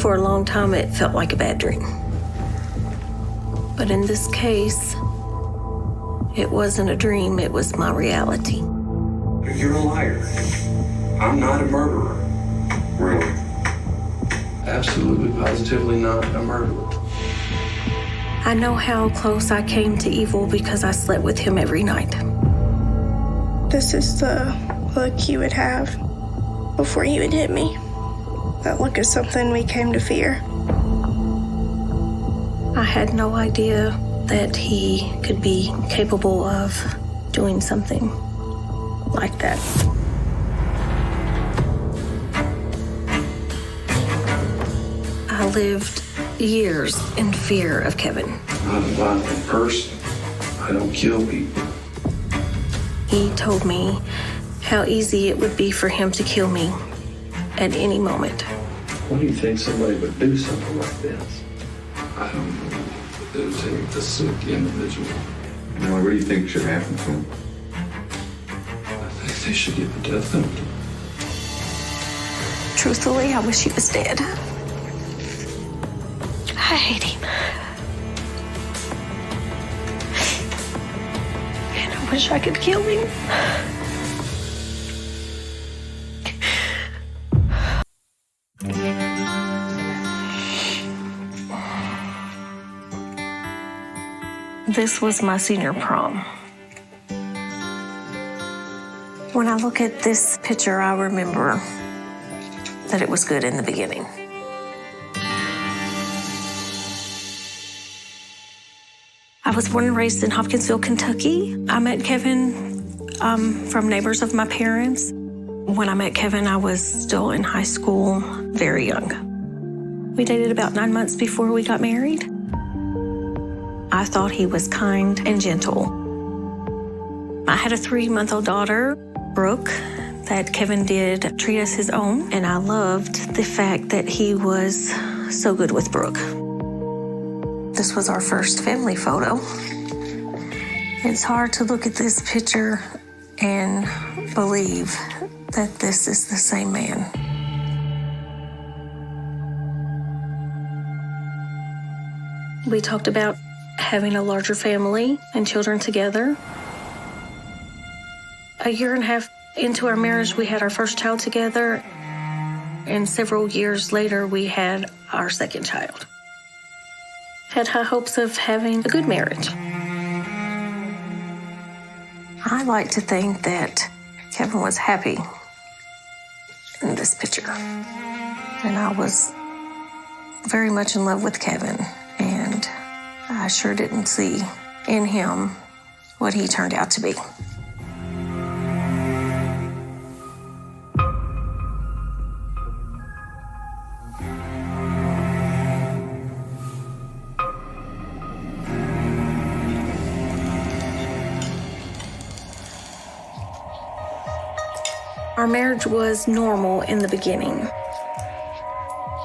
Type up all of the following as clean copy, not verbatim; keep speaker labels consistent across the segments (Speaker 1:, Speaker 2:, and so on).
Speaker 1: For a long time, it felt like a bad dream. But in this case, it wasn't a dream, it was my reality.
Speaker 2: You're a liar. I'm not a murderer. Really?
Speaker 3: Absolutely, positively not a murderer.
Speaker 1: I know how close I came to evil because I slept with him every night.
Speaker 4: This is the look you would have before you would hit me. That look is something we came to fear.
Speaker 1: I had no idea that he could be capable of doing something like that. I lived years in fear of Kevin.
Speaker 3: I'm not a violent person. I don't kill people.
Speaker 1: He told me how easy it would be for him to kill me at any moment.
Speaker 3: Why do you think somebody would do something like this? I don't know. It would take a sick individual.
Speaker 2: What do you think should happen to him?
Speaker 3: I think they should get the death penalty.
Speaker 1: Truthfully, I wish he was dead. I hate him. And I wish I could kill him. This was my senior prom. When I look at this picture, I remember that it was good in the beginning. I was born and raised in Hopkinsville, Kentucky. I met Kevin from neighbors of my parents. When I met Kevin, I was still in high school, very young. We dated about 9 months before we got married. I thought he was kind and gentle. I had a 3-month-old daughter, Brooke, that Kevin did treat as his own, and I loved the fact that he was so good with Brooke. This was our first family photo. It's hard to look at this picture and believe that this is the same man. We talked about having a larger family and children together. A year and a half into our marriage, we had our first child together, and several years later, we had our second child. Had high hopes of having a good marriage. I like to think that Kevin was happy in this picture. And I was very much in love with Kevin, and I sure didn't see in him what he turned out to be. Our marriage was normal in the beginning.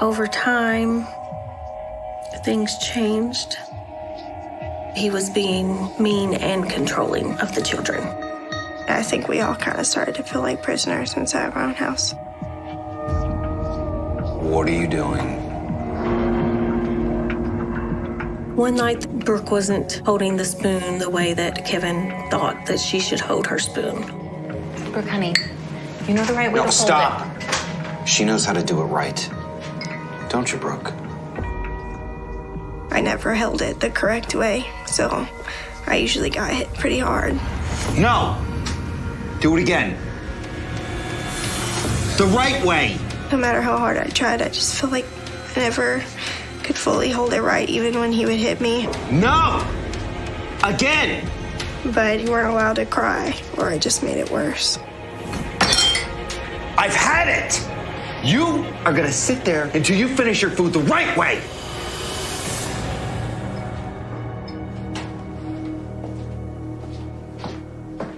Speaker 1: Over time, things changed. He was being mean and controlling of the children.
Speaker 4: I think we all kind of started to feel like prisoners inside our own house.
Speaker 2: What are you doing?
Speaker 1: One night, Brooke wasn't holding the spoon the way that Kevin thought that she should hold her spoon.
Speaker 5: Brooke, honey, you know the right way to hold it.
Speaker 2: No, stop. She knows how to do it right. Don't you, Brooke?
Speaker 4: I never held it the correct way, so I usually got hit pretty hard.
Speaker 6: No! Do it again. The right way!
Speaker 4: No matter how hard I tried, I just feel like I never could fully hold it right, even when he would hit me.
Speaker 6: No! Again!
Speaker 4: But you weren't allowed to cry, or it just made it worse.
Speaker 6: I've had it! You are gonna sit there until you finish your food the right way!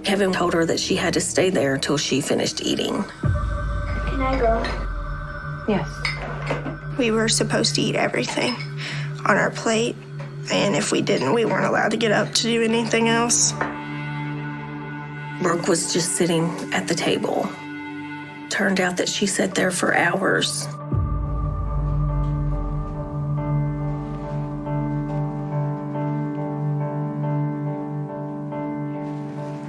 Speaker 1: Kevin told her that she had to stay there until she finished eating.
Speaker 4: Can I go?
Speaker 5: Yes.
Speaker 4: We were supposed to eat everything on our plate, and if we didn't, we weren't allowed to get up to do anything else.
Speaker 1: Brooke was just sitting at the table. Turned out that she sat there for hours.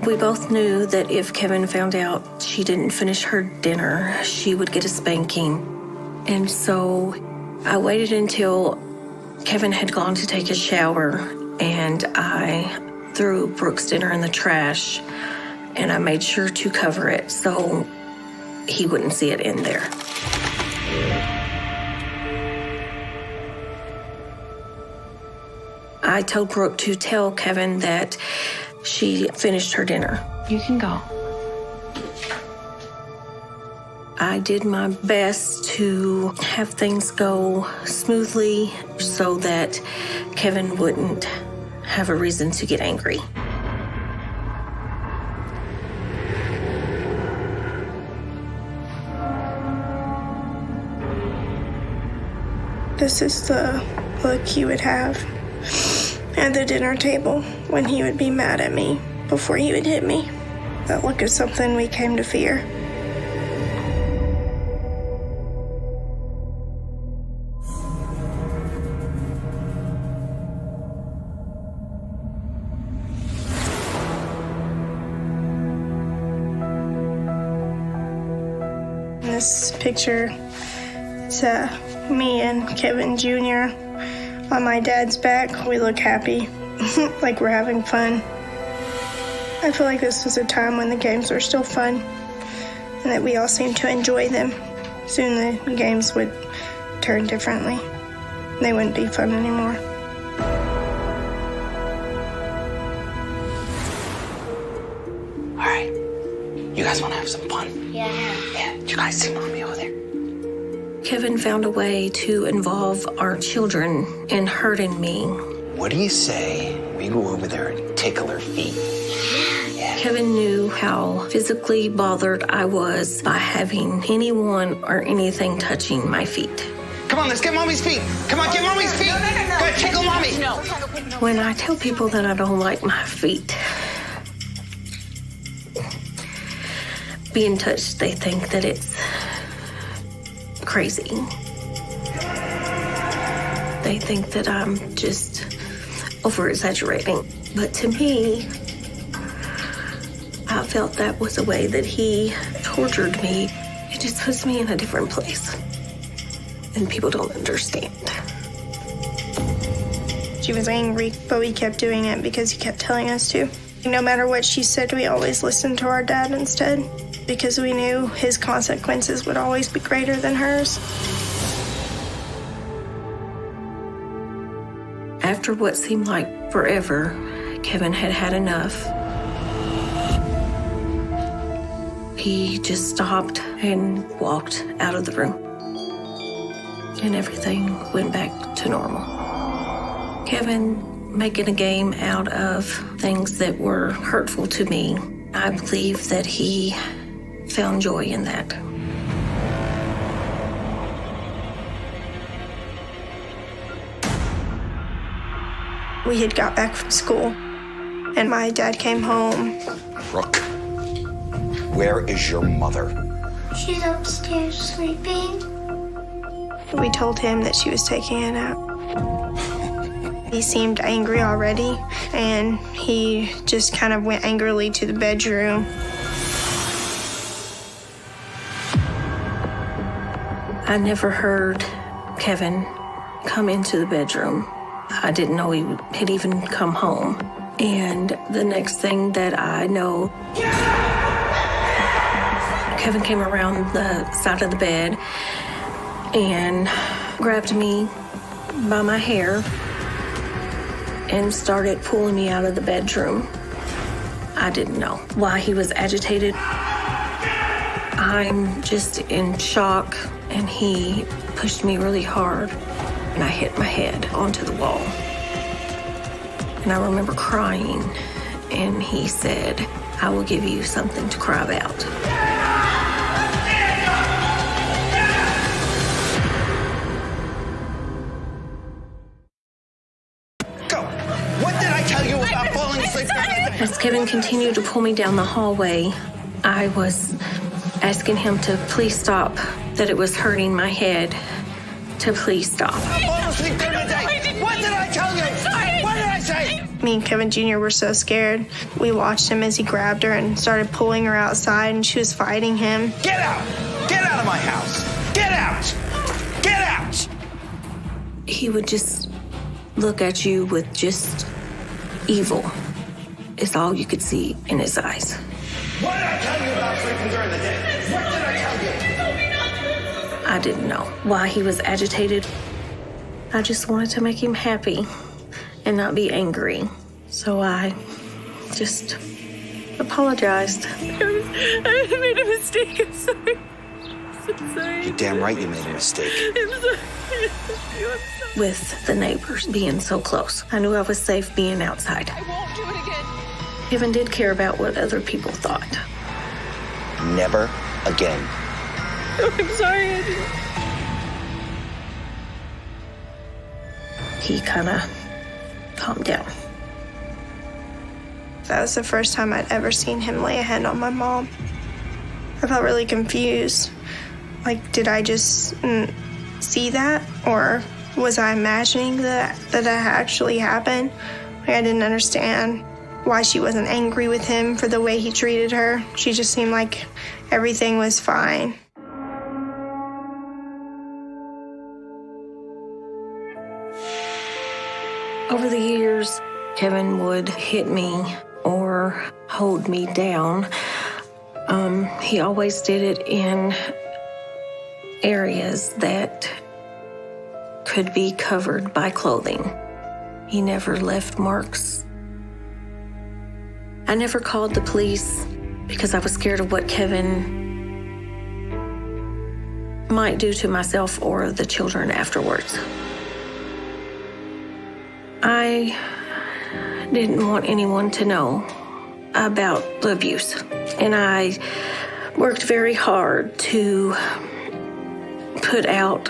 Speaker 1: We both knew that if Kevin found out she didn't finish her dinner, she would get a spanking. And so I waited until Kevin had gone to take a shower, and I threw Brooke's dinner in the trash, and I made sure to cover it so he wouldn't see it in there. I told Brooke to tell Kevin that she finished her dinner.
Speaker 5: You can go.
Speaker 1: I did my best to have things go smoothly so that Kevin wouldn't have a reason to get angry.
Speaker 4: This is the look he would have at the dinner table when he would be mad at me before he would hit me. That look is something we came to fear. This picture, it's me and Kevin Jr. on my dad's back. We look happy, like we're having fun. I feel like this was a time when the games were still fun and that we all seemed to enjoy them. Soon the games would turn differently. They wouldn't be fun anymore.
Speaker 7: All right, you guys want to have some fun?
Speaker 8: Yeah.
Speaker 7: Yeah, you guys see Mommy over there?
Speaker 1: Kevin found a way to involve our children in hurting me.
Speaker 7: What do you say we go over there and tickle her feet?
Speaker 1: Kevin knew how physically bothered I was by having anyone or anything touching my feet.
Speaker 7: Come on, let's get Mommy's feet. Come on, get Mommy's feet. Go tickle Mommy. No.
Speaker 1: When I tell people that I don't like my feet being touched, they think that it's crazy. They think that I'm just over-exaggerating. But to me, I felt that was a way that he tortured me. It just puts me in a different place. And people don't understand.
Speaker 4: She was angry, but we kept doing it because he kept telling us to. No matter what she said, we always listened to our dad instead, because we knew his consequences would always be greater than hers.
Speaker 1: After what seemed like forever, Kevin had had enough. He just stopped and walked out of the room. And everything went back to normal. Kevin making a game out of things that were hurtful to me, I believe that he found joy in that.
Speaker 4: We had got back from school, and my dad came home.
Speaker 6: Brooke, where is your mother?
Speaker 8: She's upstairs sleeping.
Speaker 4: We told him that she was taking a nap. He seemed angry already, and he just kind of went angrily to the bedroom.
Speaker 1: I never heard Kevin come into the bedroom. I didn't know he had even come home. And the next thing that I know, Kevin came around the side of the bed and grabbed me by my hair and started pulling me out of the bedroom. I didn't know why he was agitated. I'm just in shock, and he pushed me really hard, and I hit my head onto the wall. And I remember crying, and he said, "I will give you something to cry about."
Speaker 7: Go. What did I tell you about falling asleep?
Speaker 1: As Kevin continued to pull me down the hallway, I was asking him to please stop, that it was hurting my head, to please stop.
Speaker 7: I fall asleep during the day. What did I tell you? What did I say?
Speaker 4: Me and Kevin Jr. were so scared. We watched him as he grabbed her and started pulling her outside, and she was fighting him.
Speaker 7: Get out! Get out of my house! Get out! Get out!
Speaker 1: He would just look at you with just evil. It's all you could see in his eyes.
Speaker 6: What did I tell you about sleeping during the day? What did I tell you?
Speaker 1: I didn't know why he was agitated. I just wanted to make him happy and not be angry. So I just apologized.
Speaker 4: I made a mistake. I'm sorry. I'm sorry.
Speaker 7: You're damn right you made a mistake.
Speaker 4: I'm sorry.
Speaker 1: With the neighbors being so close, I knew I was safe being outside.
Speaker 5: I won't do it again.
Speaker 1: Kevin did care about what other people thought.
Speaker 7: Never again.
Speaker 4: I'm sorry.
Speaker 1: He kind of calmed down.
Speaker 4: That was the first time I'd ever seen him lay a hand on my mom. I felt really confused. Like, did I just see that? Or was I imagining that actually happened? Like, I didn't understand why she wasn't angry with him for the way he treated her. She just seemed like everything was fine.
Speaker 1: Over the years, Kevin would hit me or hold me down. He always did it in areas that could be covered by clothing. He never left marks. I never called the police because I was scared of what Kevin might do to myself or the children afterwards. I didn't want anyone to know about the abuse, and I worked very hard to put out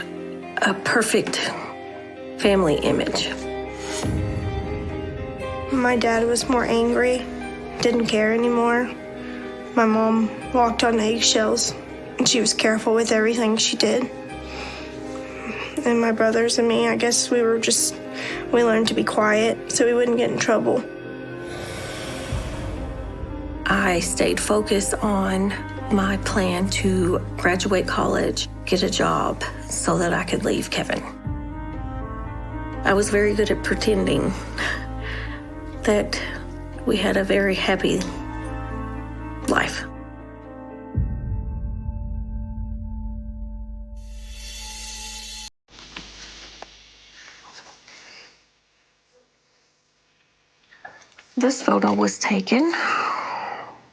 Speaker 1: a perfect family image.
Speaker 4: My dad was more angry, didn't care anymore. My mom walked on eggshells, and she was careful with everything she did. And my brothers and me, I guess we learned to be quiet so we wouldn't get in trouble.
Speaker 1: I stayed focused on my plan to graduate college, get a job so that I could leave Kevin. I was very good at pretending that we had a very happy life. This photo was taken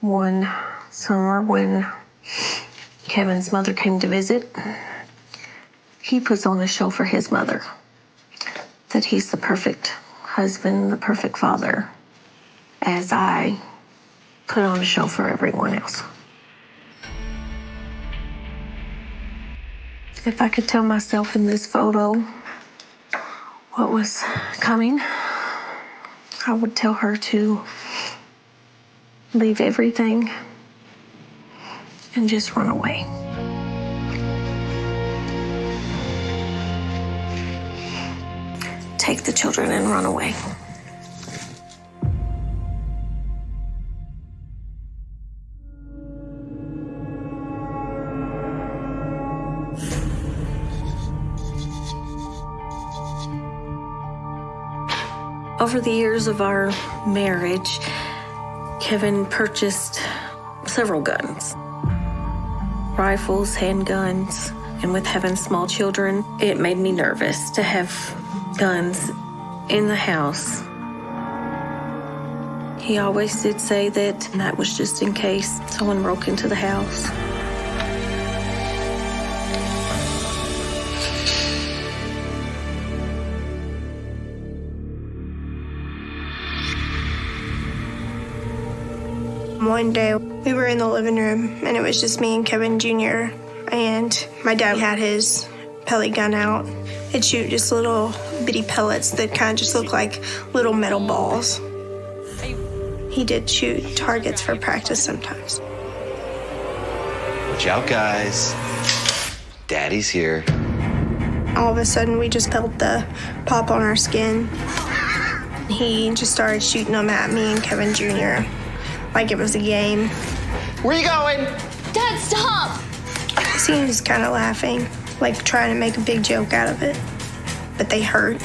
Speaker 1: one summer when Kevin's mother came to visit. He puts on a show for his mother that he's the perfect husband, the perfect father, as I put on a show for everyone else. If I could tell myself in this photo what was coming, I would tell her to leave everything and just run away. Take the children and run away. Over the years of our marriage, Kevin purchased several guns, rifles, handguns, and with having small children, it made me nervous to have guns in the house. He always did say that was just in case someone broke into the house.
Speaker 4: One day, we were in the living room, and it was just me and Kevin Jr., and my dad had his pellet gun out. It'd shoot just little bitty pellets that kind of just look like little metal balls. He did shoot targets for practice sometimes.
Speaker 7: Watch out, guys. Daddy's here.
Speaker 4: All of a sudden, we just felt the pop on our skin. He just started shooting them at me and Kevin Jr. like it was a game.
Speaker 6: Where you going?
Speaker 8: Dad, stop!
Speaker 4: He was kind of laughing, like trying to make a big joke out of it. But they hurt.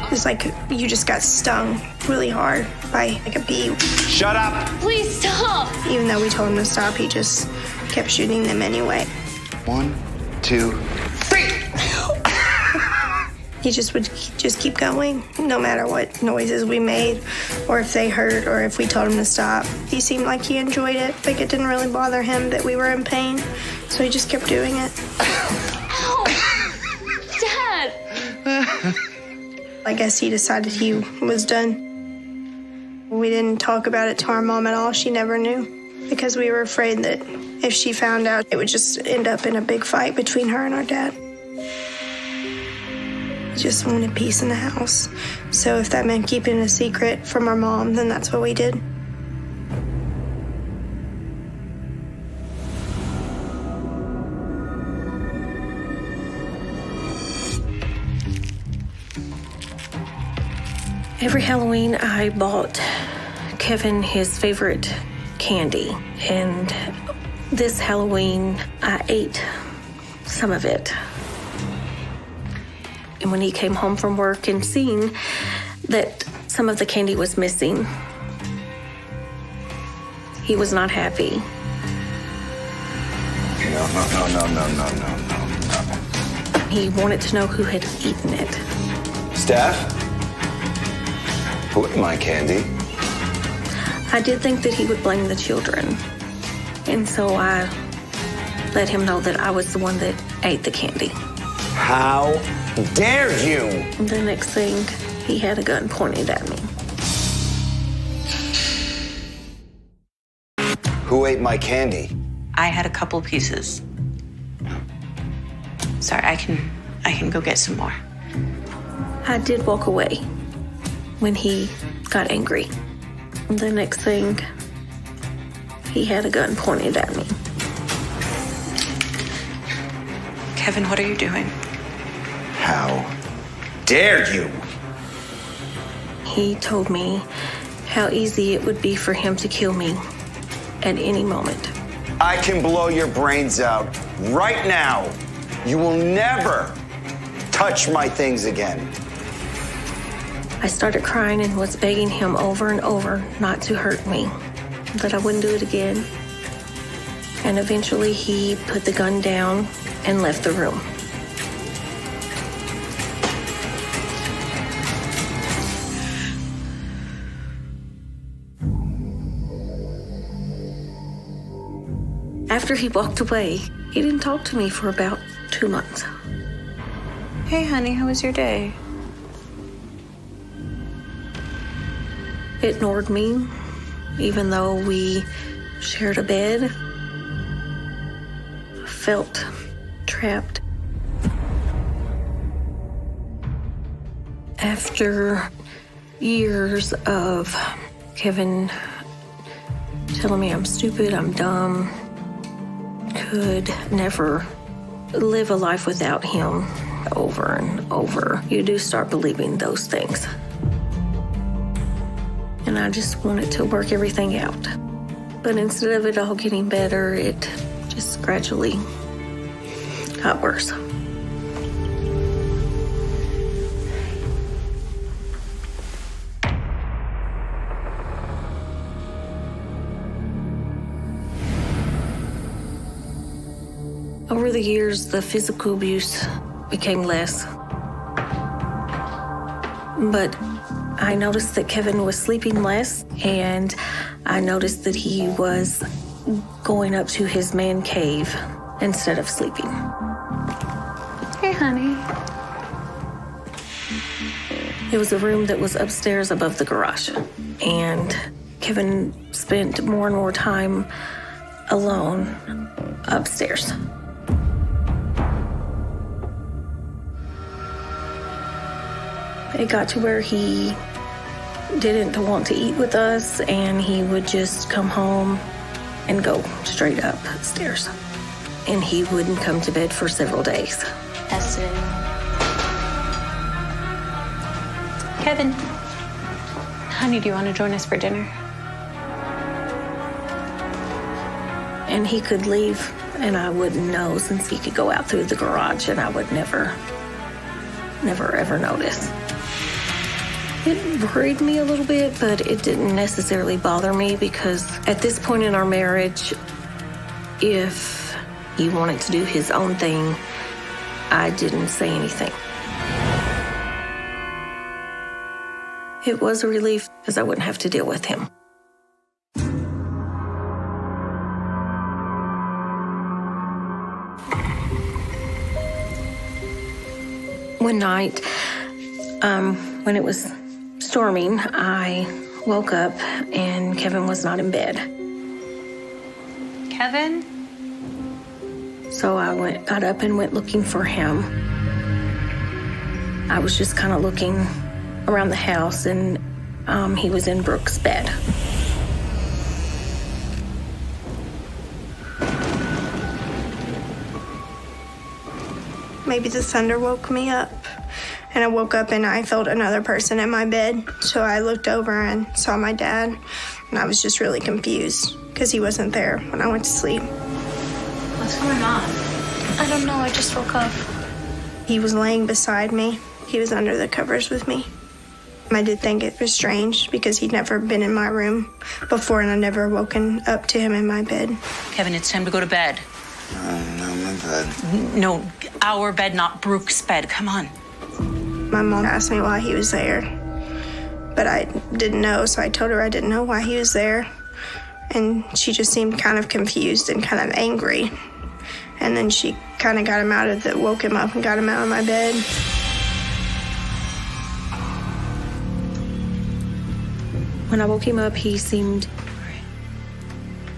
Speaker 4: It's like you just got stung really hard by like a bee.
Speaker 6: Shut up!
Speaker 8: Please stop!
Speaker 4: Even though we told him to stop, he just kept shooting them anyway.
Speaker 6: 1, 2, 3!
Speaker 4: He just would just keep going, no matter what noises we made, or if they hurt, or if we told him to stop. He seemed like he enjoyed it, like it didn't really bother him that we were in pain, so he just kept doing it.
Speaker 8: Ow! Dad!
Speaker 4: I guess he decided he was done. We didn't talk about it to our mom at all. She never knew, because we were afraid that if she found out, it would just end up in a big fight between her and our dad. We just wanted peace in the house. So if that meant keeping it a secret from our mom, then that's what we did.
Speaker 1: Every Halloween, I bought Kevin his favorite candy. And this Halloween, I ate some of it. And when he came home from work and seen that some of the candy was missing, he was not happy.
Speaker 6: No.
Speaker 1: He wanted to know who had eaten it.
Speaker 6: Steph? Who ate my candy?
Speaker 1: I did think that he would blame the children. And so I let him know that I was the one that ate the candy.
Speaker 6: How dare you?
Speaker 1: The next thing, he had a gun pointed at me.
Speaker 6: Who ate my candy?
Speaker 9: I had a couple pieces. Sorry, I can go get some more.
Speaker 1: I did walk away when he got angry. The next thing, he had a gun pointed at me.
Speaker 9: Kevin, what are you doing?
Speaker 6: How dare you?
Speaker 1: He told me how easy it would be for him to kill me at any moment.
Speaker 6: I can blow your brains out right now. You will never touch my things again.
Speaker 1: I started crying and was begging him over and over not to hurt me, that I wouldn't do it again. And eventually he put the gun down and left the room. After he walked away, he didn't talk to me for about 2 months.
Speaker 9: Hey, honey, how was your day?
Speaker 1: Ignored me, even though we shared a bed. Felt trapped. After years of Kevin telling me I'm stupid, I'm dumb, could never live a life without him, over and over, you do start believing those things. And I just wanted to work everything out. But instead of it all getting better, it just gradually got worse. Over the years, the physical abuse became less. But I noticed that Kevin was sleeping less, and I noticed that he was going up to his man cave instead of sleeping.
Speaker 9: Hey, honey.
Speaker 1: It was a room that was upstairs above the garage, and Kevin spent more and more time alone upstairs. It got to where he didn't want to eat with us, and he would just come home and go straight upstairs. And he wouldn't come to bed for several days.
Speaker 9: That's it. Kevin,
Speaker 5: Honey, do you want to join us for dinner?
Speaker 1: And he could leave, and I wouldn't know since he could go out through the garage, and I would never ever notice. It worried me a little bit, but it didn't necessarily bother me because at this point in our marriage, if he wanted to do his own thing, I didn't say anything. It was a relief because I wouldn't have to deal with him. One night, when it was storming, I woke up and Kevin was not in bed.
Speaker 5: Kevin?
Speaker 1: So I got up and went looking for him. I was just kind of looking around the house, and he was in Brooke's bed.
Speaker 4: Maybe the thunder woke me up, and I woke up and I felt another person in my bed. So I looked over and saw my dad, and I was just really confused because he wasn't there when I went to sleep.
Speaker 5: What's going on?
Speaker 4: I don't know, I just woke up. He was laying beside me. He was under the covers with me. I did think it was strange because he'd never been in my room before, and I'd never woken up to him in my bed.
Speaker 9: Kevin, it's time to go to bed.
Speaker 6: No, my bed.
Speaker 9: No, our bed, not Brooke's bed. Come on.
Speaker 4: My mom asked me why he was there, but I didn't know, so I told her I didn't know why he was there. And she just seemed kind of confused and kind of angry. And then she kind of got him out of woke him up and got him out of my bed.
Speaker 1: When I woke him up, he seemed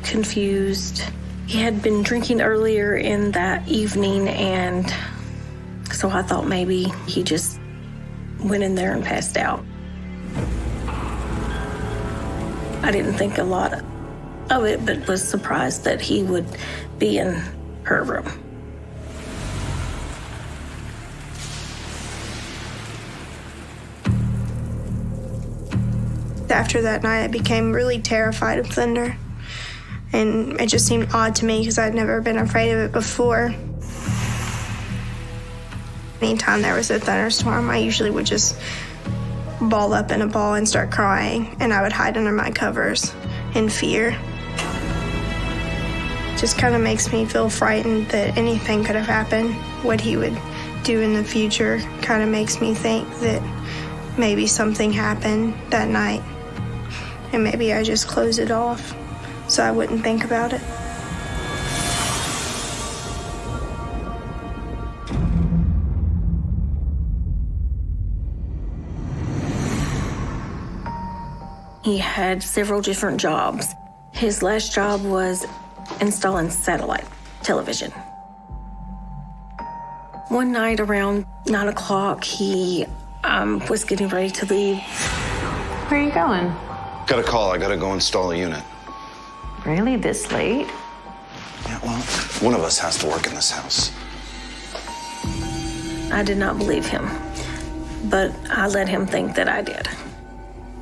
Speaker 1: confused. He had been drinking earlier in that evening, and so I thought maybe he just went in there and passed out. I didn't think a lot of it, but was surprised that he would be in her room.
Speaker 4: After that night, I became really terrified of thunder. And it just seemed odd to me because I'd never been afraid of it before. Anytime there was a thunderstorm, I usually would just ball up in a ball and start crying, and I would hide under my covers in fear. Just kind of makes me feel frightened that anything could have happened. What he would do in the future kind of makes me think that maybe something happened that night, and maybe I just closed it off so I wouldn't think about it.
Speaker 1: He had several different jobs. His last job was installing satellite television. One night around 9 o'clock, he was getting ready to leave.
Speaker 5: Where are you going?
Speaker 6: Got a call. I gotta go install a unit.
Speaker 5: Really? This late?
Speaker 6: Yeah, well, one of us has to work in this house.
Speaker 1: I did not believe him, but I let him think that I did.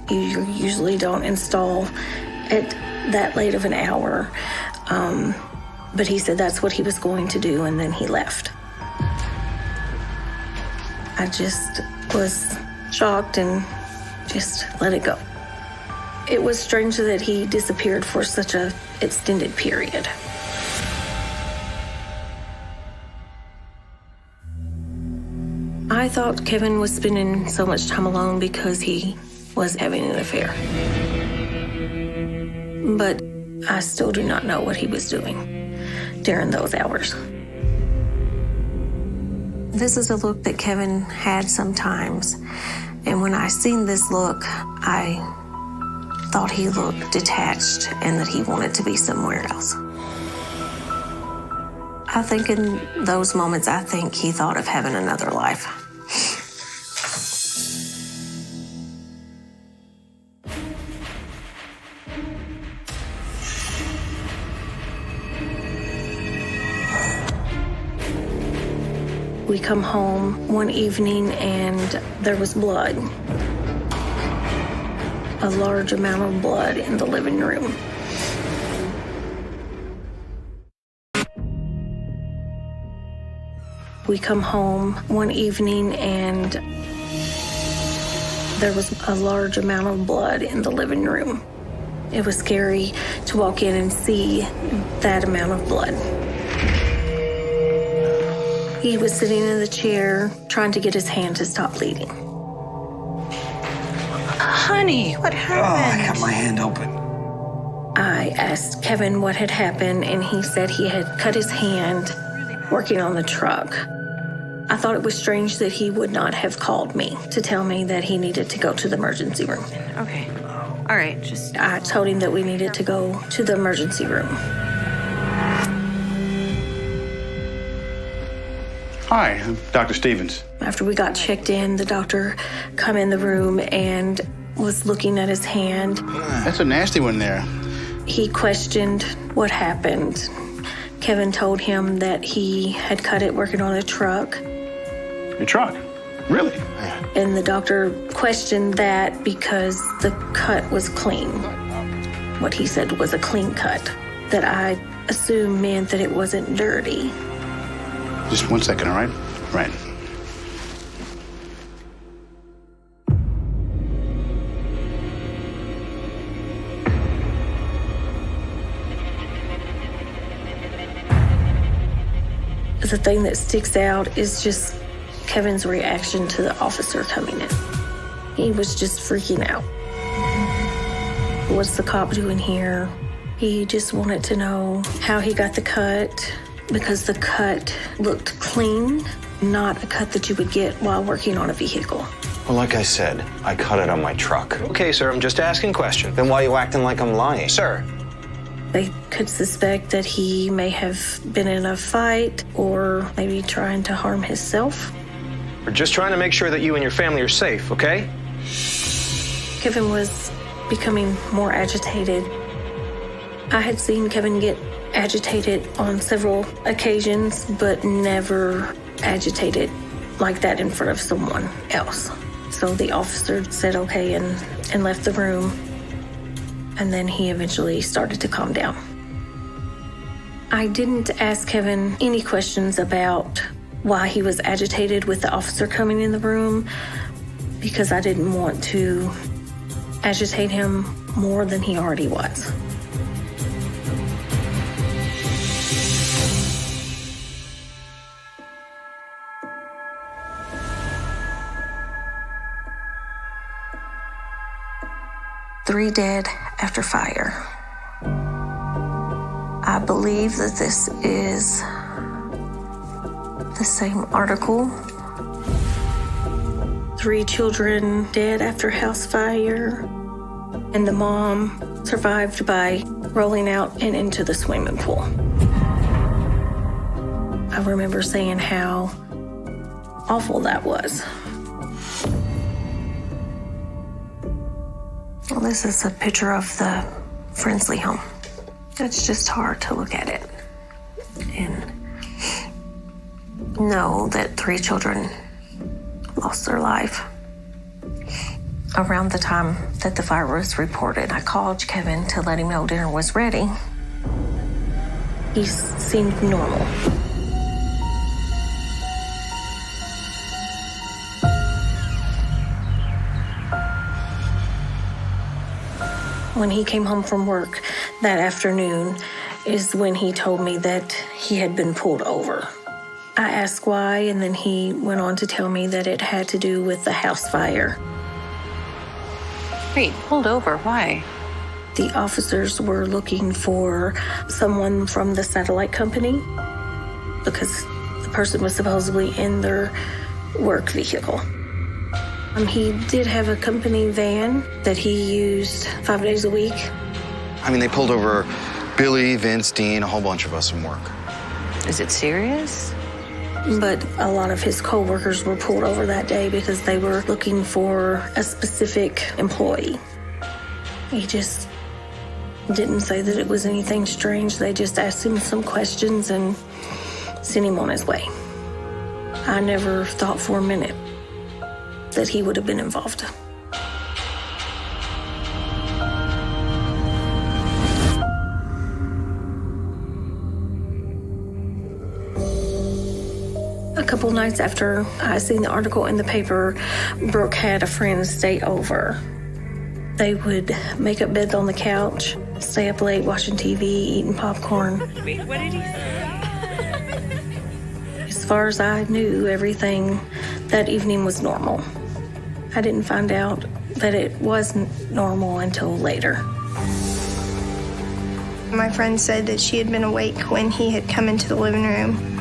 Speaker 1: You usually don't install at that late of an hour, but he said that's what he was going to do, and then he left. I just was shocked and just let it go. It was strange that he disappeared for such an extended period. I thought Kevin was spending so much time alone because he was having an affair. But I still do not know what he was doing during those hours. This is a look that Kevin had sometimes, and when I seen this look, I thought he looked detached and that he wanted to be somewhere else. I think in those moments, I think he thought of having another life. We come home one evening and there was blood a large amount of blood in the living room. We come home one evening and there was a large amount of blood in the living room. It was scary to walk in and see that amount of blood. He was sitting in the chair trying to get his hand to stop bleeding.
Speaker 9: Honey, what happened?
Speaker 6: I got my hand open.
Speaker 1: I asked Kevin what had happened, and he said he had cut his hand working on the truck. I thought it was strange that he would not have called me to tell me that he needed to go to the emergency room.
Speaker 5: Okay. All right, just...
Speaker 1: I told him that we needed to go to the emergency room.
Speaker 10: Hi, I'm Dr. Stevens.
Speaker 1: After we got checked in, the doctor come in the room and was looking at his hand.
Speaker 10: That's a nasty one there.
Speaker 1: He questioned what happened. Kevin told him that he had cut it working on a truck.
Speaker 10: Your truck? Really?
Speaker 1: And the doctor questioned that because the cut was clean. What he said was a clean cut, that I assumed meant that it wasn't dirty.
Speaker 10: Just 1 second, all right? Right.
Speaker 1: The thing that sticks out is just Kevin's reaction to the officer coming in. He was just freaking out. What's the cop doing here? He just wanted to know how he got the cut, because the cut looked clean, not a cut that you would get while working on a vehicle.
Speaker 6: Well, like I said, I cut it on my truck.
Speaker 7: Okay, sir, I'm just asking questions.
Speaker 6: Then why are you acting like I'm lying?
Speaker 7: Sir.
Speaker 1: They could suspect that he may have been in a fight or maybe trying to harm himself.
Speaker 7: We're just trying to make sure that you and your family are safe, okay?
Speaker 1: Kevin was becoming more agitated. I had seen Kevin get agitated on several occasions, but never agitated like that in front of someone else. So the officer said okay and left the room. And then he eventually started to calm down. I didn't ask Kevin any questions about why he was agitated with the officer coming in the room, because I didn't want to agitate him more than he already was. Three dead after fire. I believe that this is the same article. 3 children dead after house fire, and the mom survived by rolling out and into the swimming pool. I remember saying how awful that was. Well, this is a picture of the Frensley home. It's just hard to look at it and know that 3 children lost their life. Around the time that the fire was reported, I called Kevin to let him know dinner was ready. He seemed normal. When he came home from work that afternoon is when he told me that he had been pulled over. I asked why, and then he went on to tell me that it had to do with the house fire.
Speaker 5: Wait, pulled over, why?
Speaker 1: The officers were looking for someone from the satellite company because the person was supposedly in their work vehicle. He did have a company van that he used 5 days a week.
Speaker 6: I mean, they pulled over Billy, Vince, Dean, a whole bunch of us from work.
Speaker 5: Is it serious?
Speaker 1: But a lot of his coworkers were pulled over that day because they were looking for a specific employee. He just didn't say that it was anything strange. They just asked him some questions and sent him on his way. I never thought for a minute that he would have been involved. couple nights after I seen the article in the paper, Brooke had a friend stay over. They would make up beds on the couch, stay up late watching TV, eating popcorn.
Speaker 9: What did he say?
Speaker 1: As far as I knew, everything that evening was normal. I didn't find out that it wasn't normal until later.
Speaker 4: My friend said that she had been awake when he had come into the living room.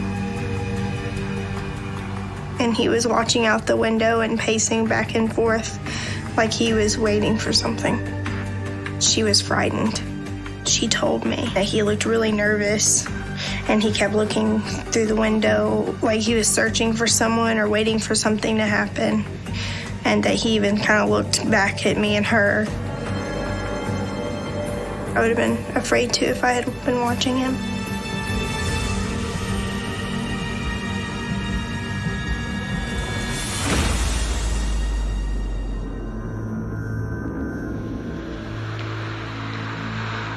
Speaker 4: And he was watching out the window and pacing back and forth like he was waiting for something. She was frightened. She told me that he looked really nervous and he kept looking through the window like he was searching for someone or waiting for something to happen. And that he even kind of looked back at me and her. I would have been afraid too if I had been watching him.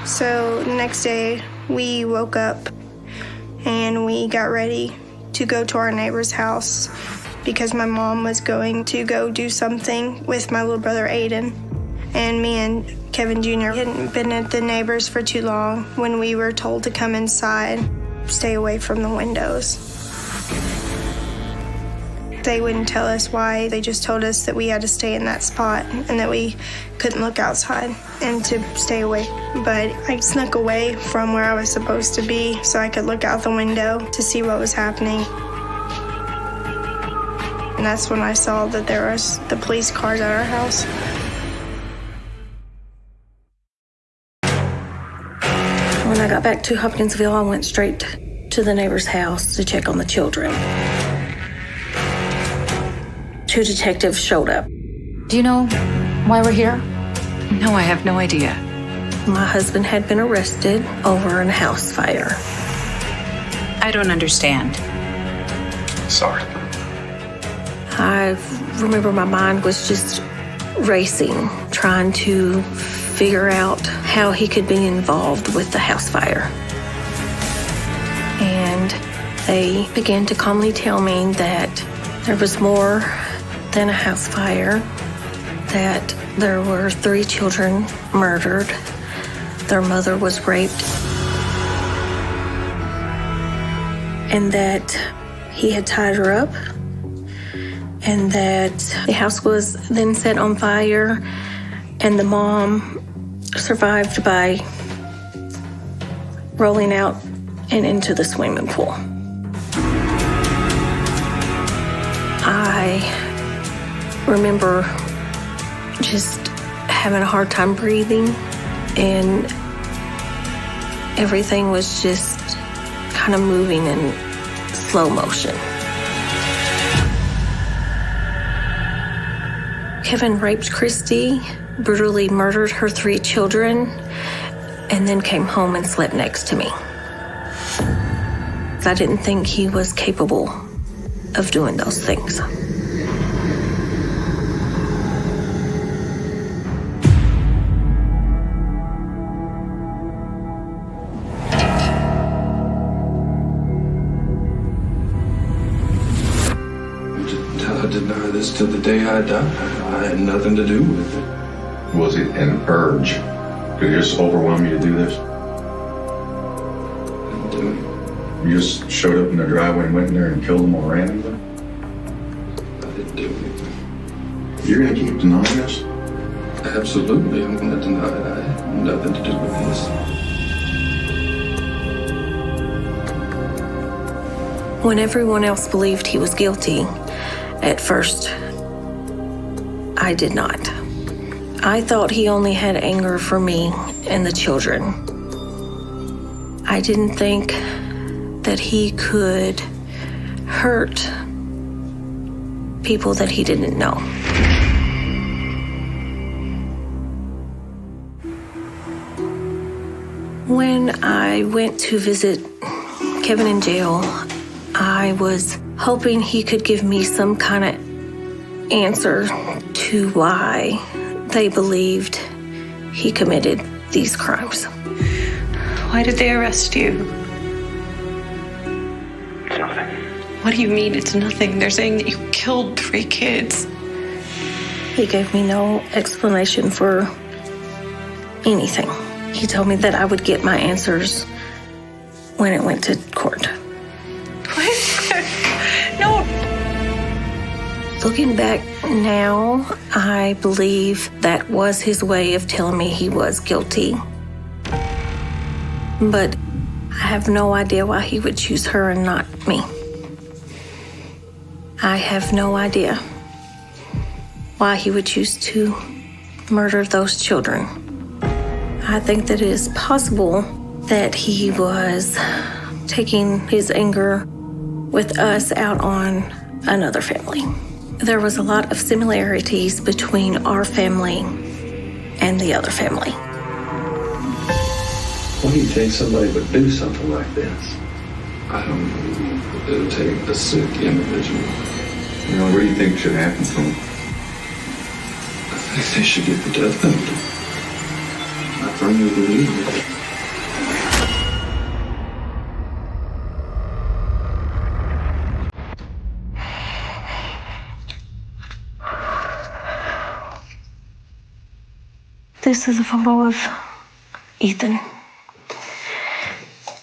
Speaker 4: So the next day we woke up and we got ready to go to our neighbor's house because my mom was going to go do something with my little brother Aiden. And me and Kevin Jr. hadn't been at the neighbors for too long when we were told to come inside, stay away from the windows. They wouldn't tell us why. They just told us that we had to stay in that spot and that we couldn't look outside and to stay away. But I snuck away from where I was supposed to be so I could look out the window to see what was happening. And that's when I saw that there was the police cars at our house.
Speaker 1: When I got back to Hopkinsville, I went straight to the neighbor's house to check on the children. 2 detectives showed up.
Speaker 11: Do you know why we're here?
Speaker 5: No, I have no idea.
Speaker 1: My husband had been arrested over a house fire.
Speaker 9: I don't understand.
Speaker 3: Sorry.
Speaker 1: I remember my mind was just racing, trying to figure out how he could be involved with the house fire. And they began to calmly tell me that there was more than a house fire, that there were 3 children murdered, their mother was raped, and that he had tied her up, and that the house was then set on fire, and the mom survived by rolling out and into the swimming pool. I remember just having a hard time breathing, and everything was just kind of moving in slow motion. Kevin raped Christy, brutally murdered her 3 children, and then came home and slept next to me. I didn't think he was capable of doing those things.
Speaker 3: I deny this till the day I die. I had nothing to do with it.
Speaker 12: Was it an urge? Did it just overwhelm you to do this? You just showed up in the driveway and went in there and killed them all randomly?
Speaker 3: I didn't do anything.
Speaker 12: You're gonna keep denying this?
Speaker 3: Absolutely, I'm gonna deny it. I had nothing to do with this.
Speaker 1: When everyone else believed he was guilty, at first, I did not. I thought he only had anger for me and the children. I didn't think that he could hurt people that he didn't know. When I went to visit Kevin in jail, I was hoping he could give me some kind of answer to why they believed he committed these crimes.
Speaker 5: Why did they arrest you?
Speaker 10: It's nothing.
Speaker 5: What do you mean it's nothing? They're saying that you killed 3 kids.
Speaker 1: He gave me no explanation for anything. He told me that I would get my answers when it went to court.
Speaker 5: What? No.
Speaker 1: Looking back now, I believe that was his way of telling me he was guilty. But I have no idea why he would choose her and not me. I have no idea why he would choose to murder those children. I think that it is possible that he was taking his anger with us out on another family. There was a lot of similarities between our family and the other family.
Speaker 3: Why do you think somebody would do something like this? I don't know. It'll take a sick individual.
Speaker 12: You know, what do you think should happen to him?
Speaker 3: I think they should get the death penalty.
Speaker 12: I firmly believe it.
Speaker 1: This is a photo of Ethan.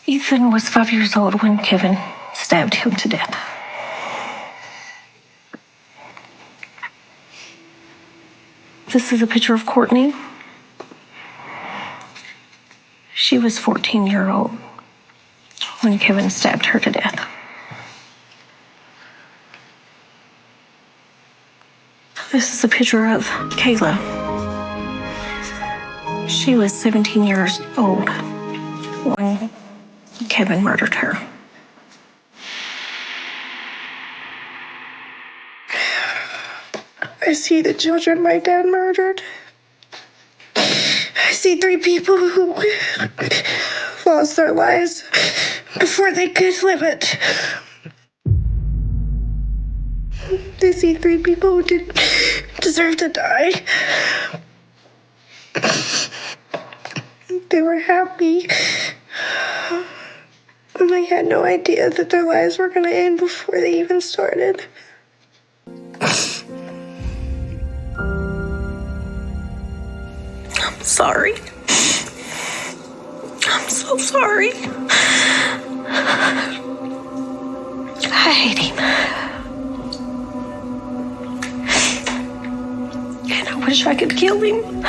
Speaker 1: Ethan was 5 years old when Kevin stabbed him to death. This is a picture of Courtney. She was 14-year-old when Kevin stabbed her to death. This is a picture of Kayla. She was 17 years old when Kevin murdered her.
Speaker 4: I see the children my dad murdered. I see 3 people who lost their lives before they could live it. I see 3 people who didn't deserve to die. They were happy. And I had no idea that their lives were going to end before they even started.
Speaker 1: I'm sorry. I'm so sorry. I hate him. And I wish I could kill him.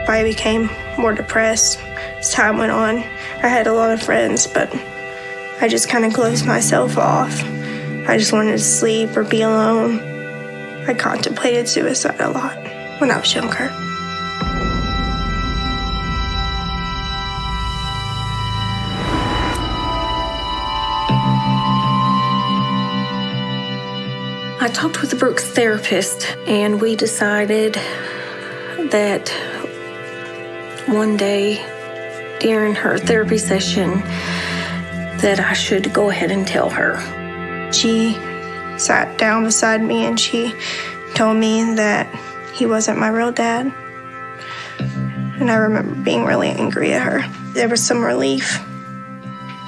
Speaker 4: I became more depressed as time went on. I had a lot of friends, but I just kind of closed myself off. I just wanted to sleep or be alone. I contemplated suicide a lot when I was younger.
Speaker 1: I talked with Brooke's therapist, and we decided that one day during her therapy session that I should go ahead and tell her.
Speaker 4: She sat down beside me and she told me that he wasn't my real dad. And I remember being really angry at her. There was some relief,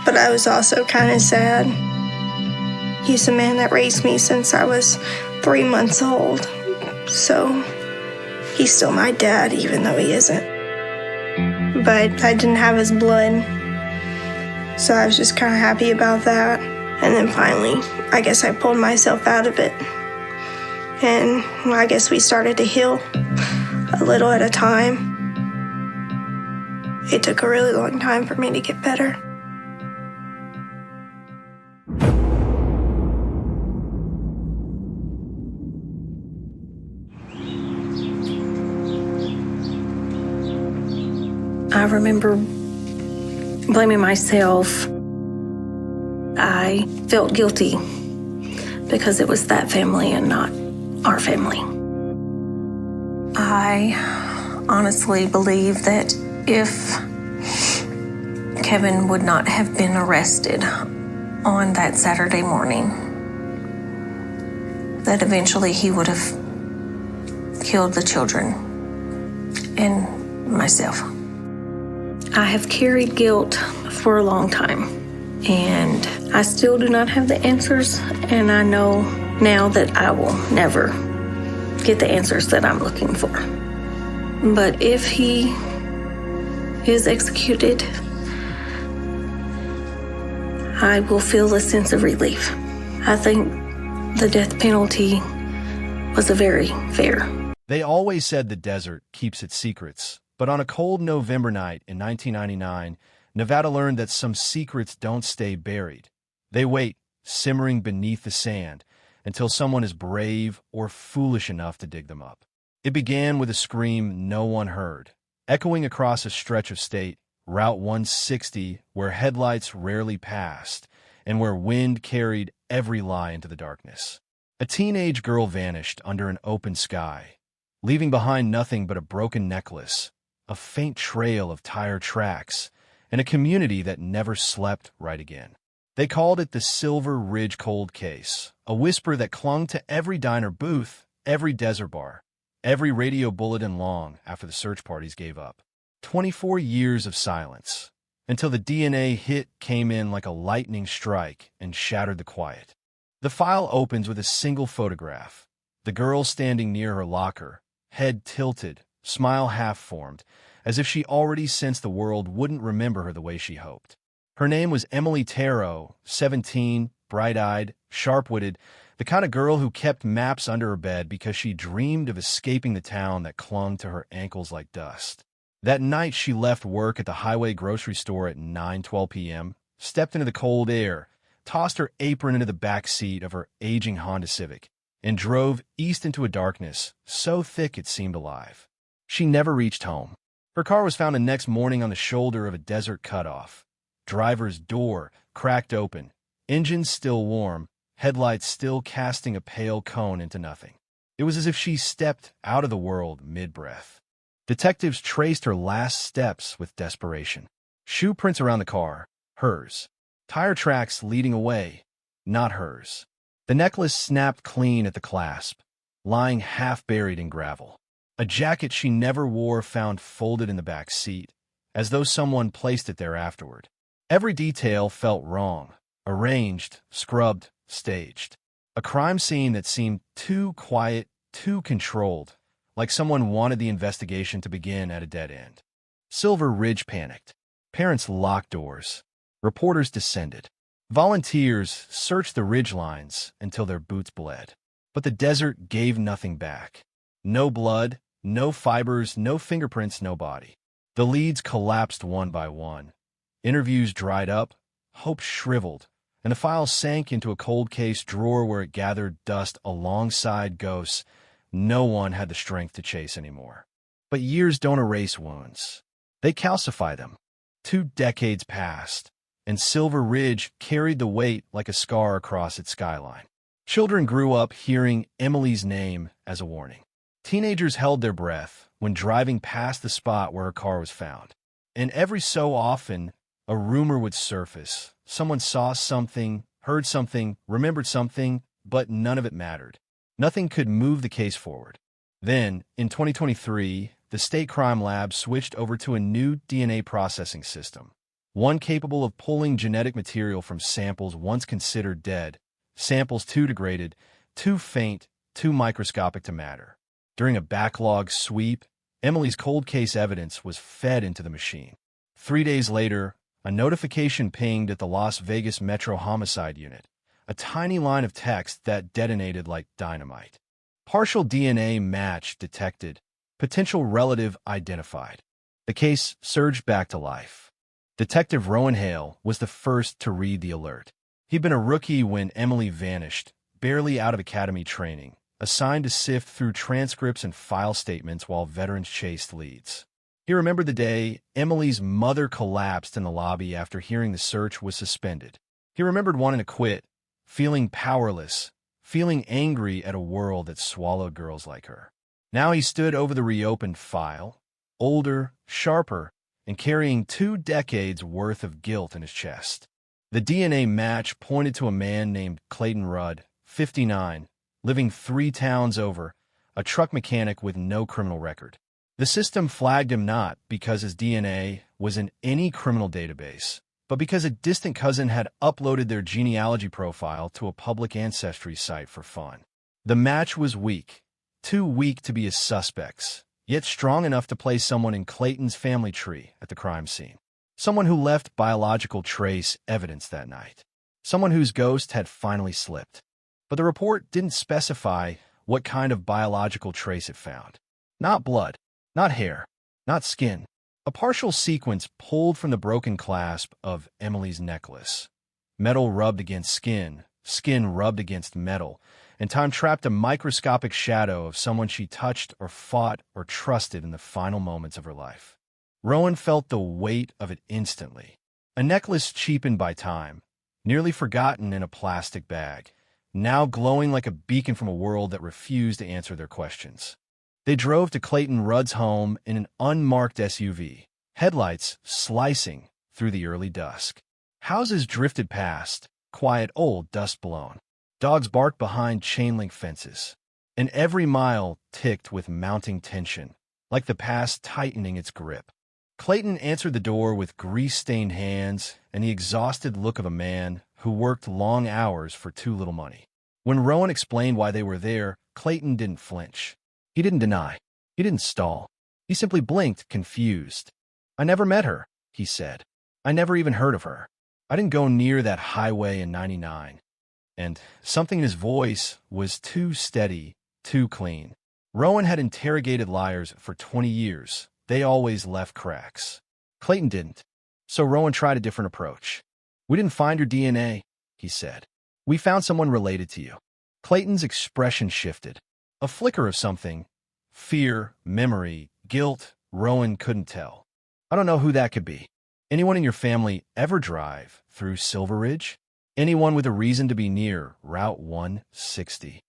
Speaker 4: but I was also kind of sad. He's the man that raised me since I was 3 months old. So he's still my dad, even though he isn't. But I didn't have his blood, so I was just kind of happy about that. And then finally, I guess I pulled myself out of it. And I guess we started to heal a little at a time. It took a really long time for me to get better.
Speaker 1: I remember blaming myself. I felt guilty because it was that family and not our family. I honestly believe that if Kevin would not have been arrested on that Saturday morning, that eventually he would have killed the children and myself. I have carried guilt for a long time, and I still do not have the answers, and I know now that I will never get the answers that I'm looking for. But if he is executed, I will feel a sense of relief. I think the death penalty was a very fair.
Speaker 13: They always said the desert keeps its secrets, but on a cold November night in 1999, Nevada learned that some secrets don't stay buried. They wait, simmering beneath the sand, until someone is brave or foolish enough to dig them up. It began with a scream no one heard, echoing across a stretch of state, Route 160, where headlights rarely passed, and where wind carried every lie into the darkness. A teenage girl vanished under an open sky, leaving behind nothing but a broken necklace, a faint trail of tire tracks, and a community that never slept right again. They called it the Silver Ridge Cold Case, a whisper that clung to every diner booth, every desert bar, every radio bulletin long after the search parties gave up. 24 years of silence, until the DNA hit came in like a lightning strike and shattered the quiet. The file opens with a single photograph, the girl standing near her locker, head tilted, smile half-formed, as if she already sensed the world wouldn't remember her the way she hoped. Her name was Emily Tarot, 17, bright-eyed, sharp-witted, the kind of girl who kept maps under her bed because she dreamed of escaping the town that clung to her ankles like dust. That night, she left work at the highway grocery store at 9:12 p.m., stepped into the cold air, tossed her apron into the back seat of her aging Honda Civic, and drove east into a darkness so thick it seemed alive. She never reached home. Her car was found the next morning on the shoulder of a desert cutoff. Driver's door cracked open, engine still warm, headlights still casting a pale cone into nothing. It was as if she stepped out of the world mid-breath. Detectives traced her last steps with desperation. Shoe prints around the car, hers. Tire tracks leading away, not hers. The necklace snapped clean at the clasp, lying half-buried in gravel. A jacket she never wore found folded in the back seat, as though someone placed it there afterward. Every detail felt wrong, arranged, scrubbed, staged. A crime scene that seemed too quiet, too controlled, like someone wanted the investigation to begin at a dead end. Silver Ridge panicked. Parents locked doors. Reporters descended. Volunteers searched the ridgelines until their boots bled. But the desert gave nothing back. No blood, no fibers, no fingerprints, no body. The leads collapsed one by one. Interviews dried up, hope shriveled, and the file sank into a cold case drawer where it gathered dust alongside ghosts no one had the strength to chase anymore. But years don't erase wounds. They calcify them. 2 decades passed, and Silver Ridge carried the weight like a scar across its skyline. Children grew up hearing Emily's name as a warning. Teenagers held their breath when driving past the spot where her car was found. And every so often, a rumor would surface. Someone saw something, heard something, remembered something, but none of it mattered. Nothing could move the case forward. Then, in 2023, the state crime lab switched over to a new DNA processing system, one capable of pulling genetic material from samples once considered dead, samples too degraded, too faint, too microscopic to matter. During a backlog sweep, Emily's cold case evidence was fed into the machine. 3 days later, a notification pinged at the Las Vegas Metro Homicide Unit, a tiny line of text that detonated like dynamite. Partial DNA match detected. Potential relative identified. The case surged back to life. Detective Rowan Hale was the first to read the alert. He'd been a rookie when Emily vanished, barely out of academy training, assigned to sift through transcripts and file statements while veterans chased leads. He remembered the day Emily's mother collapsed in the lobby after hearing the search was suspended. He remembered wanting to quit, feeling powerless, feeling angry at a world that swallowed girls like her. Now he stood over the reopened file, older, sharper, and carrying 2 decades worth of guilt in his chest. The DNA match pointed to a man named Clayton Rudd, 59, living 3 towns over, a truck mechanic with no criminal record. The system flagged him not because his DNA was in any criminal database, but because a distant cousin had uploaded their genealogy profile to a public ancestry site for fun. The match was weak, too weak to be as suspects, yet strong enough to place someone in Clayton's family tree at the crime scene. Someone who left biological trace evidence that night. Someone whose ghost had finally slipped. But the report didn't specify what kind of biological trace it found. Not blood, not hair, not skin. A partial sequence pulled from the broken clasp of Emily's necklace. Metal rubbed against skin, skin rubbed against metal, and time trapped a microscopic shadow of someone she touched or fought or trusted in the final moments of her life. Rowan felt the weight of it instantly. A necklace cheapened by time, nearly forgotten in a plastic bag, now glowing like a beacon from a world that refused to answer their questions. They drove to Clayton Rudd's home in an unmarked SUV, headlights slicing through the early dusk. Houses drifted past, quiet, old, dust-blown. Dogs barked behind chain-link fences, and every mile ticked with mounting tension, like the past tightening its grip. Clayton answered the door with grease-stained hands and the exhausted look of a man who worked long hours for too little money. When Rowan explained why they were there, Clayton didn't flinch. He didn't deny. He didn't stall. He simply blinked, confused. "I never met her," he said. "I never even heard of her. I didn't go near that highway in '99. And something in his voice was too steady, too clean. Rowan had interrogated liars for 20 years. They always left cracks. Clayton didn't. So Rowan tried a different approach. "We didn't find your DNA," he said. "We found someone related to you." Clayton's expression shifted. A flicker of something. Fear, memory, guilt. Rowan couldn't tell. "I don't know who that could be. Anyone in your family ever drive through Silver Ridge? Anyone with a reason to be near Route 160?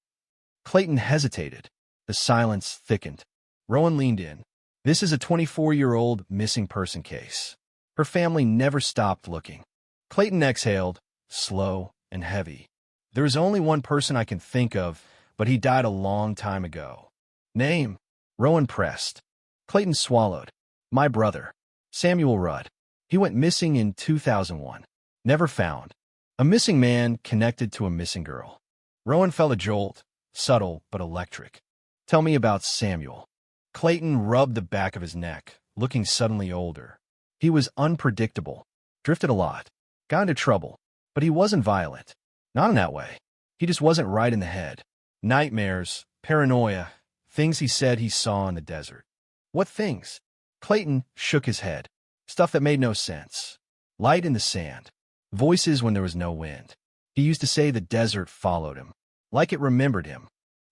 Speaker 13: Clayton hesitated. The silence thickened. Rowan leaned in. "This is a 24-year-old missing person case. Her family never stopped looking." Clayton exhaled, slow and heavy. "There is only one person I can think of, but he died a long time ago." "Name?" Rowan pressed. Clayton swallowed. "My brother, Samuel Rudd. He went missing in 2001. Never found. A missing man connected to a missing girl." Rowan felt a jolt, subtle but electric. "Tell me about Samuel." Clayton rubbed the back of his neck, looking suddenly older. He was unpredictable, drifted a lot, got into trouble, but he wasn't violent. Not in that way. He just wasn't right in the head. Nightmares, paranoia, things he said he saw in the desert. What things? Clayton shook his head. Stuff that made no sense. Light in the sand. Voices when there was no wind. He used to say the desert followed him, like it remembered him.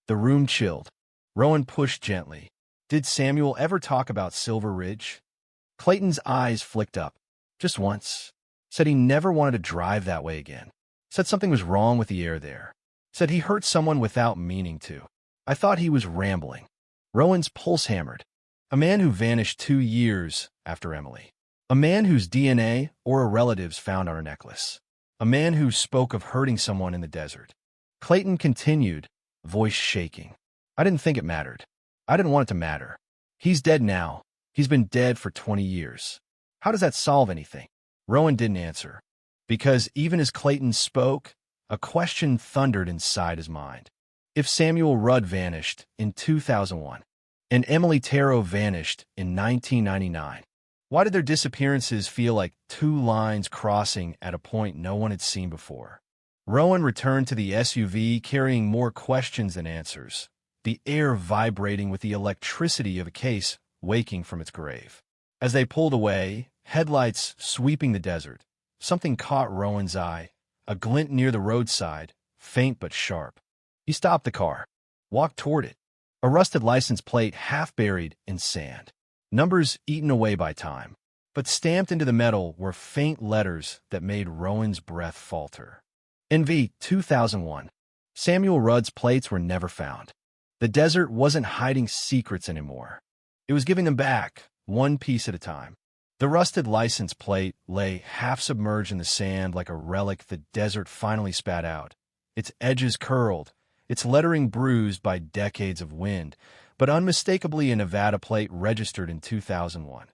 Speaker 13: The room chilled. Rowan pushed gently. "Did Samuel ever talk about Silver Ridge?" Clayton's eyes flicked up. "Just once. Said he never wanted to drive that way again. Said something was wrong with the air there. Said he hurt someone without meaning to. I thought he was rambling." Rowan's pulse hammered. A man who vanished 2 years after Emily. A man whose DNA or a relative's found on her necklace. A man who spoke of hurting someone in the desert. Clayton continued, voice shaking. "I didn't think it mattered. I didn't want it to matter. He's dead now. He's been dead for 20 years. How does that solve anything?" Rowan didn't answer. Because even as Clayton spoke, a question thundered inside his mind. If Samuel Rudd vanished in 2001 and Emily Tarot vanished in 1999, why did their disappearances feel like 2 lines crossing at a point no one had seen before? Rowan returned to the SUV carrying more questions than answers, the air vibrating with the electricity of a case waking from its grave. As they pulled away, headlights sweeping the desert, something caught Rowan's eye, a glint near the roadside, faint but sharp. He stopped the car, walked toward it, a rusted license plate half buried in sand. Numbers eaten away by time, but stamped into the metal were faint letters that made Rowan's breath falter. NV 2001. Samuel Rudd's plates were never found. The desert wasn't hiding secrets anymore. It was giving them back, one piece at a time. The rusted license plate lay half submerged in the sand like a relic the desert finally spat out. Its edges curled, its lettering bruised by decades of wind, but unmistakably a Nevada plate registered in 2001.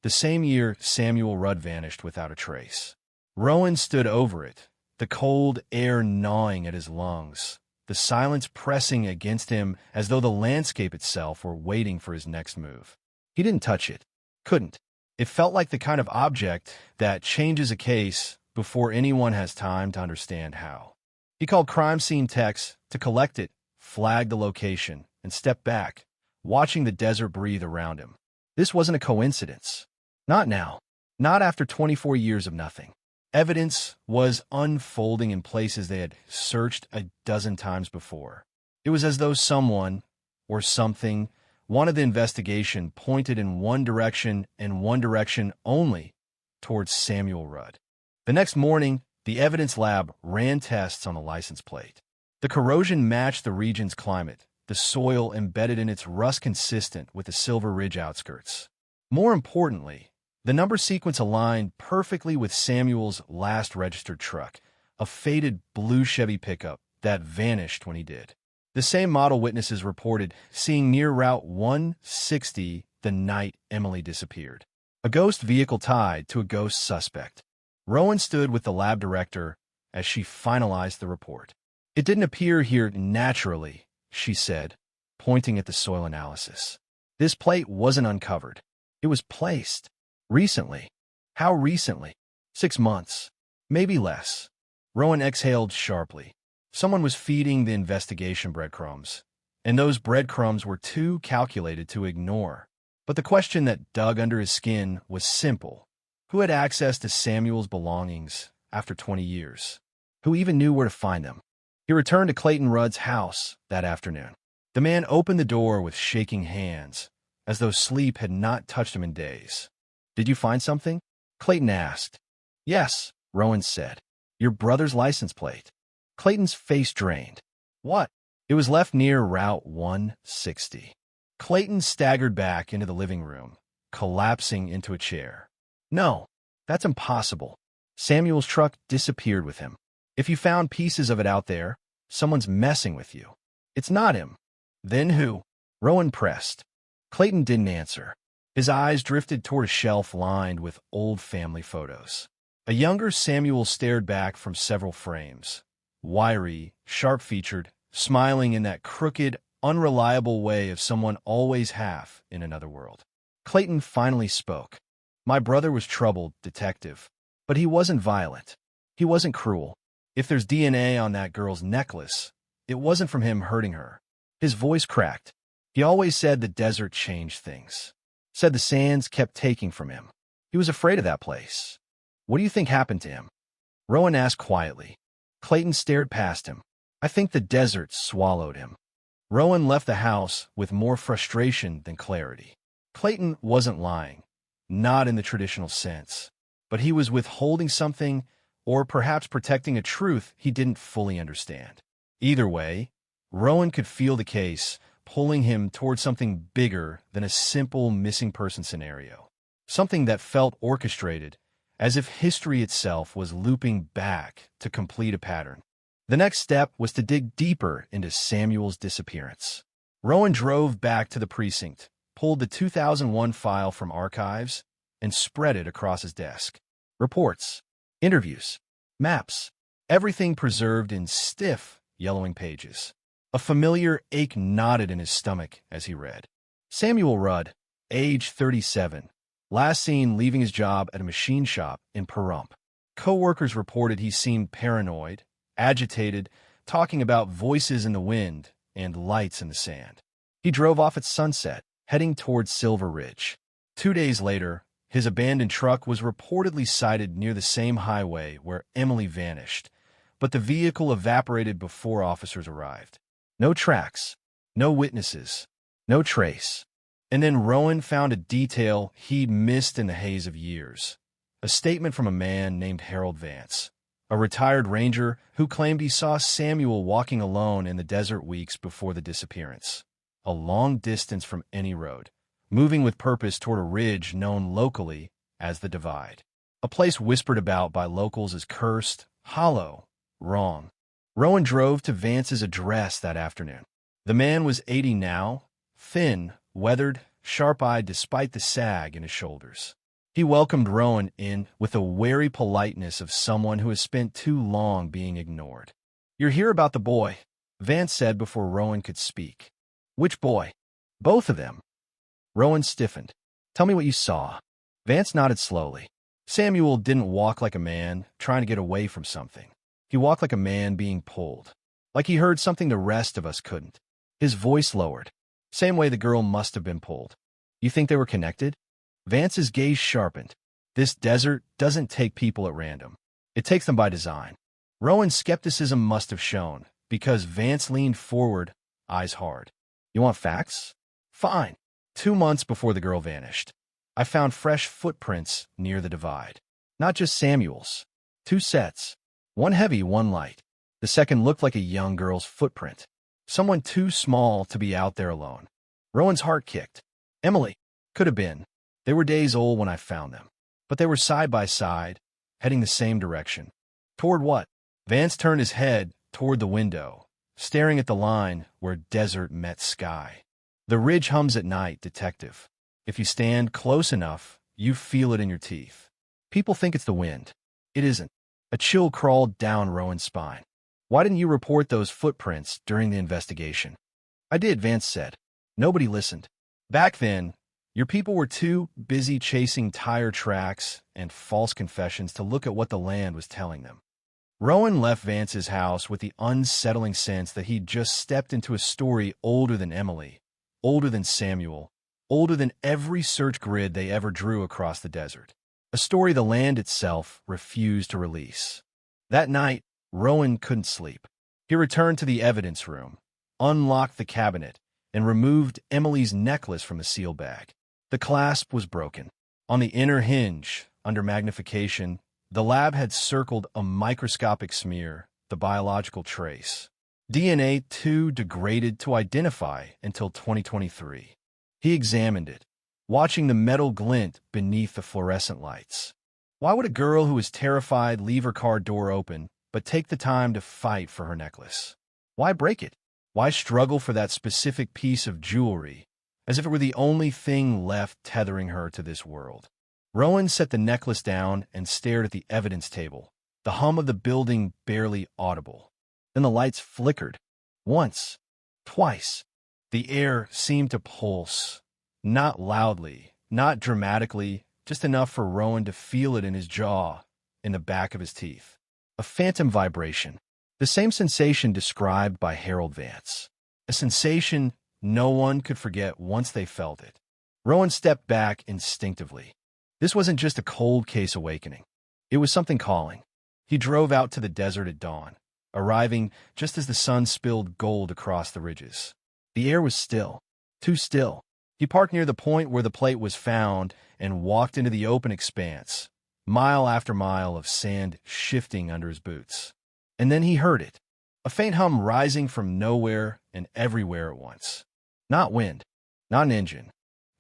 Speaker 13: The same year Samuel Rudd vanished without a trace. Rowan stood over it, the cold air gnawing at his lungs, the silence pressing against him as though the landscape itself were waiting for his next move. He didn't touch it. Couldn't. It felt like the kind of object that changes a case before anyone has time to understand how. He called crime scene techs to collect it, flagged the location, and stepped back, watching the desert breathe around him. This wasn't a coincidence. Not now. Not after 24 years of nothing. Evidence was unfolding in places they had searched a dozen times before. It was as though someone, or something, wanted the investigation pointed in one direction and one direction only, towards Samuel Rudd. The next morning, the evidence lab ran tests on the license plate. The corrosion matched the region's climate, the soil embedded in its rust consistent with the Silver Ridge outskirts. More importantly, the number sequence aligned perfectly with Samuel's last registered truck, a faded blue Chevy pickup that vanished when he did. The same model witnesses reported seeing near Route 160 the night Emily disappeared. A ghost vehicle tied to a ghost suspect. Rowan stood with the lab director as she finalized the report. "It didn't appear here naturally," she said, pointing at the soil analysis. "This plate wasn't uncovered. It was placed. Recently." "How recently?" 6 months. Maybe less. Rowan exhaled sharply. Someone was feeding the investigation breadcrumbs, and those breadcrumbs were too calculated to ignore. But the question that dug under his skin was simple. Who had access to Samuel's belongings after 20 years? Who even knew where to find them? He returned to Clayton Rudd's house that afternoon. The man opened the door with shaking hands, as though sleep had not touched him in days. "Did you find something?" Clayton asked. "Yes," Rowan said. "Your brother's license plate." Clayton's face drained. "What?" "It was left near Route 160. Clayton staggered back into the living room, collapsing into a chair. "No, that's impossible. Samuel's truck disappeared with him. If you found pieces of it out there, someone's messing with you. It's not him." "Then who?" Rowan pressed. Clayton didn't answer. His eyes drifted toward a shelf lined with old family photos. A younger Samuel stared back from several frames, wiry, sharp-featured, smiling in that crooked, unreliable way of someone always half in another world. Clayton finally spoke. "My brother was troubled, detective, but he wasn't violent. He wasn't cruel. If there's DNA on that girl's necklace, it wasn't from him hurting her." His voice cracked. "He always said the desert changed things. Said the sands kept taking from him. He was afraid of that place." "What do you think happened to him?" Rowan asked quietly. Clayton stared past him. "I think the desert swallowed him." Rowan left the house with more frustration than clarity. Clayton wasn't lying, not in the traditional sense, but he was withholding something, or perhaps protecting a truth he didn't fully understand. Either way, Rowan could feel the case pulling him toward something bigger than a simple missing person scenario, something that felt orchestrated, as if history itself was looping back to complete a pattern. The next step was to dig deeper into Samuel's disappearance. Rowan drove back to the precinct, pulled the 2001 file from archives, and spread it across his desk. Reports, interviews, maps, everything preserved in stiff, yellowing pages. A familiar ache knotted in his stomach as he read. Samuel Rudd, age 37, last seen leaving his job at a machine shop in Pahrump. Co-workers reported he seemed paranoid, agitated, talking about voices in the wind and lights in the sand. He drove off at sunset, heading towards Silver Ridge. 2 days later, his abandoned truck was reportedly sighted near the same highway where Emily vanished, but the vehicle evaporated before officers arrived. No tracks, no witnesses, no trace. And then Rowan found a detail he'd missed in the haze of years. A statement from a man named Harold Vance, a retired ranger who claimed he saw Samuel walking alone in the desert weeks before the disappearance, a long distance from any road, moving with purpose toward a ridge known locally as the Divide, a place whispered about by locals as cursed, hollow, wrong. Rowan drove to Vance's address that afternoon. The man was 80 now, thin, weathered, sharp-eyed despite the sag in his shoulders. He welcomed Rowan in with the wary politeness of someone who has spent too long being ignored. "You're here about the boy," Vance said before Rowan could speak. "Which boy?" "Both of them." Rowan stiffened. "Tell me what you saw." Vance nodded slowly. Samuel didn't walk like a man trying to get away from something. He walked like a man being pulled, like he heard something the rest of us couldn't. His voice lowered, same way the girl must have been pulled. "You think they were connected?" Vance's gaze sharpened. This desert doesn't take people at random. It takes them by design. Rowan's skepticism must have shown, because Vance leaned forward, eyes hard. "You want facts? Fine." 2 months before the girl vanished, I found fresh footprints near the Divide. Not just Samuel's. 2 sets. One heavy, one light. The second looked like a young girl's footprint. Someone too small to be out there alone. Rowan's heart kicked. Emily. Could have been. They were days old when I found them. But they were side by side, heading the same direction. Toward what? Vance turned his head toward the window, staring at the line where desert met sky. "The ridge hums at night, detective. If you stand close enough, you feel it in your teeth. People think it's the wind. It isn't." A chill crawled down Rowan's spine. "Why didn't you report those footprints during the investigation?" "I did," Vance said. "Nobody listened. Back then, your people were too busy chasing tire tracks and false confessions to look at what the land was telling them." Rowan left Vance's house with the unsettling sense that he'd just stepped into a story older than Emily, older than Samuel, older than every search grid they ever drew across the desert. A story the land itself refused to release. That night, Rowan couldn't sleep. He returned to the evidence room, unlocked the cabinet, and removed Emily's necklace from the seal bag. The clasp was broken. On the inner hinge, under magnification, the lab had circled a microscopic smear, the biological trace. DNA too degraded to identify until 2023. He examined it, watching the metal glint beneath the fluorescent lights. Why would a girl who was terrified leave her car door open, but take the time to fight for her necklace? Why break it? Why struggle for that specific piece of jewelry, as if it were the only thing left tethering her to this world? Rowan set the necklace down and stared at the evidence table, the hum of the building barely audible. Then the lights flickered. Once. Twice. The air seemed to pulse. Not loudly, not dramatically, just enough for Rowan to feel it in his jaw, in the back of his teeth. A phantom vibration. The same sensation described by Harold Vance. A sensation no one could forget once they felt it. Rowan stepped back instinctively. This wasn't just a cold case awakening. It was something calling. He drove out to the desert at dawn, arriving just as the sun spilled gold across the ridges. The air was still, too still. He parked near the point where the plate was found and walked into the open expanse, mile after mile of sand shifting under his boots. And then he heard it, a faint hum rising from nowhere and everywhere at once. Not wind, not an engine,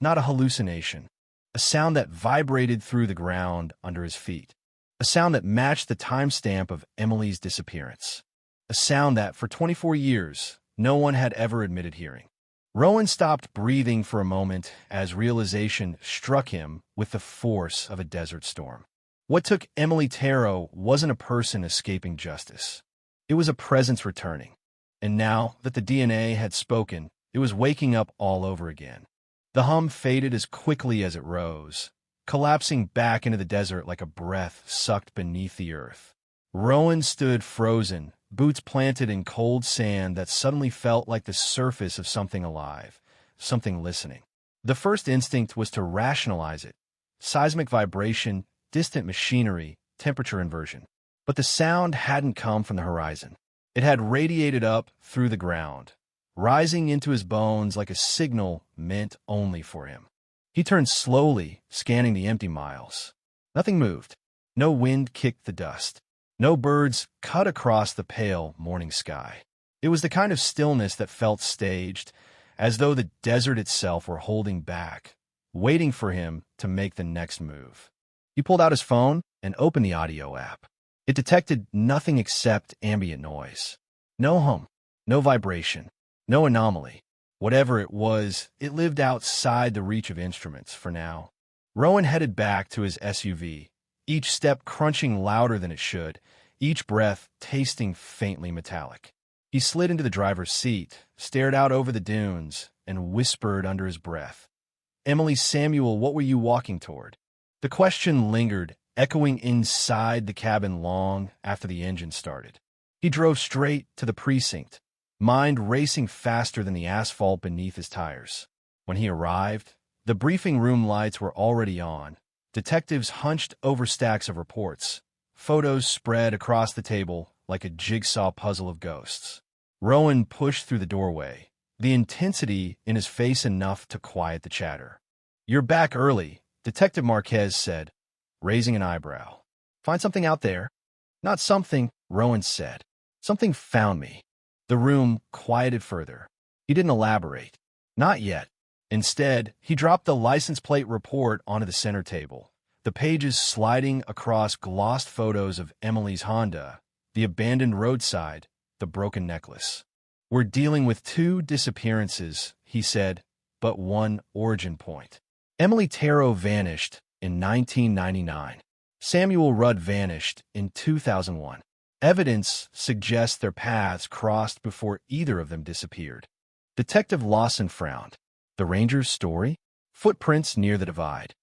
Speaker 13: not a hallucination. A sound that vibrated through the ground under his feet. A sound that matched the timestamp of Emily's disappearance. A sound that, for 24 years, no one had ever admitted hearing. Rowan stopped breathing for a moment as realization struck him with the force of a desert storm. What took Emily Tarot wasn't a person escaping justice. It was a presence returning. And now that the DNA had spoken, it was waking up all over again. The hum faded as quickly as it rose, collapsing back into the desert like a breath sucked beneath the earth. Rowan stood frozen, boots planted in cold sand that suddenly felt like the surface of something alive, something listening. The first instinct was to rationalize it. Seismic vibration, distant machinery, temperature inversion. But the sound hadn't come from the horizon. It had radiated up through the ground, rising into his bones like a signal meant only for him. He turned slowly, scanning the empty miles. Nothing moved. No wind kicked the dust. No birds cut across the pale morning sky. It was the kind of stillness that felt staged, as though the desert itself were holding back, waiting for him to make the next move. He pulled out his phone and opened the audio app. It detected nothing except ambient noise. No hum, no vibration, no anomaly. Whatever it was, it lived outside the reach of instruments for now. Rowan headed back to his SUV, each step crunching louder than it should, each breath tasting faintly metallic. He slid into the driver's seat, stared out over the dunes, and whispered under his breath, "Emily Samuel, what were you walking toward?" The question lingered, echoing inside the cabin long after the engine started. He drove straight to the precinct, mind racing faster than the asphalt beneath his tires. When he arrived, the briefing room lights were already on. Detectives hunched over stacks of reports, photos spread across the table like a jigsaw puzzle of ghosts. Rowan pushed through the doorway, the intensity in his face enough to quiet the chatter. "You're back early," Detective Marquez said, raising an eyebrow. "Find something out there?" "Not something," Rowan said. "Something found me." The room quieted further. He didn't elaborate. Not yet. Instead, he dropped the license plate report onto the center table, the pages sliding across glossed photos of Emily's Honda, the abandoned roadside, the broken necklace. "We're dealing with 2 disappearances," he said, "but one origin point. Emily Tarot vanished in 1999. Samuel Rudd vanished in 2001. Evidence suggests their paths crossed before either of them disappeared." Detective Lawson frowned. "The ranger's story? Footprints near the divide."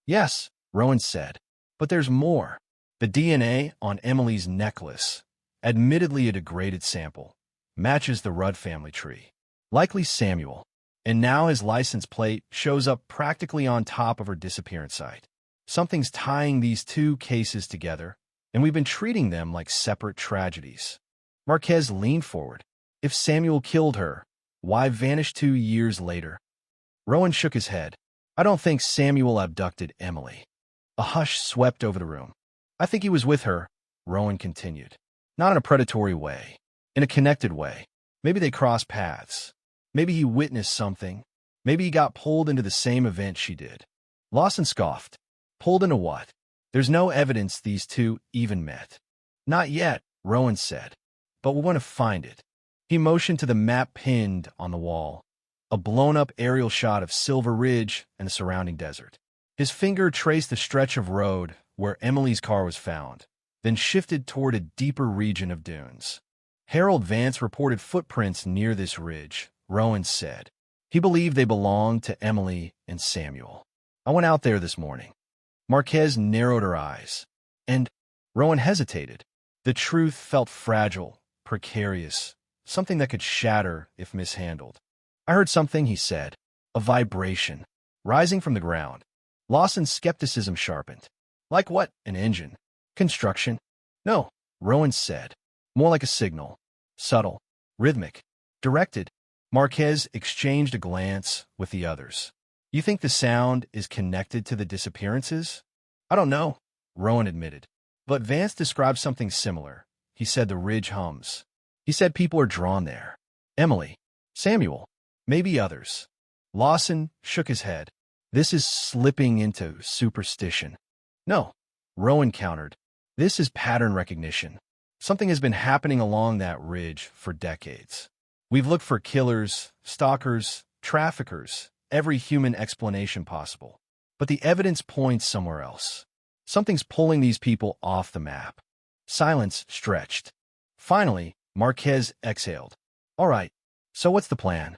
Speaker 13: "Yes," Rowan said, "but there's more. The DNA on Emily's necklace, admittedly a degraded sample, matches the Rudd family tree. Likely Samuel. And now his license plate shows up practically on top of her disappearance site. Something's tying these 2 cases together, and we've been treating them like separate tragedies." Marquez leaned forward. "If Samuel killed her, why vanish 2 years later?" Rowan shook his head. "I don't think Samuel abducted Emily." A hush swept over the room. "I think he was with her," Rowan continued. "Not in a predatory way. In a connected way. Maybe they crossed paths. Maybe he witnessed something. Maybe he got pulled into the same event she did." Lawson scoffed. "Pulled into what? There's no evidence these 2 even met." "Not yet," Rowan said. "But we're going to find it." He motioned to the map pinned on the wall, a blown-up aerial shot of Silver Ridge and the surrounding desert. His finger traced the stretch of road where Emily's car was found, then shifted toward a deeper region of dunes. "Harold Vance reported footprints near this ridge," Rowan said. "He believed they belonged to Emily and Samuel. I went out there this morning." Marquez narrowed her eyes. "And—" Rowan hesitated. The truth felt fragile, precarious, something that could shatter if mishandled. "I heard something," he said. "A vibration, rising from the ground." Lawson's skepticism sharpened. "Like what? An engine? Construction?" "No," Rowan said. "More like a signal. Subtle, rhythmic, directed." Marquez exchanged a glance with the others. "You think the sound is connected to the disappearances?" "I don't know," Rowan admitted. "But Vance described something similar. He said the ridge hums. He said people are drawn there. Emily, Samuel, maybe others." Lawson shook his head. "This is slipping into superstition." "No," Rowan countered. "This is pattern recognition. Something has been happening along that ridge for decades. We've looked for killers, stalkers, traffickers, every human explanation possible. But the evidence points somewhere else. Something's pulling these people off the map." Silence stretched. Finally, Marquez exhaled. "All right, so what's the plan?"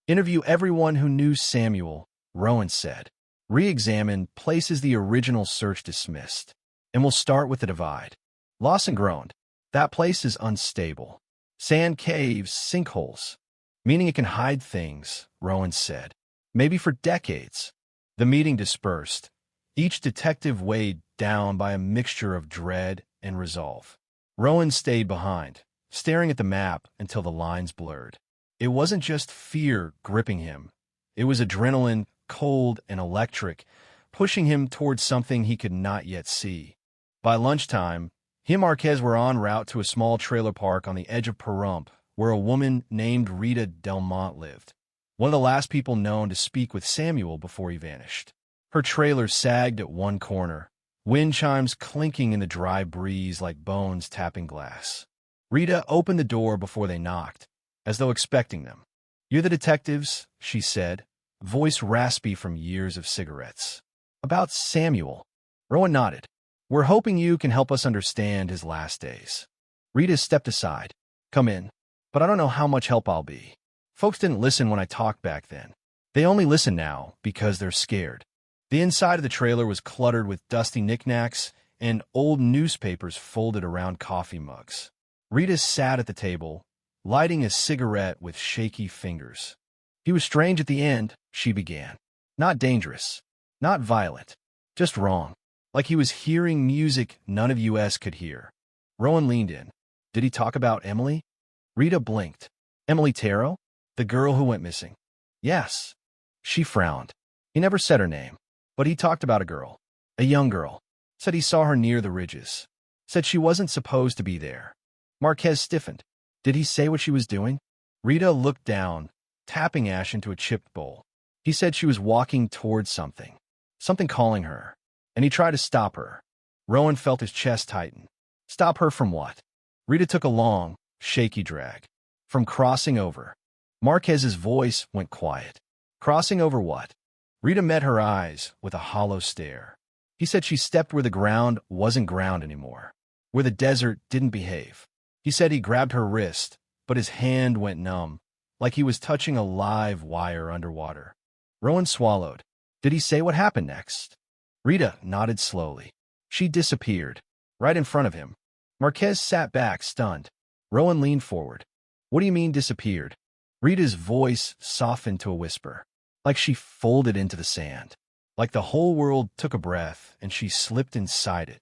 Speaker 13: "Interview everyone who knew Samuel," Rowan said. "Re-examine places the original search dismissed. And we'll start with the divide." Lawson groaned. "That place is unstable. Sand caves, sinkholes. Meaning it can hide things," Rowan said. "Maybe for decades." The meeting dispersed, each detective weighed down by a mixture of dread and resolve. Rowan stayed behind, staring at the map until the lines blurred. It wasn't just fear gripping him. It was adrenaline, cold and electric, pushing him towards something he could not yet see. By lunchtime, He and Marquez were en route to a small trailer park on the edge of Pahrump, where a woman named Rita Delmont lived, one of the last people known to speak with Samuel before he vanished. Her trailer sagged at one corner, wind chimes clinking in the dry breeze like bones tapping glass. Rita opened the door before they knocked, as though expecting them. "You're the detectives," she said, voice raspy from years of cigarettes. "About Samuel." Rowan nodded. "We're hoping you can help us understand his last days." Rita stepped aside. "Come in. But I don't know how much help I'll be. Folks didn't listen when I talked back then. They only listen now because they're scared." The inside of the trailer was cluttered with dusty knickknacks and old newspapers folded around coffee mugs. Rita sat at the table, lighting a cigarette with shaky fingers. "He was strange at the end," she began. "Not dangerous. Not violent. Just wrong. Like he was hearing music none of us could hear." Rowan leaned in. "Did he talk about Emily?" Rita blinked. "Emily Taro? The girl who went missing?" "Yes." She frowned. "He never said her name. But he talked about a girl. A young girl. Said he saw her near the ridges. Said she wasn't supposed to be there." Marquez stiffened. "Did he say what she was doing?" Rita looked down, tapping ash into a chipped bowl. "He said she was walking towards something. Something calling her. And he tried to stop her." Rowan felt his chest tighten. "Stop her from what?" Rita took a long, shaky drag. "From crossing over." Marquez's voice went quiet. "Crossing over what?" Rita met her eyes with a hollow stare. "He said she stepped where the ground wasn't ground anymore, where the desert didn't behave. He said he grabbed her wrist, but his hand went numb, like he was touching a live wire underwater." Rowan swallowed. "Did he say what happened next?" Rita nodded slowly. "She disappeared, right in front of him." Marquez sat back, stunned. Rowan leaned forward. "What do you mean disappeared?" Rita's voice softened to a whisper. Like she folded into the sand. Like the whole world took a breath and she slipped inside it.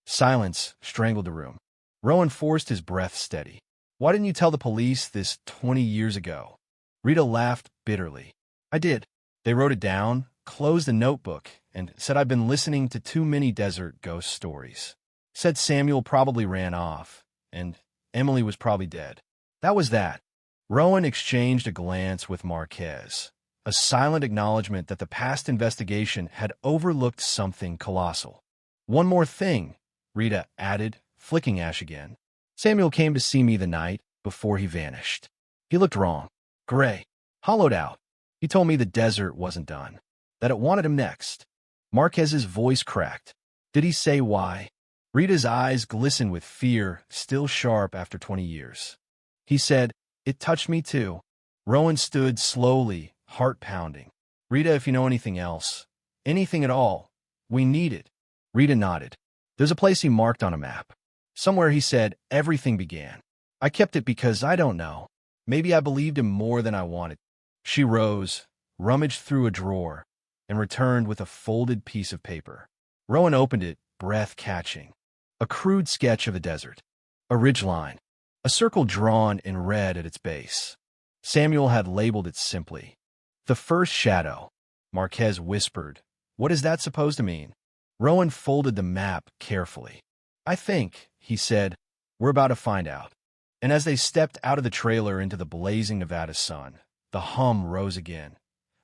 Speaker 13: Silence strangled the room. Rowan forced his breath steady. "Why didn't you tell the police this 20 years ago?" Rita laughed bitterly. "I did. They wrote it down, closed the notebook, and said I've been listening to too many desert ghost stories. Said Samuel probably ran off, and Emily was probably dead. That was that." Rowan exchanged a glance with Marquez. A silent acknowledgement that the past investigation had overlooked something colossal. "One more thing," Rita added, flicking ash again. "Samuel came to see me the night before he vanished. He looked wrong. Gray. Hollowed out. He told me the desert wasn't done. That it wanted him next." Marquez's voice cracked. "Did he say why?" Rita's eyes glistened with fear, still sharp after 20 years. "He said, it touched me too." Rowan stood slowly, heart pounding. "Rita, if you know anything else, anything at all, we need it." Rita nodded. "There's a place he marked on a map. Somewhere he said everything began. I kept it because I don't know. Maybe I believed him more than I wanted." She rose, rummaged through a drawer, and returned with a folded piece of paper. Rowan opened it, breath catching. A crude sketch of a desert. A ridgeline. A circle drawn in red at its base. Samuel had labeled it simply. "The first shadow." Marquez whispered. "What is that supposed to mean?" Rowan folded the map carefully. "I think," he said, "we're about to find out." And as they stepped out of the trailer into the blazing Nevada sun, the hum rose again.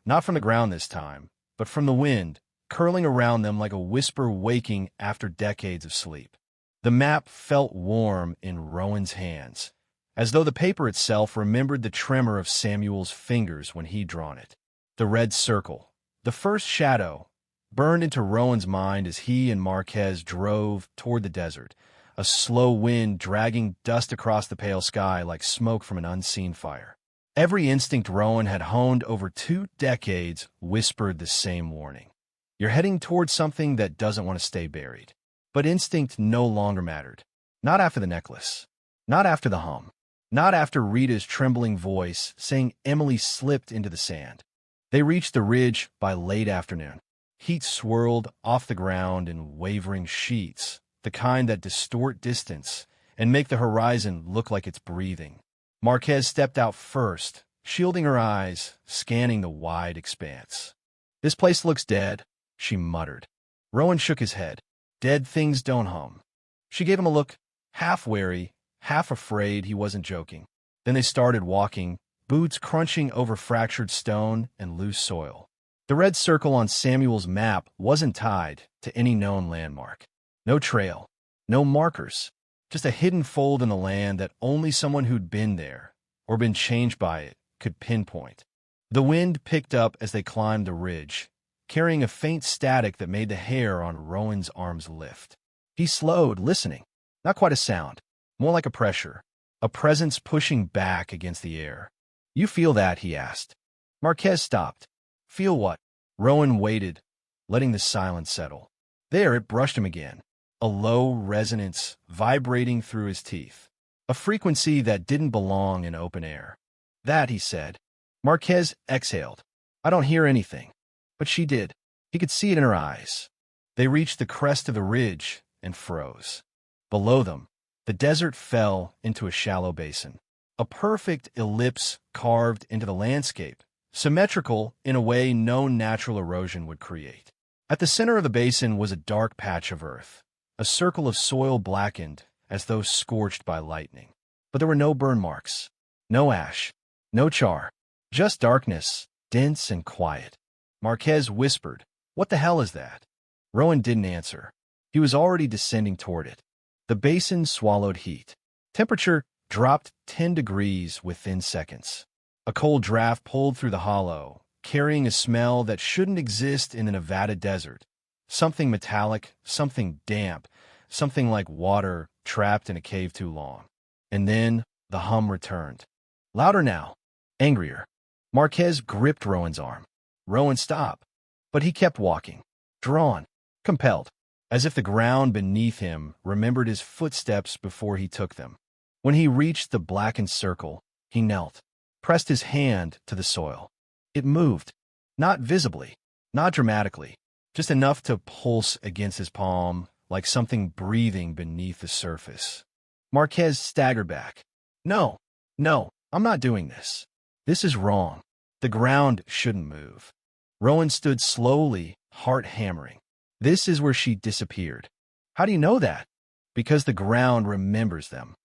Speaker 13: Not from the ground this time, but from the wind, curling around them like a whisper waking after decades of sleep. The map felt warm in Rowan's hands, as though the paper itself remembered the tremor of Samuel's fingers when he'd drawn it. The red circle, the first shadow, burned into Rowan's mind as he and Marquez drove toward the desert, a slow wind dragging dust across the pale sky like smoke from an unseen fire. Every instinct Rowan had honed over 2 decades whispered the same warning. You're heading towards something that doesn't want to stay buried. But instinct no longer mattered. Not after the necklace. Not after the hum. Not after Rita's trembling voice saying Emily slipped into the sand. They reached the ridge by late afternoon. Heat swirled off the ground in wavering sheets, the kind that distort distance and make the horizon look like it's breathing. Marquez stepped out first, shielding her eyes, scanning the wide expanse. "This place looks dead," she muttered. Rowan shook his head. "Dead things don't hum." She gave him a look half wary, half afraid he wasn't joking. Then they started walking, boots crunching over fractured stone and loose soil. The red circle on Samuel's map wasn't tied to any known landmark. No trail, no markers, just a hidden fold in the land that only someone who'd been there or been changed by it could pinpoint. The wind picked up as they climbed the ridge, carrying a faint static that made the hair on Rowan's arms lift. He slowed, listening. Not quite a sound, more like a pressure, a presence pushing back against the air. "You feel that?" he asked. Marquez stopped. "Feel what?" Rowan waited, letting the silence settle. There it brushed him again, a low resonance vibrating through his teeth, a frequency that didn't belong in open air. "That," he said. Marquez exhaled. "I don't hear anything." But she did. He could see it in her eyes. They reached the crest of the ridge and froze. Below them, the desert fell into a shallow basin, a perfect ellipse carved into the landscape, symmetrical in a way no natural erosion would create. At the center of the basin was a dark patch of earth, a circle of soil blackened as though scorched by lightning. But there were no burn marks, no ash, no char, just darkness, dense and quiet. Marquez whispered, "What the hell is that?" Rowan didn't answer. He was already descending toward it. The basin swallowed heat. Temperature dropped 10 degrees within seconds. A cold draft pulled through the hollow, carrying a smell that shouldn't exist in the Nevada desert. Something metallic, something damp, something like water trapped in a cave too long. And then the hum returned. Louder now, angrier. Marquez gripped Rowan's arm. Rowan stopped, but he kept walking, drawn, compelled, as if the ground beneath him remembered his footsteps before he took them. When he reached the blackened circle, he knelt, pressed his hand to the soil. It moved, not visibly, not dramatically, just enough to pulse against his palm like something breathing beneath the surface. Marquez staggered back. No, I'm not doing this. This is wrong. The ground shouldn't move." Rowan stood slowly, heart hammering. "This is where she disappeared." "How do you know that?" "Because the ground remembers them."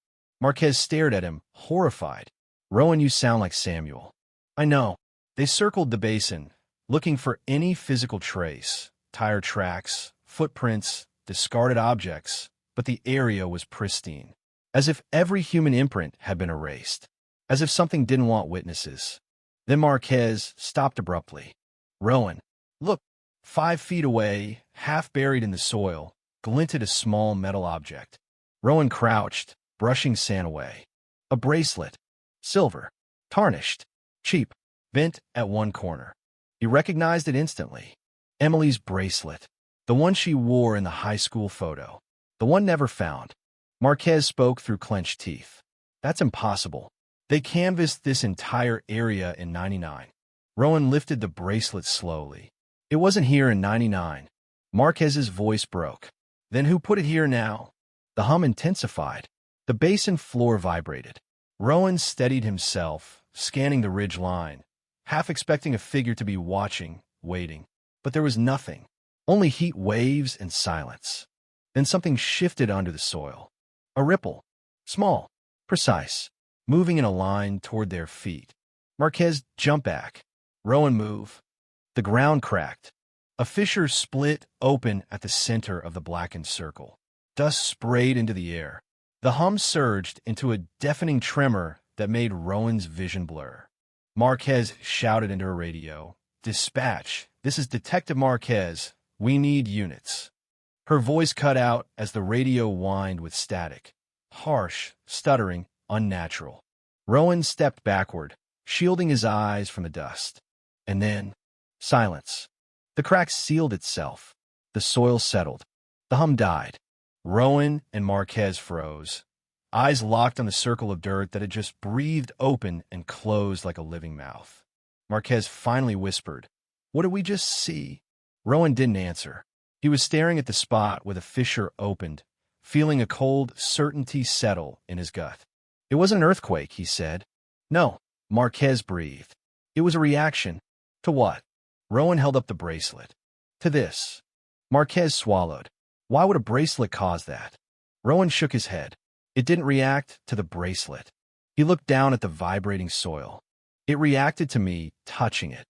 Speaker 13: Marquez stared at him, horrified. "Rowan, you sound like Samuel." "I know." They circled the basin, looking for any physical trace, tire tracks, footprints, discarded objects, but the area was pristine, as if every human imprint had been erased, as if something didn't want witnesses. Then Marquez stopped abruptly. "Rowan, look." 5 feet away, half buried in the soil, glinted a small metal object. Rowan crouched, brushing sand away. A bracelet. Silver. Tarnished. Cheap. Bent at one corner. He recognized it instantly. Emily's bracelet. The one she wore in the high school photo. The one never found. Marquez spoke through clenched teeth. "That's impossible. They canvassed this entire area in '99. Rowan lifted the bracelet slowly. "It wasn't here in '99. Marquez's voice broke. "Then who put it here now?" The hum intensified. The basin floor vibrated. Rowan steadied himself, scanning the ridge line, half expecting a figure to be watching, waiting. But there was nothing. Only heat waves and silence. Then something shifted under the soil. A ripple. Small. Precise. Moving in a line toward their feet. Marquez jumped back. Rowan moved. The ground cracked. A fissure split open at the center of the blackened circle. Dust sprayed into the air. The hum surged into a deafening tremor that made Rowan's vision blur. Marquez shouted into her radio, "Dispatch, this is Detective Marquez. We need units." Her voice cut out as the radio whined with static. Harsh, stuttering, unnatural. Rowan stepped backward, shielding his eyes from the dust. And then, silence. The crack sealed itself. The soil settled. The hum died. Rowan and Marquez froze, eyes locked on the circle of dirt that had just breathed open and closed like a living mouth. Marquez finally whispered, "What did we just see?" Rowan didn't answer. He was staring at the spot where the fissure opened, feeling a cold certainty settle in his gut. "It wasn't an earthquake," he said. "No," Marquez breathed. "It was a reaction." "To what?" Rowan held up the bracelet. "To this." Marquez swallowed. "Why would a bracelet cause that?" Rowan shook his head. It didn't react to the bracelet. He looked down at the vibrating soil. It reacted to me touching it.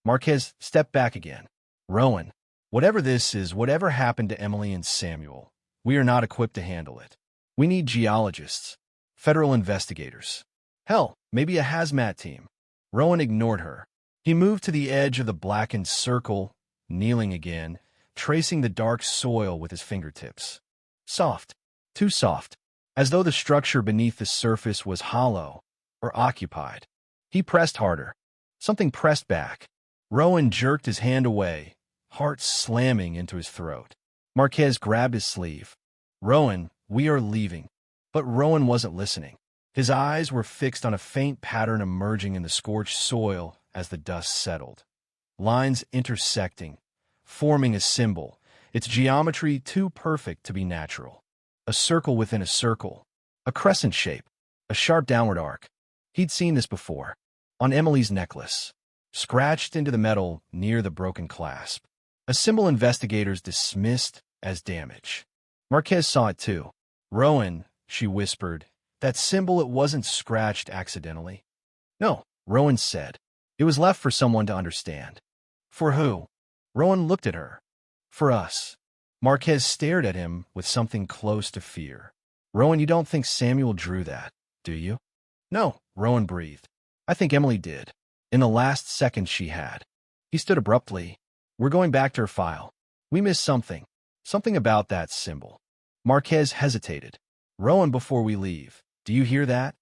Speaker 13: Marquez stepped back again. Rowan, whatever this is, whatever happened to Emily and Samuel, we are not equipped to handle it. We need geologists, federal investigators. Hell, maybe a hazmat team. Rowan ignored her. He moved to the edge of the blackened circle, kneeling again, tracing the dark soil with his fingertips. Soft, too soft, as though the structure beneath the surface was hollow or occupied. He pressed harder. Something pressed back. Rowan jerked his hand away, heart slamming into his throat. Marquez grabbed his sleeve. Rowan, we are leaving. But Rowan wasn't listening. His eyes were fixed on a faint pattern emerging in the scorched soil as the dust settled. Lines intersecting, forming a symbol, its geometry too perfect to be natural. A circle within a circle, a crescent shape, a sharp downward arc. He'd seen this before, on Emily's necklace, scratched into the metal near the broken clasp. A symbol investigators dismissed as damage. Marquez saw it too. Rowan, she whispered, that symbol, it wasn't scratched accidentally. No, Rowan said. It was left for someone to understand. For who? Rowan looked at her. For us. Marquez stared at him with something close to fear. Rowan, you don't think Samuel drew that, do you? No, Rowan breathed. I think Emily did. In the last second she had. He stood abruptly. We're going back to her file. We missed something. Something about that symbol. Marquez hesitated. Rowan, before we leave, do you hear that?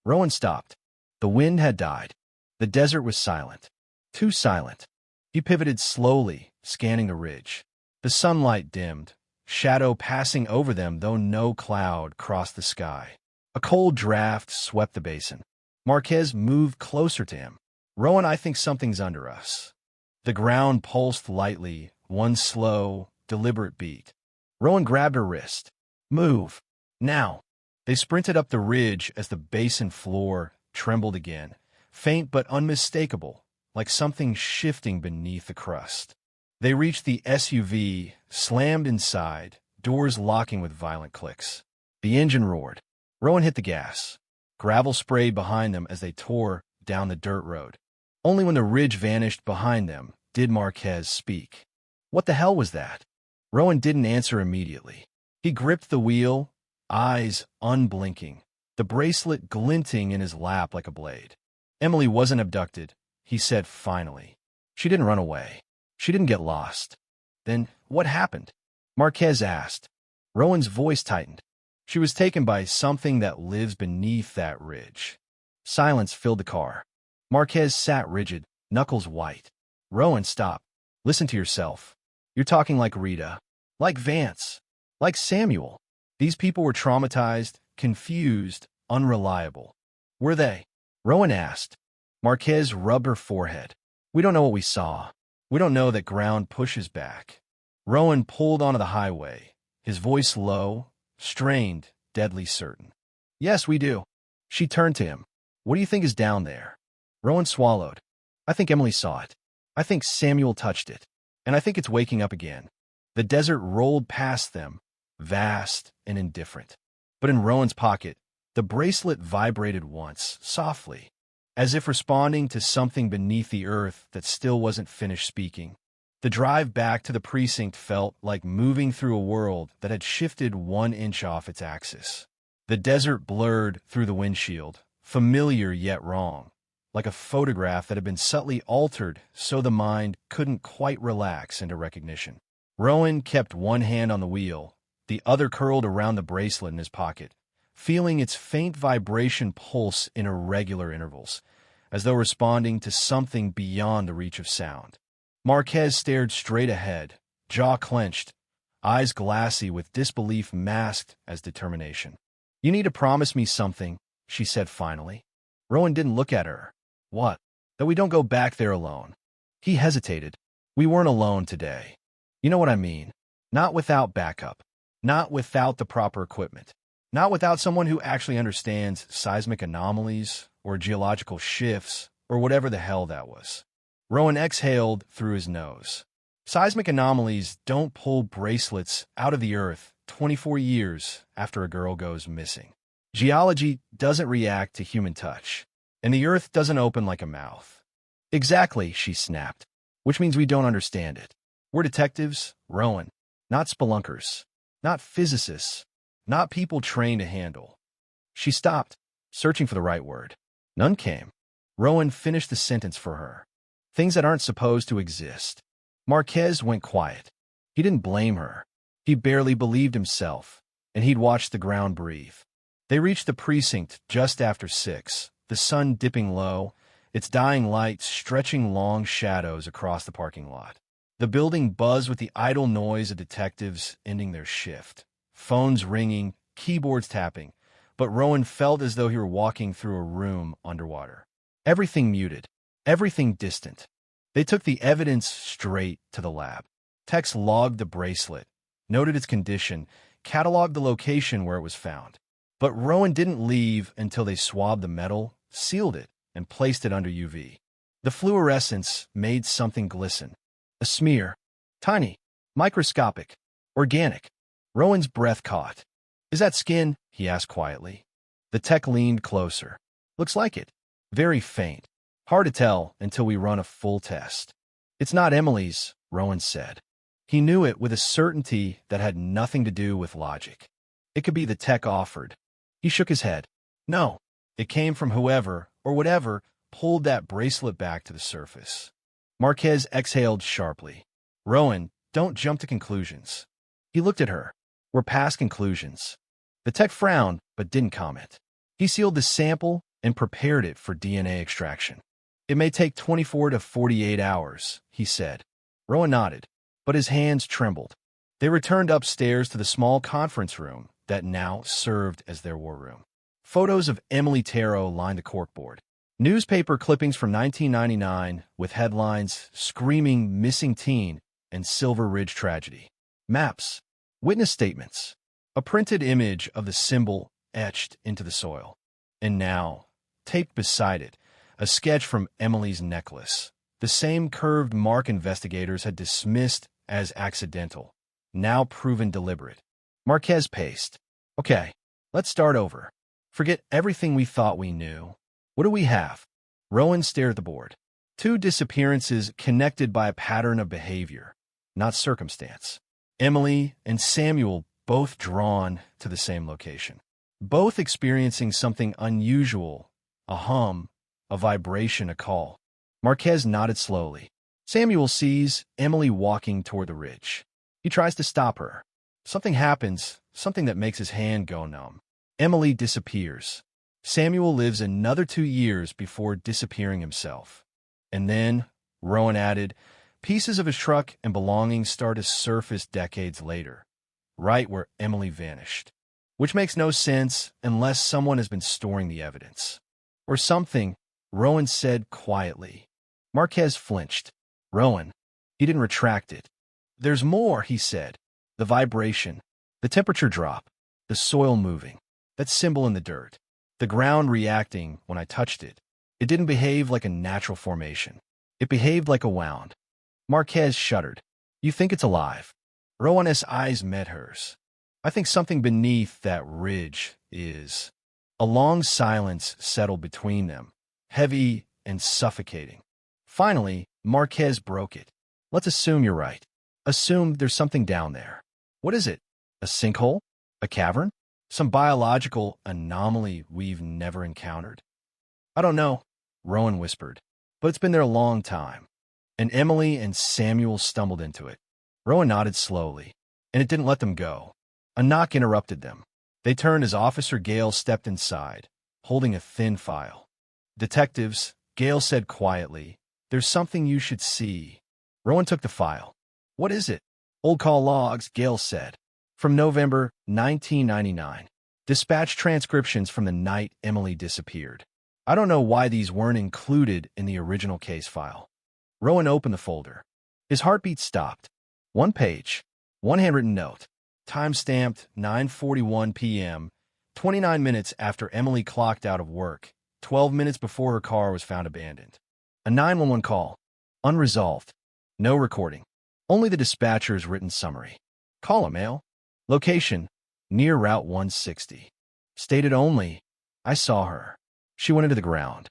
Speaker 13: Rowan stopped. The wind had died. The desert was silent. Too silent. He pivoted slowly, scanning the ridge. The sunlight dimmed, shadow passing over them, though no cloud crossed the sky. A cold draft swept the basin. Marquez moved closer to him. Rowan, I think something's under us. The ground pulsed lightly, one slow, deliberate beat. Rowan grabbed her wrist. Move. Now. They sprinted up the ridge as the basin floor trembled again, faint but unmistakable, like something shifting beneath the crust. They reached the SUV, slammed inside, doors locking with violent clicks. The engine roared. Rowan hit the gas. Gravel sprayed behind them as they tore down the dirt road. Only when the ridge vanished behind them did Marquez speak. What the hell was that? Rowan didn't answer immediately. He gripped the wheel, eyes unblinking, the bracelet glinting in his lap like a blade. Emily wasn't abducted, he said finally. She didn't run away. She didn't get lost. Then what happened? Marquez asked. Rowan's voice tightened. She was taken by something that lives beneath that ridge. Silence filled the car. Marquez sat rigid, knuckles white. Rowan, stop. Listen to yourself. You're talking like Rita, like Vance, like Samuel. These people were traumatized, confused, unreliable. Were they? Rowan asked. Marquez rubbed her forehead. We don't know what we saw. We don't know that ground pushes back. Rowan pulled onto the highway, his voice low, strained, deadly certain. Yes, we do. She turned to him. What do you think is down there? Rowan swallowed. I think Emily saw it. I think Samuel touched it. And I think it's waking up again. The desert rolled past them, vast and indifferent. But in Rowan's pocket, the bracelet vibrated once, softly, as if responding to something beneath the earth that still wasn't finished speaking. The drive back to the precinct felt like moving through a world that had shifted 1 inch off its axis. The desert blurred through the windshield, familiar yet wrong, like a photograph that had been subtly altered so the mind couldn't quite relax into recognition. Rowan kept one hand on the wheel, the other curled around the bracelet in his pocket, feeling its faint vibration pulse in irregular intervals, as though responding to something beyond the reach of sound. Marquez stared straight ahead, jaw clenched, eyes glassy with disbelief masked as determination. You need to promise me something, she said finally. Rowan didn't look at her. What? That we don't go back there alone. He hesitated. We weren't alone today. You know what I mean? Not without backup. Not without the proper equipment. Not without someone who actually understands seismic anomalies or geological shifts or whatever the hell that was. Rowan exhaled through his nose. Seismic anomalies don't pull bracelets out of the earth 24 years after a girl goes missing. Geology doesn't react to human touch, and the earth doesn't open like a mouth. Exactly, she snapped, which means we don't understand it. We're detectives, Rowan, not spelunkers, not physicists, not people trained to handle. She stopped, searching for the right word. None came. Rowan finished the sentence for her. Things that aren't supposed to exist. Marquez went quiet. He didn't blame her. He barely believed himself, and he'd watched the ground breathe. They reached the precinct just after 6, the sun dipping low, its dying light stretching long shadows across the parking lot. The building buzzed with the idle noise of detectives ending their shift. Phones ringing, keyboards tapping, but Rowan felt as though he were walking through a room underwater. Everything muted, everything distant. They took the evidence straight to the lab. Tex logged the bracelet, noted its condition, cataloged the location where it was found. But Rowan didn't leave until they swabbed the metal, sealed it, and placed it under UV. The fluorescence made something glisten. A smear. Tiny. Microscopic. Organic. Rowan's breath caught. Is that skin? He asked quietly. The tech leaned closer. Looks like it. Very faint. Hard to tell until we run a full test. It's not Emily's, Rowan said. He knew it with a certainty that had nothing to do with logic. It could be the tech offered. He shook his head. No, it came from whoever, or whatever, pulled that bracelet back to the surface. Marquez exhaled sharply. Rowan, don't jump to conclusions. He looked at her. We're past conclusions. The tech frowned, but didn't comment. He sealed the sample and prepared it for DNA extraction. It may take 24 to 48 hours, he said. Rowan nodded, but his hands trembled. They returned upstairs to the small conference room that now served as their war room. Photos of Emily Tarot lined the corkboard. Newspaper clippings from 1999 with headlines screaming missing teen and Silver Ridge tragedy. Maps, witness statements, a printed image of the symbol etched into the soil. And now, taped beside it, a sketch from Emily's necklace, the same curved mark investigators had dismissed as accidental, now proven deliberate. Marquez paced. Okay, let's start over. Forget everything we thought we knew. What do we have? Rowan stared at the board. 2 disappearances connected by a pattern of behavior, not circumstance. Emily and Samuel both drawn to the same location. Both experiencing something unusual, a hum, a vibration, a call. Marquez nodded slowly. Samuel sees Emily walking toward the ridge. He tries to stop her. Something happens, something that makes his hand go numb. Emily disappears. Samuel lives another 2 years before disappearing himself. And then, Rowan added, pieces of his truck and belongings start to surface decades later, right where Emily vanished. Which makes no sense unless someone has been storing the evidence. Or something, Rowan said quietly. Marquez flinched. Rowan. He didn't retract it. There's more, he said. The vibration, the temperature drop, the soil moving, that symbol in the dirt, the ground reacting when I touched it. It didn't behave like a natural formation. It behaved like a wound. Marquez shuddered. You think it's alive? Rowan's eyes met hers. I think something beneath that ridge is. A long silence settled between them, heavy and suffocating. Finally, Marquez broke it. Let's assume you're right. Assume there's something down there. What is it? A sinkhole? A cavern? Some biological anomaly we've never encountered? I don't know, Rowan whispered, but it's been there a long time. And Emily and Samuel stumbled into it. Rowan nodded slowly, and it didn't let them go. A knock interrupted them. They turned as Officer Gale stepped inside, holding a thin file. Detectives, Gale said quietly, there's something you should see. Rowan took the file. What is it? Old call logs, Gale said. From November 1999. Dispatch transcriptions from the night Emily disappeared. I don't know why these weren't included in the original case file. Rowan opened the folder. His heartbeat stopped. 1 page. 1 handwritten note. Time-stamped 9:41 p.m., 29 minutes after Emily clocked out of work, 12 minutes before her car was found abandoned. A 911 call. Unresolved. No recording. Only the dispatcher's written summary. Call a mail. Location. Near Route 160. Stated only, I saw her. She went into the ground.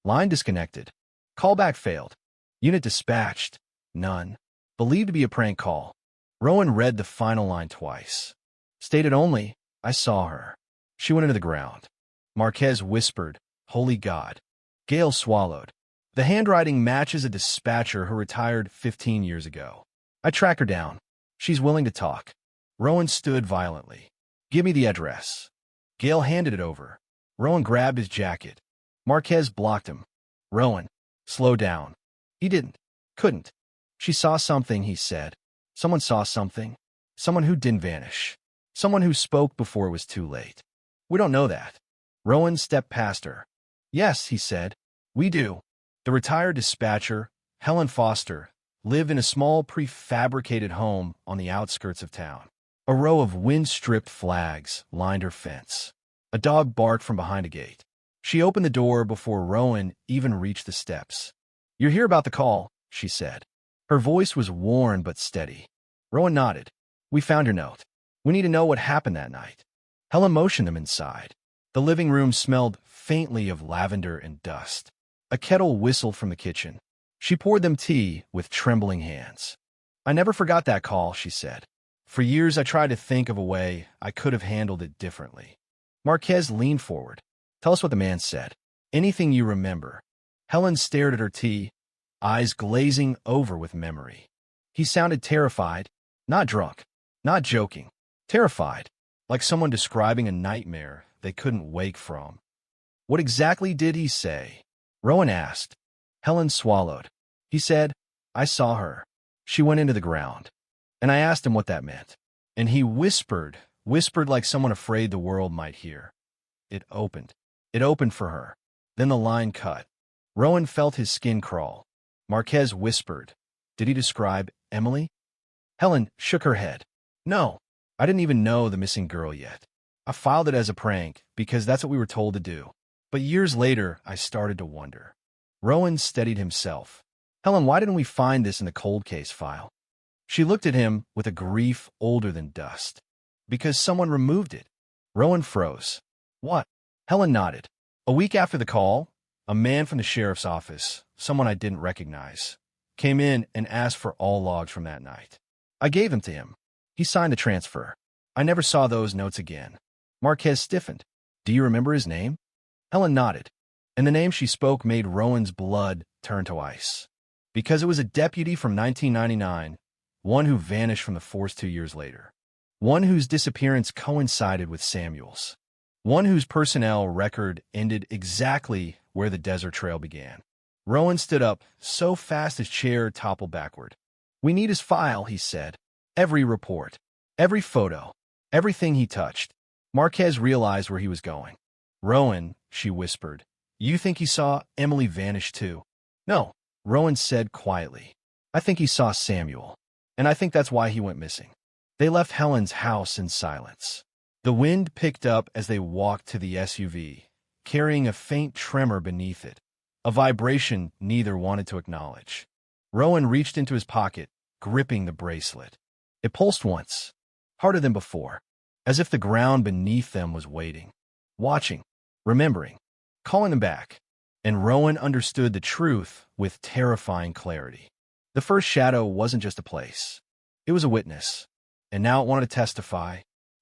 Speaker 13: Line disconnected. Callback failed. Unit dispatched. None. Believed to be a prank call. Rowan read the final line twice. Stated only, I saw her. She went into the ground. Marquez whispered, Holy God. Gail swallowed. The handwriting matches a dispatcher who retired 15 years ago. I track her down. She's willing to talk. Rowan stood violently. Give me the address. Gail handed it over. Rowan grabbed his jacket. Marquez blocked him. Rowan, slow down. He didn't. Couldn't. She saw something, he said. Someone saw something. Someone who didn't vanish. Someone who spoke before it was too late. We don't know that. Rowan stepped past her. Yes, he said. We do. The retired dispatcher, Helen Foster, lived in a small prefabricated home on the outskirts of town. A row of wind-stripped flags lined her fence. A dog barked from behind a gate. She opened the door before Rowan even reached the steps. You're here about the call, she said. Her voice was worn but steady. Rowan nodded. We found your note. We need to know what happened that night. Helen motioned them inside. The living room smelled faintly of lavender and dust. A kettle whistled from the kitchen. She poured them tea with trembling hands. I never forgot that call, she said. For years I tried to think of a way I could have handled it differently. Marquez leaned forward. Tell us what the man said. Anything you remember. Helen stared at her tea, eyes glazing over with memory. He sounded terrified, not drunk, not joking, terrified, like someone describing a nightmare they couldn't wake from. What exactly did he say? Rowan asked. Helen swallowed. He said, I saw her. She went into the ground. And I asked him what that meant. And he whispered like someone afraid the world might hear. It opened. It opened for her. Then the line cut. Rowan felt his skin crawl. Marquez whispered. Did he describe Emily? Helen shook her head. No, I didn't even know the missing girl yet. I filed it as a prank because that's what we were told to do. But years later, I started to wonder. Rowan steadied himself. Helen, why didn't we find this in the cold case file? She looked at him with a grief older than dust. Because someone removed it. Rowan froze. What? Helen nodded. A week after the call, a man from the sheriff's office, someone I didn't recognize, came in and asked for all logs from that night. I gave them to him. He signed the transfer. I never saw those notes again. Marquez stiffened. Do you remember his name? Helen nodded, and the name she spoke made Rowan's blood turn to ice. Because it was a deputy from 1999, one who vanished from the force 2 years later. One whose disappearance coincided with Samuel's. One whose personnel record ended exactly where the desert trail began. Rowan stood up so fast his chair toppled backward. We need his file, he said. Every report, every photo, everything he touched. Marquez realized where he was going. Rowan, she whispered, you think he saw Emily vanish too? No, Rowan said quietly. I think he saw Samuel, and I think that's why he went missing. They left Helen's house in silence. The wind picked up as they walked to the SUV, carrying a faint tremor beneath it, a vibration neither wanted to acknowledge. Rowan reached into his pocket, gripping the bracelet. It pulsed once, harder than before, as if the ground beneath them was waiting, watching, remembering, calling them back. And Rowan understood the truth with terrifying clarity. The first shadow wasn't just a place. It was a witness, and now it wanted to testify.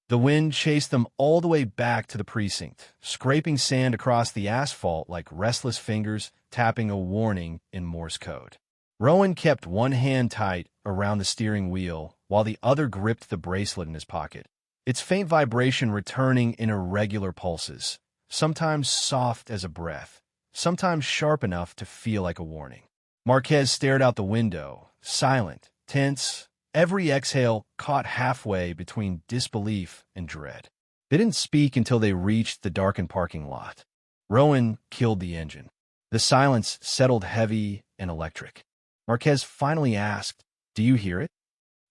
Speaker 13: The wind chased them all the way back to the precinct, scraping sand across the asphalt like restless fingers tapping a warning in Morse code. Rowan kept one hand tight around the steering wheel while the other gripped the bracelet in his pocket, its faint vibration returning in irregular pulses, sometimes soft as a breath, sometimes sharp enough to feel like a warning. Marquez stared out the window, silent, tense, every exhale caught halfway between disbelief and dread. They didn't speak until they reached the darkened parking lot. Rowan killed the engine. The silence settled heavy and electric. Marquez finally asked, Do you hear it?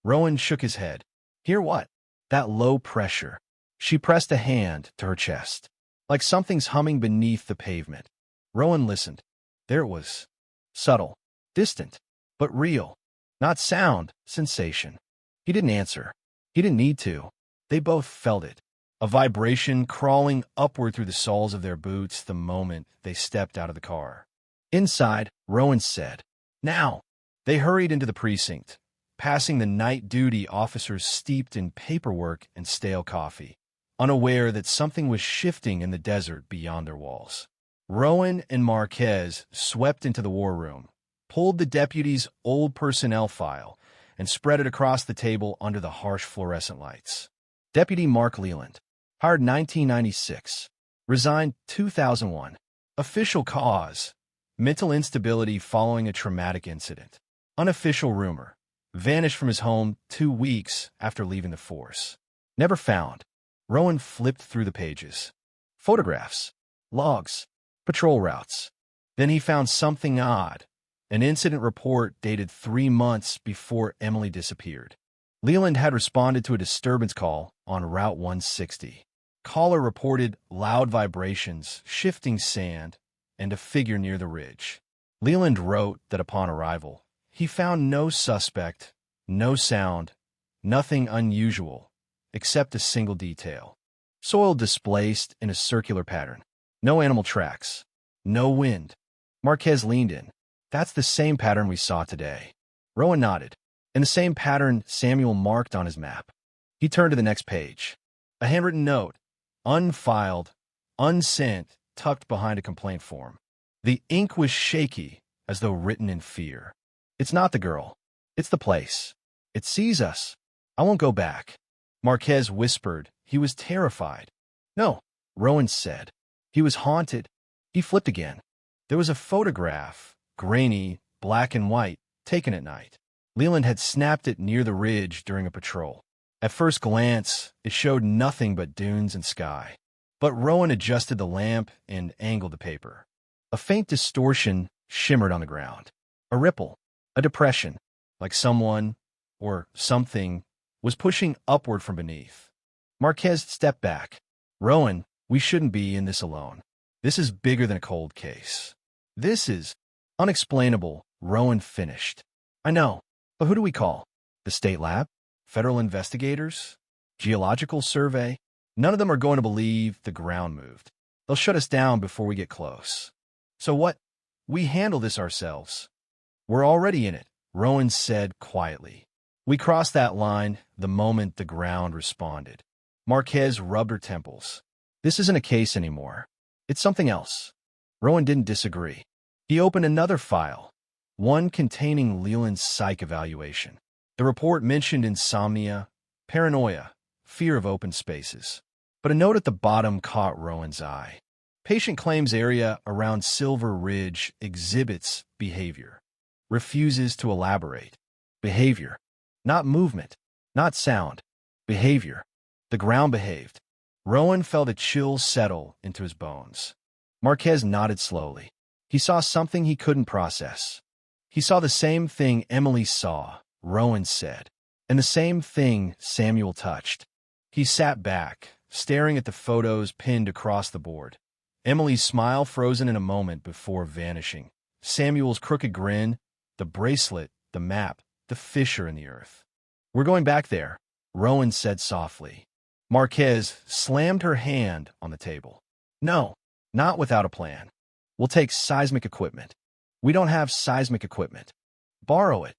Speaker 13: Rowan shook his head. Hear what? That low pressure. She pressed a hand to her chest, like something's humming beneath the pavement. Rowan listened. There it was. Subtle, distant, but real. Not sound, sensation. He didn't answer. He didn't need to. They both felt it. a vibration crawling upward through the soles of their boots the moment they stepped out of the car. Inside, Rowan said, "Now." They hurried into the precinct, passing the night duty officers steeped in paperwork and stale coffee, unaware that something was shifting in the desert beyond their walls. Rowan and Marquez swept into the war room, pulled the deputy's old personnel file, and spread it across the table under the harsh fluorescent lights. Deputy Mark Leland, hired 1996, resigned 2001. Official cause: mental instability following a traumatic incident. Unofficial rumor: vanished from his home 2 weeks after leaving the force. Never found. Rowan flipped through the pages. Photographs, logs, patrol routes. Then he found something odd: an incident report dated 3 months before Emily disappeared. Leland had responded to a disturbance call on Route 160. Caller reported loud vibrations, shifting sand, and a figure near the ridge. Leland wrote that upon arrival, he found no suspect, no sound, nothing unusual, except a single detail. Soil displaced in a circular pattern. No animal tracks. No wind. Marquez leaned in. "That's the same pattern we saw today." Rowan nodded. "And the same pattern Samuel marked on his map." He turned to the next page. A handwritten note, unfiled, unsent, tucked behind a complaint form. The ink was shaky, as though written in fear. "It's not the girl. It's the place. It sees us. I won't go back." Marquez whispered. He was terrified. "No," Rowan said. He was haunted. He flipped again. There was a photograph, grainy, black and white, taken at night. Leland had snapped it near the ridge during a patrol. At first glance, it showed nothing but dunes and sky. But Rowan adjusted the lamp and angled the paper. A faint distortion shimmered on the ground. A ripple, a depression, like someone, or something, was pushing upward from beneath. Marquez stepped back. "Rowan, we shouldn't be in this alone. This is bigger than a cold case. This is unexplainable," Rowan finished. "I know, but who do we call? The state lab? Federal investigators? Geological survey? None of them are going to believe the ground moved. They'll shut us down before we get close. So what? We handle this ourselves." "We're already in it," Rowan said quietly. "We crossed that line the moment the ground responded." Marquez rubbed her temples. "This isn't a case anymore. It's something else." Rowan didn't disagree. He opened another file, one containing Leland's psych evaluation. The report mentioned insomnia, paranoia, fear of open spaces. But a note at the bottom caught Rowan's eye. Patient claims area around Silver Ridge exhibits behavior. Refuses to elaborate. Behavior. Not movement. Not sound. Behavior. The ground behaved. Rowan felt a chill settle into his bones. Marquez nodded slowly. He saw something he couldn't process. He saw the same thing Emily saw, Rowan said, and the same thing Samuel touched. He sat back, staring at the photos pinned across the board. Emily's smile frozen in a moment before vanishing. Samuel's crooked grin, the bracelet, the map, the fissure in the earth. "We're going back there," Rowan said softly. Marquez slammed her hand on the table. "No, not without a plan. We'll take seismic equipment." "We don't have seismic equipment." "Borrow it."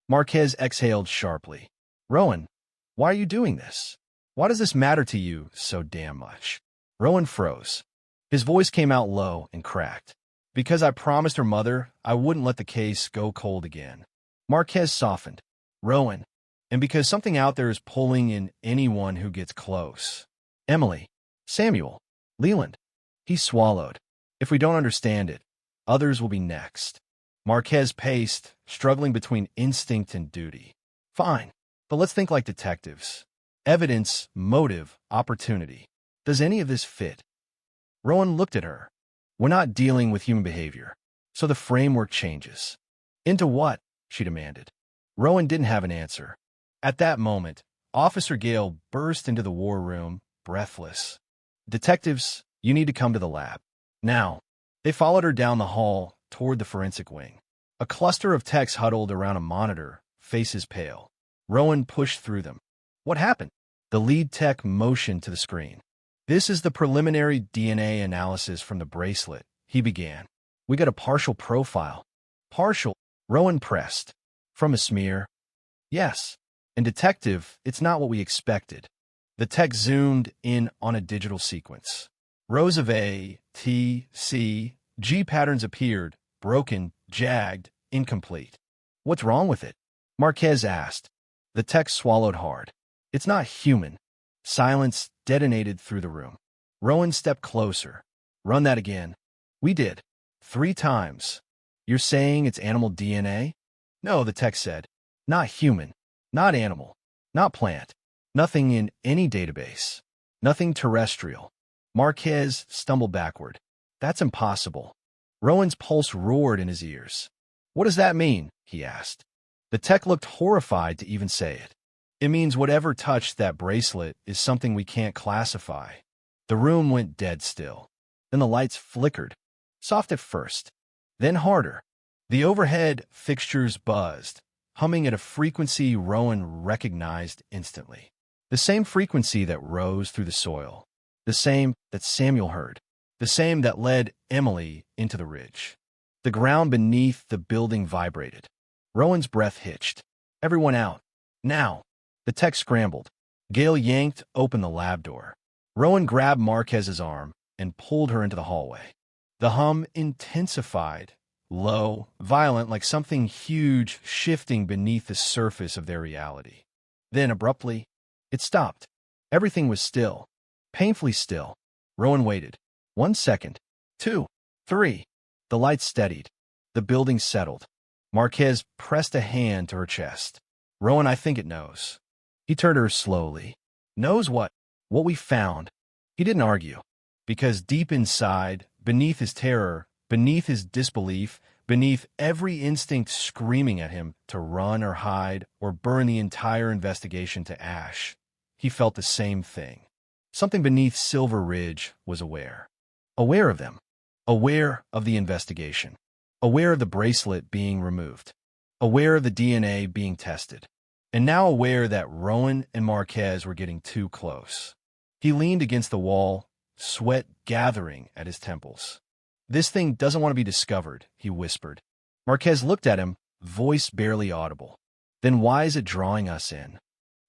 Speaker 13: Marquez exhaled sharply. "Rowan, why are you doing this? Why does this matter to you so damn much?" Rowan froze. His voice came out low and cracked. "Because I promised her mother I wouldn't let the case go cold again." Marquez softened. "Rowan, and because something out there is pulling in anyone who gets close. Emily, Samuel, Leland." He swallowed. "If we don't understand it, others will be next." Marquez paced, struggling between instinct and duty. "Fine, but let's think like detectives. Evidence, motive, opportunity. Does any of this fit?" Rowan looked at her. "We're not dealing with human behavior, so the framework changes." "Into what?" she demanded. Rowan didn't have an answer. At that moment, Officer Gale burst into the war room, breathless. "Detectives, you need to come to the lab. Now." They followed her down the hall toward the forensic wing. A cluster of techs huddled around a monitor, faces pale. Rowan pushed through them. "What happened?" The lead tech motioned to the screen. This is the preliminary DNA analysis from the bracelet, he began. We got a partial profile. Partial, Rowan pressed. From a smear? Yes. And detective, it's not what we expected. The tech zoomed in on a digital sequence. Rows of A, T, C, G patterns appeared, broken, jagged, incomplete. What's wrong with it? Marquez asked. The tech swallowed hard. It's not human. Silence detonated through the room. Rowan stepped closer. Run that again. We did. 3 times. You're saying it's animal DNA? No, the tech said. Not human. Not animal. Not plant. Nothing in any database. Nothing terrestrial. Marquez stumbled backward. That's impossible. Rowan's pulse roared in his ears. What does that mean? He asked. The tech looked horrified to even say it. It means whatever touched that bracelet is something we can't classify. The room went dead still. Then the lights flickered. Soft at first, then harder. The overhead fixtures buzzed, humming at a frequency Rowan recognized instantly. The same frequency that rose through the soil. The same that Samuel heard. The same that led Emily into the ridge. The ground beneath the building vibrated. Rowan's breath hitched. Everyone out. Now. The tech scrambled. Gail yanked open the lab door. Rowan grabbed Marquez's arm and pulled her into the hallway. The hum intensified, low, violent, like something huge shifting beneath the surface of their reality. Then, abruptly, it stopped. Everything was still, painfully still. Rowan waited. 1 second, 2, 3. The lights steadied. The building settled. Marquez pressed a hand to her chest. Rowan, I think it knows. He turned to her slowly. Knows what? What we found. He didn't argue. Because deep inside, beneath his terror, beneath his disbelief, beneath every instinct screaming at him to run or hide or burn the entire investigation to ash, he felt the same thing. Something beneath Silver Ridge was aware. Aware of them. Aware of the investigation. Aware of the bracelet being removed. Aware of the DNA being tested. And now aware that Rowan and Marquez were getting too close. He leaned against the wall, sweat gathering at his temples. This thing doesn't want to be discovered, he whispered. Marquez looked at him, voice barely audible. Then why is it drawing us in?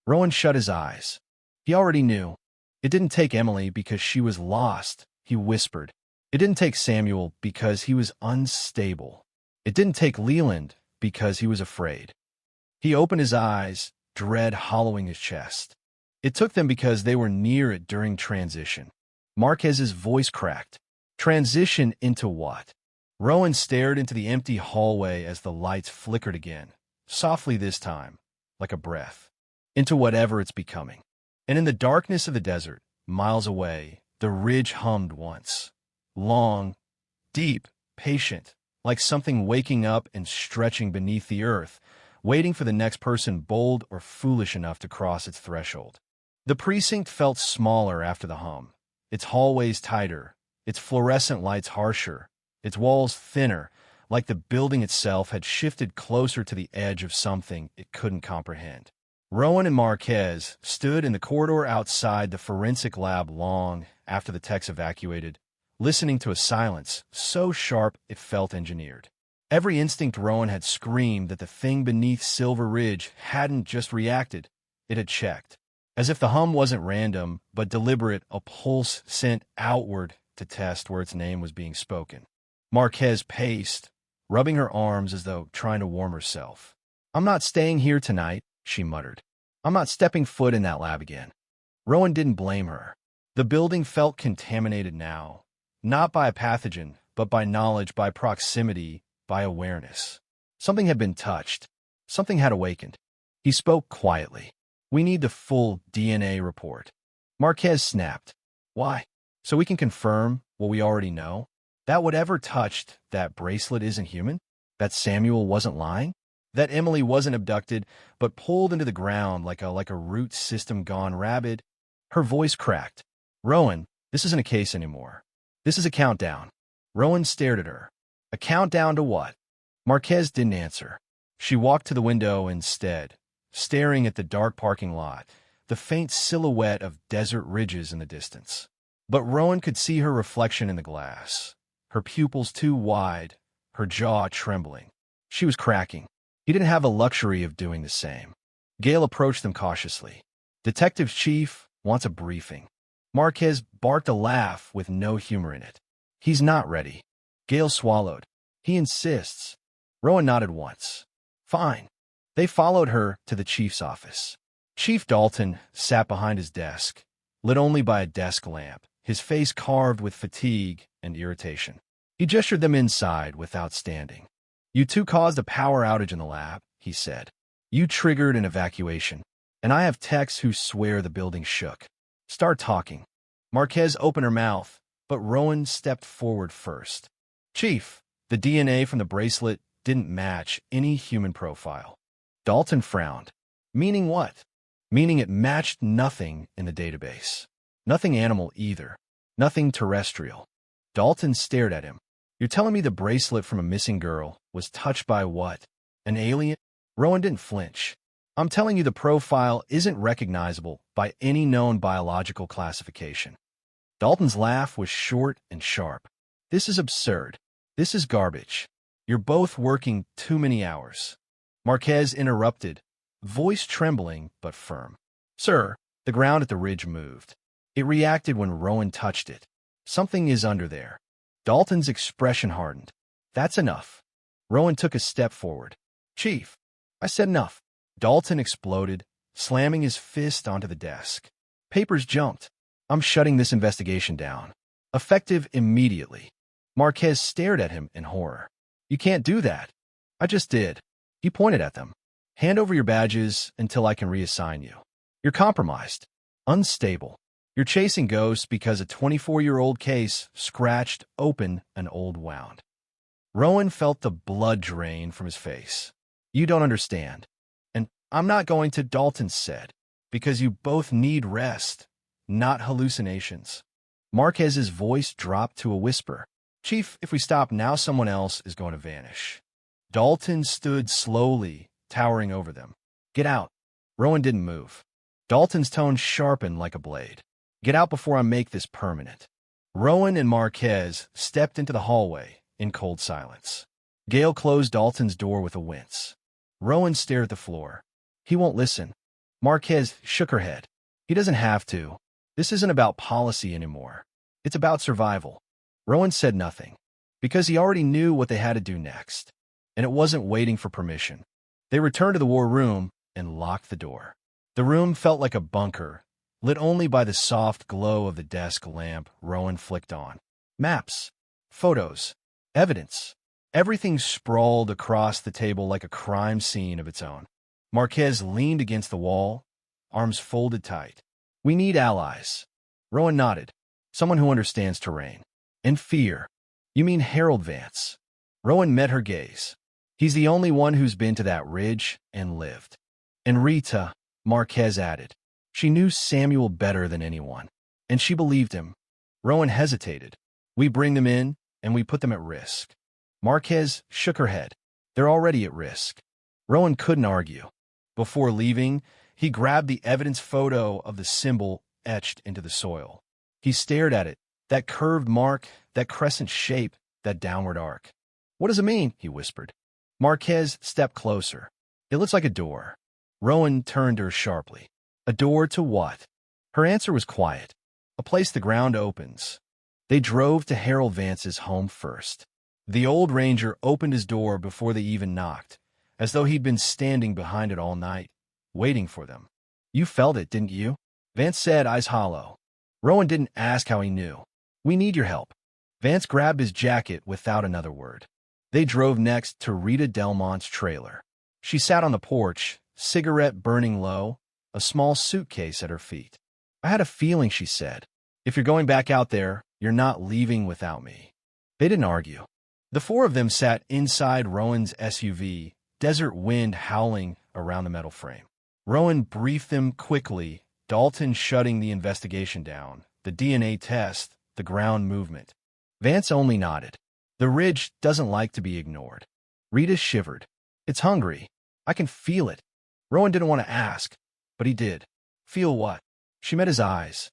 Speaker 13: Rowan shut his eyes. He already knew. It didn't take Emily because she was lost, he whispered. It didn't take Samuel because he was unstable. It didn't take Leland because he was afraid. He opened his eyes, dread hollowing his chest. It took them because they were near it during transition. Marquez's voice cracked. Transition into what? Rowan stared into the empty hallway as the lights flickered again, softly this time, like a breath, into whatever it's becoming. And in the darkness of the desert, miles away, the ridge hummed once. Long, deep, patient, like something waking up and stretching beneath the earth, waiting for the next person bold or foolish enough to cross its threshold. The precinct felt smaller after the hum, its hallways tighter, its fluorescent lights harsher, its walls thinner, like the building itself had shifted closer to the edge of something it couldn't comprehend. Rowan and Marquez stood in the corridor outside the forensic lab long after the techs evacuated, listening to a silence so sharp it felt engineered. Every instinct Rowan had screamed that the thing beneath Silver Ridge hadn't just reacted, it had checked. As if the hum wasn't random, but deliberate, a pulse sent outward to test where its name was being spoken. Marquez paced, rubbing her arms as though trying to warm herself. I'm not staying here tonight, she muttered. I'm not stepping foot in that lab again. Rowan didn't blame her. The building felt contaminated now, not by a pathogen, but by knowledge, by proximity, by awareness. Something had been touched. Something had awakened. He spoke quietly. We need the full DNA report. Marquez snapped. Why? So we can confirm what we already know? That whatever touched that bracelet isn't human? That Samuel wasn't lying? That Emily wasn't abducted, but pulled into the ground like a root system gone rabid? Her voice cracked. Rowan, this isn't a case anymore. This is a countdown. Rowan stared at her. A countdown to what? Marquez didn't answer. She walked to the window instead, staring at the dark parking lot, the faint silhouette of desert ridges in the distance. But Rowan could see her reflection in the glass, her pupils too wide, her jaw trembling. She was cracking. He didn't have the luxury of doing the same. Gale approached them cautiously. Detective Chief wants a briefing. Marquez barked a laugh with no humor in it. He's not ready. Gale swallowed. He insists. Rowan nodded once. Fine. They followed her to the chief's office. Chief Dalton sat behind his desk, lit only by a desk lamp, his face carved with fatigue and irritation. He gestured them inside without standing. You two caused a power outage in the lab, he said. You triggered an evacuation, and I have techs who swear the building shook. Start talking. Marquez opened her mouth, but Rowan stepped forward first. Chief, the DNA from the bracelet didn't match any human profile. Dalton frowned. Meaning what? Meaning it matched nothing in the database. Nothing animal either. Nothing terrestrial. Dalton stared at him. You're telling me the bracelet from a missing girl was touched by what? An alien? Rowan didn't flinch. I'm telling you the profile isn't recognizable by any known biological classification. Dalton's laugh was short and sharp. This is absurd. This is garbage. You're both working too many hours. Marquez interrupted, voice trembling but firm. Sir, the ground at the ridge moved. It reacted when Rowan touched it. Something is under there. Dalton's expression hardened. That's enough. Rowan took a step forward. Chief, I said enough. Dalton exploded, slamming his fist onto the desk. Papers jumped. I'm shutting this investigation down. Effective immediately. Marquez stared at him in horror. You can't do that. I just did. He pointed at them. Hand over your badges until I can reassign you. You're compromised. Unstable. You're chasing ghosts because a 24-year-old case scratched open an old wound. Rowan felt the blood drain from his face. You don't understand. And I'm not going to, Dalton said, because you both need rest, not hallucinations. Marquez's voice dropped to a whisper. Chief, if we stop now, someone else is going to vanish. Dalton stood slowly, towering over them. Get out. Rowan didn't move. Dalton's tone sharpened like a blade. Get out before I make this permanent. Rowan and Marquez stepped into the hallway in cold silence. Gale closed Dalton's door with a wince. Rowan stared at the floor. He won't listen. Marquez shook her head. He doesn't have to. This isn't about policy anymore. It's about survival. Rowan said nothing, because he already knew what they had to do next, and it wasn't waiting for permission. They returned to the war room and locked the door. The room felt like a bunker, lit only by the soft glow of the desk lamp Rowan flicked on. Maps, photos, evidence. Everything sprawled across the table like a crime scene of its own. Marquez leaned against the wall, arms folded tight. We need allies. Rowan nodded. Someone who understands terrain. And fear. You mean Harold Vance. Rowan met her gaze. He's the only one who's been to that ridge and lived. And Rita, Marquez added. She knew Samuel better than anyone, and she believed him. Rowan hesitated. We bring them in, and we put them at risk. Marquez shook her head. They're already at risk. Rowan couldn't argue. Before leaving, he grabbed the evidence photo of the symbol etched into the soil. He stared at it, that curved mark, that crescent shape, that downward arc. What does it mean? He whispered. Marquez stepped closer. It looks like a door. Rowan turned to her sharply. A door to what? Her answer was quiet. A place the ground opens. They drove to Harold Vance's home first. The old ranger opened his door before they even knocked, as though he'd been standing behind it all night, waiting for them. You felt it, didn't you? Vance said, eyes hollow. Rowan didn't ask how he knew. We need your help. Vance grabbed his jacket without another word. They drove next to Rita Delmont's trailer. She sat on the porch, cigarette burning low, a small suitcase at her feet. I had a feeling, she said. If you're going back out there, you're not leaving without me. They didn't argue. The four of them sat inside Rowan's SUV, desert wind howling around the metal frame. Rowan briefed them quickly, Dalton shutting the investigation down, the DNA test, the ground movement. Vance only nodded. The ridge doesn't like to be ignored. Rita shivered. It's hungry. I can feel it. Rowan didn't want to ask, but he did. Feel what? She met his eyes.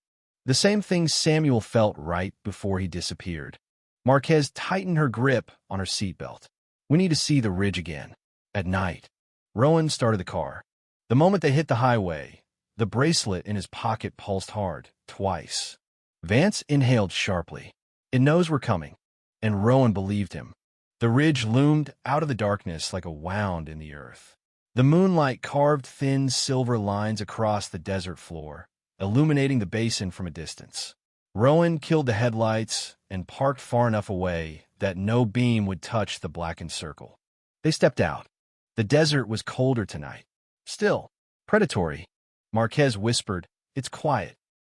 Speaker 13: The same thing Samuel felt right before he disappeared. Marquez tightened her grip on her seatbelt. We need to see the ridge again. At night. Rowan started the car. The moment they hit the highway, the bracelet in his pocket pulsed hard, twice. Vance inhaled sharply. It knows we're coming. And Rowan believed him. The ridge loomed out of the darkness like a wound in the earth. The moonlight carved thin silver lines across the desert floor, illuminating the basin from a distance. Rowan killed the headlights and parked far enough away that no beam would touch the blackened circle. They stepped out. The desert was colder tonight. Still, predatory. Marquez whispered, "It's quiet."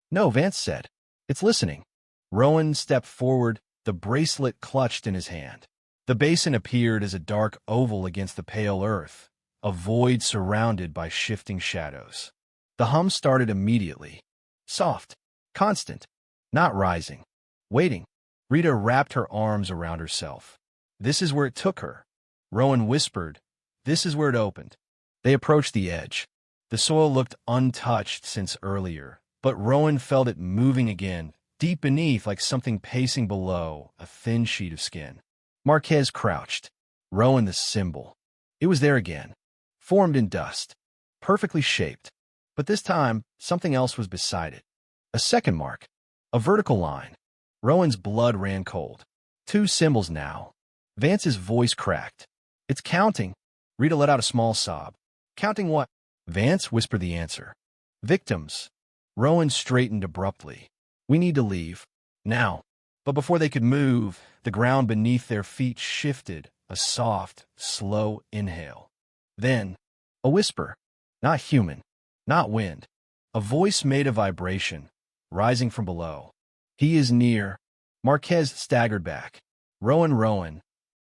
Speaker 13: "No," Vance said. "It's listening." Rowan stepped forward, the bracelet clutched in his hand. The basin appeared as a dark oval against the pale earth, a void surrounded by shifting shadows. The hum started immediately. Soft, constant, not rising, waiting. Rita wrapped her arms around herself. "This is where it took her." Rowan whispered, "This is where it opened." They approached the edge. The soil looked untouched since earlier, but Rowan felt it moving again, deep beneath like something pacing below, a thin sheet of skin. Marquez crouched. Rowan the symbol. It was there again, formed in dust, perfectly shaped. But this time, something else was beside it. A second mark. A vertical line. Rowan's blood ran cold. Two symbols now. Vance's voice cracked. "It's counting." Rita let out a small sob. "Counting what?" Vance whispered the answer. "Victims." Rowan straightened abruptly. "We need to leave. Now." But before they could move, the ground beneath their feet shifted, a soft, slow inhale. Then, a whisper. Not human, not wind. A voice made of vibration, rising from below. "He is near." Marquez staggered back. Rowan.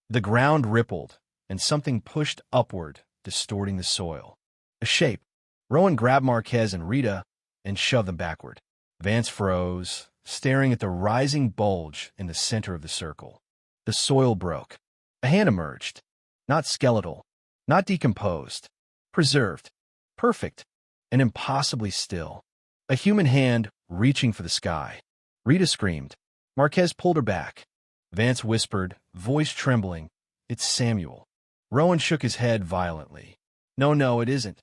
Speaker 13: The ground rippled, and something pushed upward, distorting the soil. A shape. Rowan grabbed Marquez and Rita and shoved them backward. Vance froze, staring at the rising bulge in the center of the circle. The soil broke. A hand emerged. Not skeletal, not decomposed. Preserved. Perfect. And impossibly still. A human hand reaching for the sky. Rita screamed. Marquez pulled her back. Vance whispered, voice trembling, "It's Samuel." Rowan shook his head violently. No, it isn't."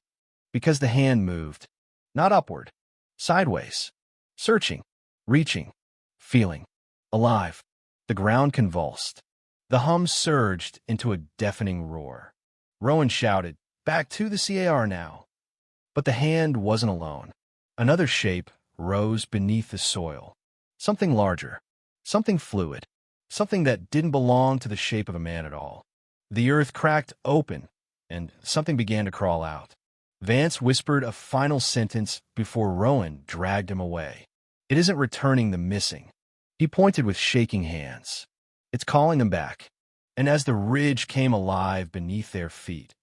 Speaker 13: Because the hand moved. Not upward. Sideways. Searching. Reaching. Feeling. Alive. The ground convulsed. The hum surged into a deafening roar. Rowan shouted, "Back to the CAR now." But the hand wasn't alone. Another shape rose beneath the soil. Something larger. Something fluid. Something that didn't belong to the shape of a man at all. The earth cracked open, and something began to crawl out. Vance whispered a final sentence before Rowan dragged him away. "It isn't returning the missing." He pointed with shaking hands. "It's calling them back." And as the ridge came alive beneath their feet,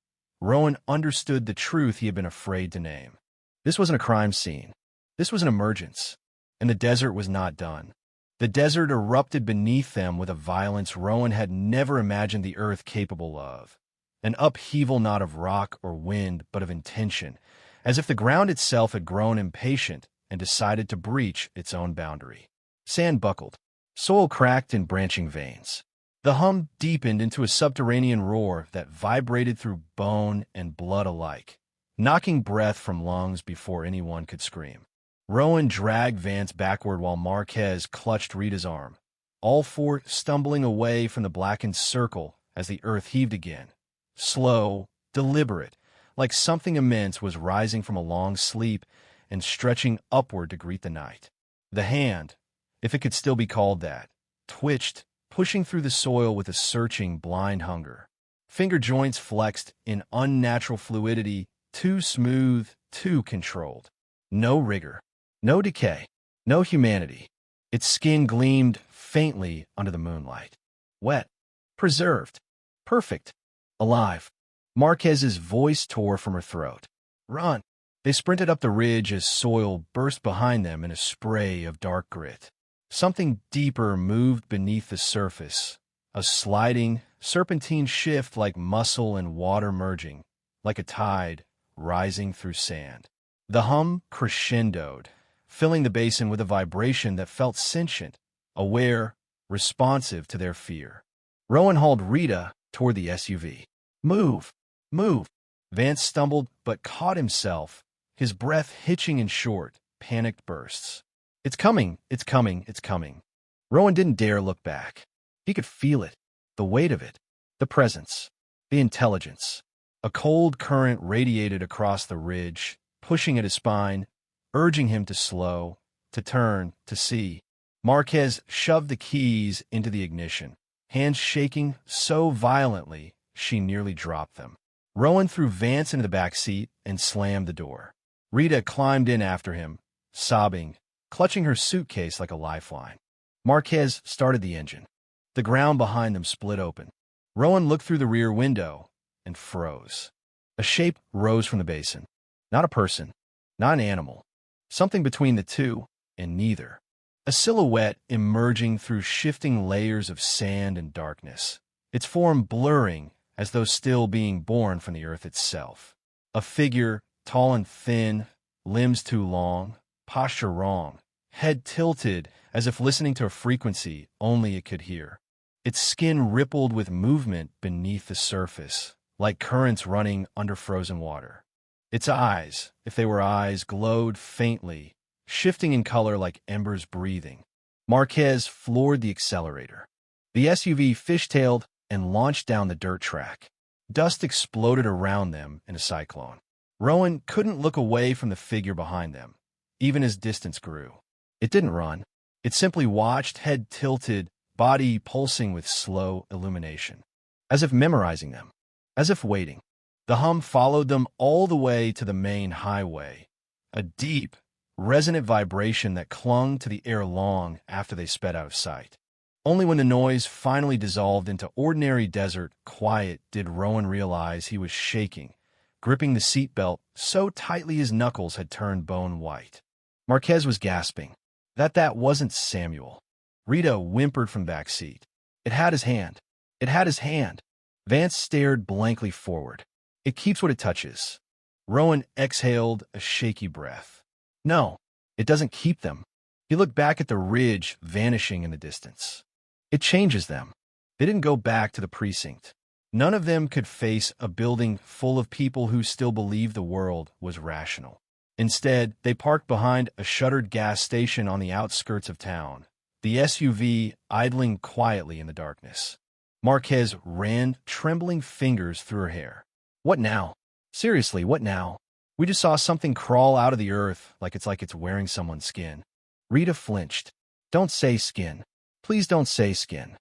Speaker 13: Rowan understood the truth he had been afraid to name. This wasn't a crime scene. This was an emergence. And the desert was not done. The desert erupted beneath them with a violence Rowan had never imagined the earth capable of. An upheaval not of rock or wind, but of intention, as if the ground itself had grown impatient and decided to breach its own boundary. Sand buckled. Soil cracked in branching veins. The hum deepened into a subterranean roar that vibrated through bone and blood alike, knocking breath from lungs before anyone could scream. Rowan dragged Vance backward while Marquez clutched Rita's arm, all four stumbling away from the blackened circle as the earth heaved again. Slow, deliberate, like something immense was rising from a long sleep and stretching upward to greet the night. The hand, if it could still be called that, twitched, pushing through the soil with a searching, blind hunger. Finger joints flexed in unnatural fluidity, too smooth, too controlled. No rigor. No decay, no humanity. Its skin gleamed faintly under the moonlight. Wet, preserved, perfect, alive. Marquez's voice tore from her throat. "Run!" They sprinted up the ridge as soil burst behind them in a spray of dark grit. Something deeper moved beneath the surface, a sliding, serpentine shift like muscle and water merging, like a tide rising through sand. The hum crescendoed. filling the basin with a vibration that felt sentient, aware, responsive to their fear. Rowan hauled Rita toward the SUV. Move! Move! Vance stumbled but caught himself, his breath hitching in short, panicked bursts. It's coming! It's coming! It's coming! Rowan didn't dare look back. He could feel it, the weight of it, the presence, the intelligence. A cold current radiated across the ridge, pushing at his spine, urging him to slow, to turn, to see. Marquez shoved the keys into the ignition, hands shaking so violently she nearly dropped them. Rowan threw Vance into the back seat and slammed the door. Rita climbed in after him, sobbing, clutching her suitcase like a lifeline. Marquez started the engine. The ground behind them split open. Rowan looked through the rear window and froze. A shape rose from the basin. Not a person, not an animal. Something between the two and neither. A silhouette emerging through shifting layers of sand and darkness, its form blurring as though still being born from the earth itself. A figure, tall and thin, limbs too long, posture wrong, head tilted as if listening to a frequency only it could hear. Its skin rippled with movement beneath the surface, like currents running under frozen water. Its eyes, if they were eyes, glowed faintly, shifting in color like embers breathing. Marquez floored the accelerator. The SUV fishtailed and launched down the dirt track. Dust exploded around them in a cyclone. Rowan couldn't look away from the figure behind them, even as distance grew. It didn't run. It simply watched, head tilted, body pulsing with slow illumination, as if memorizing them, as if waiting. The hum followed them all the way to the main highway, a deep, resonant vibration that clung to the air long after they sped out of sight. Only when the noise finally dissolved into ordinary desert quiet did Rowan realize he was shaking, gripping the seatbelt so tightly his knuckles had turned bone white. Marquez was gasping. That wasn't Samuel. Rita whimpered from back seat. It had his hand. It had his hand. Vance stared blankly forward. It keeps what it touches. Rowan exhaled a shaky breath. No, it doesn't keep them. He looked back at the ridge vanishing in the distance. It changes them. They didn't go back to the precinct. None of them could face a building full of people who still believed the world was rational. Instead, they parked behind a shuttered gas station on the outskirts of town, the SUV idling quietly in the darkness. Marquez ran trembling fingers through her hair. What now? Seriously, what now? We just saw something crawl out of the earth like it's wearing someone's skin. Rita flinched. Don't say skin. Please don't say skin.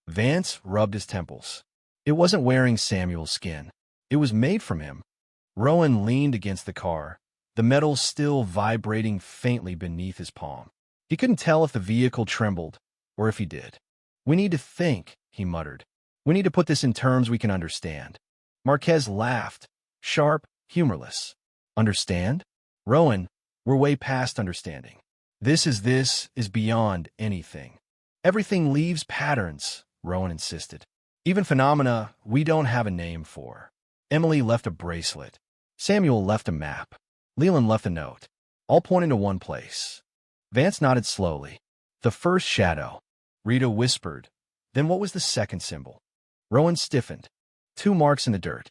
Speaker 13: Vance rubbed his temples. It wasn't wearing Samuel's skin. It was made from him. Rowan leaned against the car, the metal still vibrating faintly beneath his palm. He couldn't tell if the vehicle trembled, or if he did. We need to think, he muttered. We need to put this in terms we can understand. Marquez laughed, sharp, humorless. Understand? Rowan, we're way past understanding. This is beyond anything. Everything leaves patterns, Rowan insisted. Even phenomena we don't have a name for. Emily left a bracelet. Samuel left a map. Leland left a note, all pointing to one place. Vance nodded slowly. The first shadow. Rita whispered. Then what was the second symbol? Rowan stiffened. 2 marks in the dirt.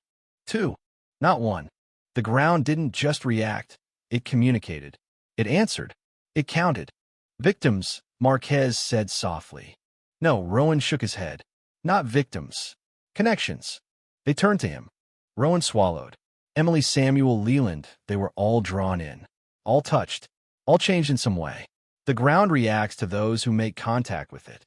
Speaker 13: 2, not 1. The ground didn't just react. It communicated. It answered. It counted. Victims, Marquez said softly. No, Rowan shook his head. Not victims. Connections. They turned to him. Rowan swallowed. Emily, Samuel, Leland, they were all drawn in. All touched. All changed in some way. The ground reacts to those who make contact with it.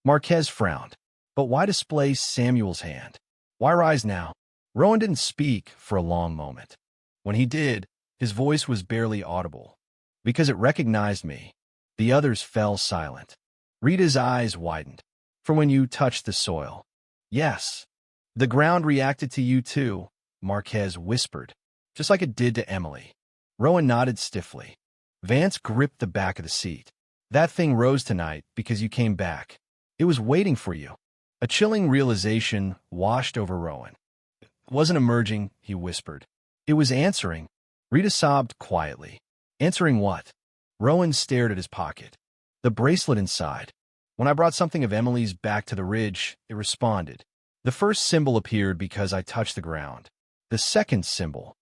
Speaker 13: Marquez frowned. But why display Samuel's hand? Why rise now? Rowan didn't speak for a long moment. When he did, his voice was barely audible. Because it recognized me. The others fell silent. Rita's eyes widened. For when you touched the soil. Yes. The ground reacted to you too, Marquez whispered, just like it did to Emily. Rowan nodded stiffly. Vance gripped the back of the seat. That thing rose tonight because you came back. It was waiting for you. A chilling realization washed over Rowan. It wasn't emerging, he whispered. It was answering. Rita sobbed quietly. Answering what? Rowan stared at his pocket. The bracelet inside. When I brought something of Emily's back to the ridge, it responded. The first symbol appeared because I touched the ground. The second symbol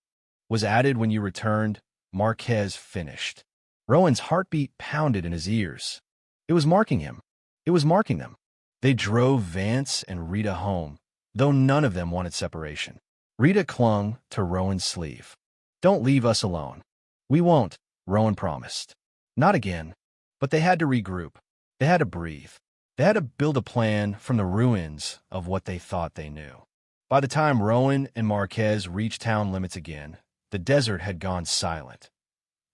Speaker 13: was added when you returned. Marquez finished. Rowan's heartbeat pounded in his ears. It was marking him. It was marking them. They drove Vance and Rita home, though none of them wanted separation. Rita clung to Rowan's sleeve. Don't leave us alone. We won't, Rowan promised. Not again. But they had to regroup. They had to breathe. They had to build a plan from the ruins of what they thought they knew. By the time Rowan and Marquez reached town limits again, the desert had gone silent.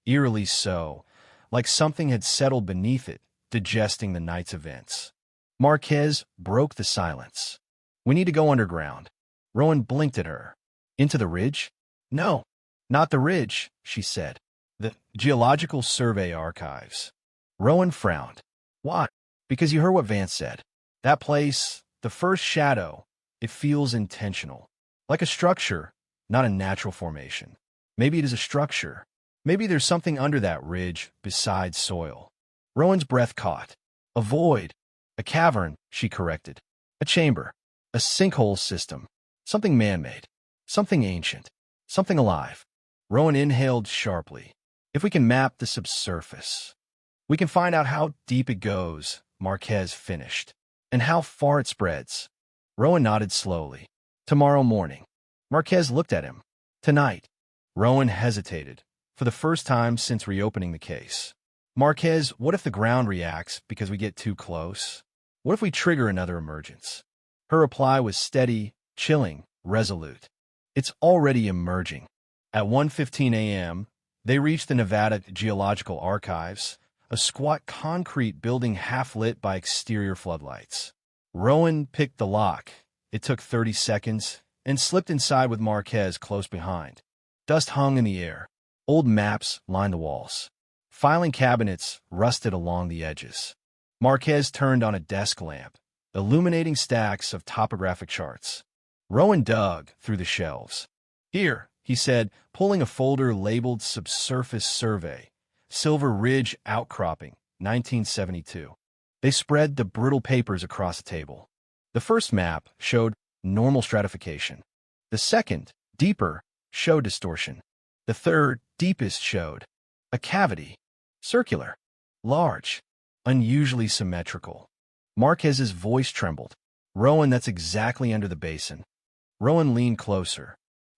Speaker 13: Eerily so, like something had settled beneath it, digesting the night's events. Marquez broke the silence. We need to go underground. Rowan blinked at her. Into the ridge? No, not the ridge, she said. The Geological Survey Archives. Rowan frowned. Why? Because you heard what Vance said. That place, the first shadow, it feels intentional. Like a structure, not a natural formation. Maybe it is a structure. Maybe there's something under that ridge besides soil. Rowan's breath caught. A void. A cavern, she corrected. A chamber. A sinkhole system. Something man-made. Something ancient. Something alive. Rowan inhaled sharply. If we can map the subsurface, we can find out how deep it goes, Marquez finished, and how far it spreads. Rowan nodded slowly. Tomorrow morning. Marquez looked at him. Tonight. Rowan hesitated, for the first time since reopening the case. Marquez, what if the ground reacts because we get too close? What if we trigger another emergence? Her reply was steady, chilling, resolute. It's already emerging. At 1:15 a.m., they reached the Nevada Geological Archives, a squat concrete building half-lit by exterior floodlights. Rowan picked the lock. It took 30 seconds, and slipped inside with Marquez close behind. Dust hung in the air. Old maps lined the walls. Filing cabinets rusted along the edges. Marquez turned on a desk lamp, illuminating stacks of topographic charts. Rowan dug through the shelves. Here, he said, pulling a folder labeled Subsurface Survey, Silver Ridge Outcropping, 1972. They spread the brittle papers across the table. The first map showed normal stratification. The second, deeper, showed distortion. The third, deepest, showed a cavity, circular, large, unusually symmetrical. Marquez's voice trembled. Rowan, that's exactly under the basin. Rowan leaned closer.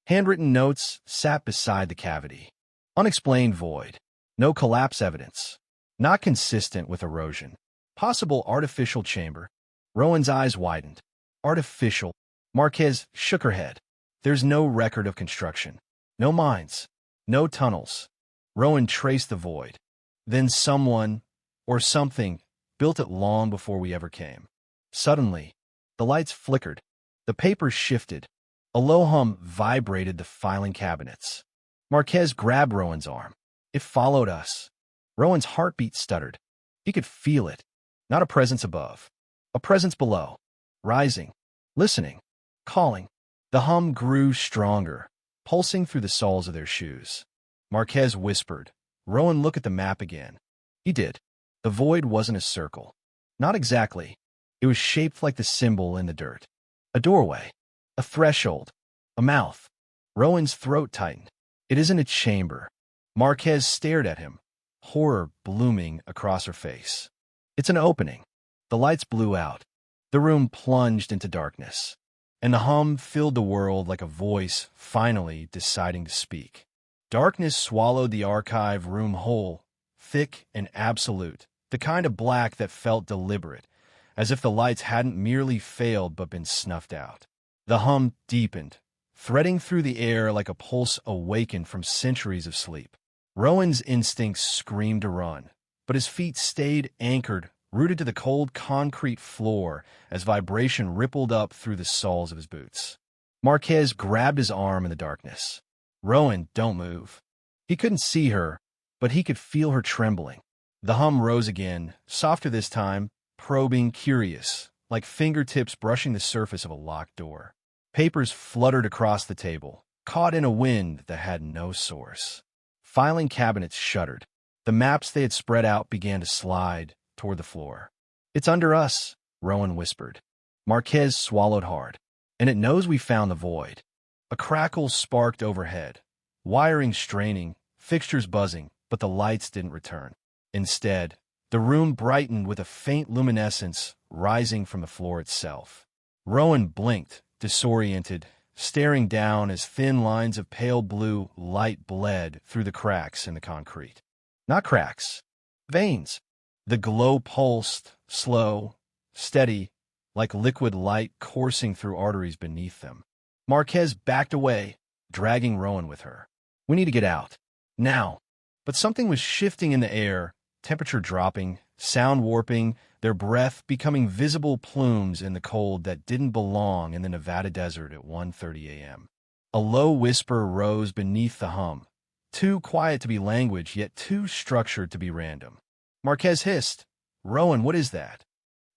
Speaker 13: Handwritten notes sat beside the cavity. Unexplained void. No collapse evidence. Not consistent with erosion. Possible artificial chamber. Rowan's eyes widened. Artificial. Marquez shook her head. There's no record of construction. No mines. No tunnels. Rowan traced the void. Then someone, or something, built it long before we ever came. Suddenly, the lights flickered. The papers shifted. A low hum vibrated the filing cabinets. Marquez grabbed Rowan's arm. It followed us. Rowan's heartbeat stuttered. He could feel it. Not a presence above. A presence below. Rising. Listening. Calling. The hum grew stronger, pulsing through the soles of their shoes. Marquez whispered. Rowan, look at the map again. He did. The void wasn't a circle. Not exactly. It was shaped like the symbol in the dirt. A doorway. A threshold. A mouth. Rowan's throat tightened. It isn't a chamber. Marquez stared at him, horror blooming across her face. It's an opening. The lights blew out. The room plunged into darkness, and the hum filled the world like a voice finally deciding to speak. Darkness swallowed the archive room whole, thick and absolute, the kind of black that felt deliberate, as if the lights hadn't merely failed but been snuffed out. The hum deepened, threading through the air like a pulse awakened from centuries of sleep. Rowan's instincts screamed to run, but his feet stayed anchored, rooted to the cold concrete floor as vibration rippled up through the soles of his boots. Marquez grabbed his arm in the darkness. Rowan, don't move. He couldn't see her, but he could feel her trembling. The hum rose again, softer this time, probing, curious, like fingertips brushing the surface of a locked door. Papers fluttered across the table, caught in a wind that had no source. Filing cabinets shuddered. The maps they had spread out began to slide toward the floor. "It's under us," Rowan whispered. Marquez swallowed hard. "And it knows we found the void." A crackle sparked overhead. Wiring straining, fixtures buzzing, but the lights didn't return. Instead, the room brightened with a faint luminescence rising from the floor itself. Rowan blinked, disoriented, staring down as thin lines of pale blue light bled through the cracks in the concrete. Not cracks, veins. The glow pulsed, slow, steady, like liquid light coursing through arteries beneath them. Marquez backed away, dragging Rowan with her. "We need to get out. Now." But something was shifting in the air, temperature dropping, sound warping, their breath becoming visible plumes in the cold that didn't belong in the Nevada desert at 1:30 a.m. A low whisper rose beneath the hum, too quiet to be language, yet too structured to be random. Marquez hissed, "Rowan, what is that?"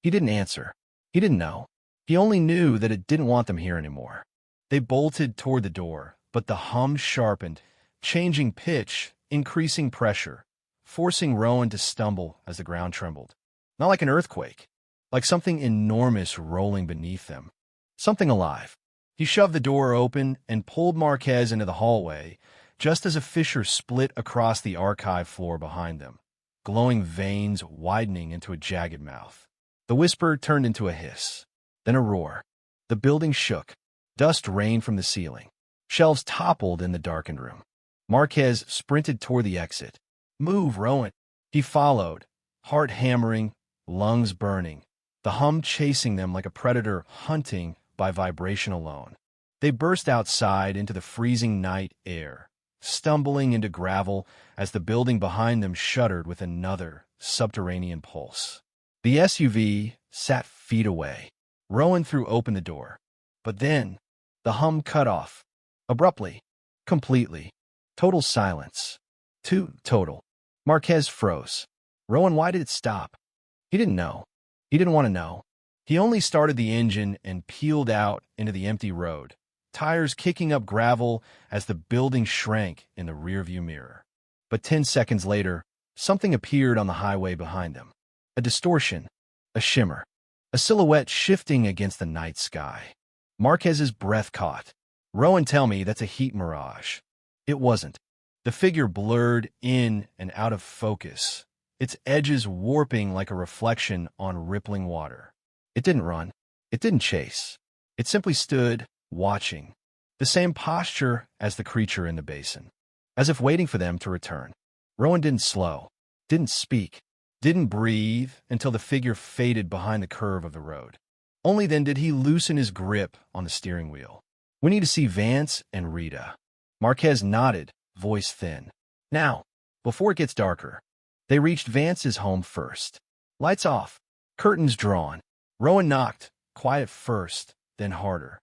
Speaker 13: He didn't answer. He didn't know. He only knew that it didn't want them here anymore. They bolted toward the door, but the hum sharpened, changing pitch, increasing pressure, forcing Rowan to stumble as the ground trembled. Not like an earthquake, like something enormous rolling beneath them. Something alive. He shoved the door open and pulled Marquez into the hallway, just as a fissure split across the archive floor behind them, glowing veins widening into a jagged mouth. The whisper turned into a hiss, then a roar. The building shook. Dust rained from the ceiling. Shelves toppled in the darkened room. Marquez sprinted toward the exit. "Move, Rowan." He followed, heart hammering, lungs burning, the hum chasing them like a predator hunting by vibration alone. They burst outside into the freezing night air, stumbling into gravel as the building behind them shuddered with another subterranean pulse. The SUV sat feet away. Rowan threw open the door. But then, the hum cut off. Abruptly. Completely. Total silence. Too total. Marquez froze. "Rowan, why did it stop?" He didn't know. He didn't want to know. He only started the engine and peeled out into the empty road, tires kicking up gravel as the building shrank in the rearview mirror. But 10 seconds later, something appeared on the highway behind them. A distortion, a shimmer, a silhouette shifting against the night sky. Marquez's breath caught. "Rowan, tell me that's a heat mirage." It wasn't. The figure blurred in and out of focus, its edges warping like a reflection on rippling water. It didn't run. It didn't chase. It simply stood, watching, the same posture as the creature in the basin, as if waiting for them to return. Rowan didn't slow, didn't speak, didn't breathe until the figure faded behind the curve of the road. Only then did he loosen his grip on the steering wheel. "We need to see Vance and Rita." Marquez nodded, voice thin. "Now, before it gets darker." They reached Vance's home first. Lights off, curtains drawn. Rowan knocked, quiet first, then harder.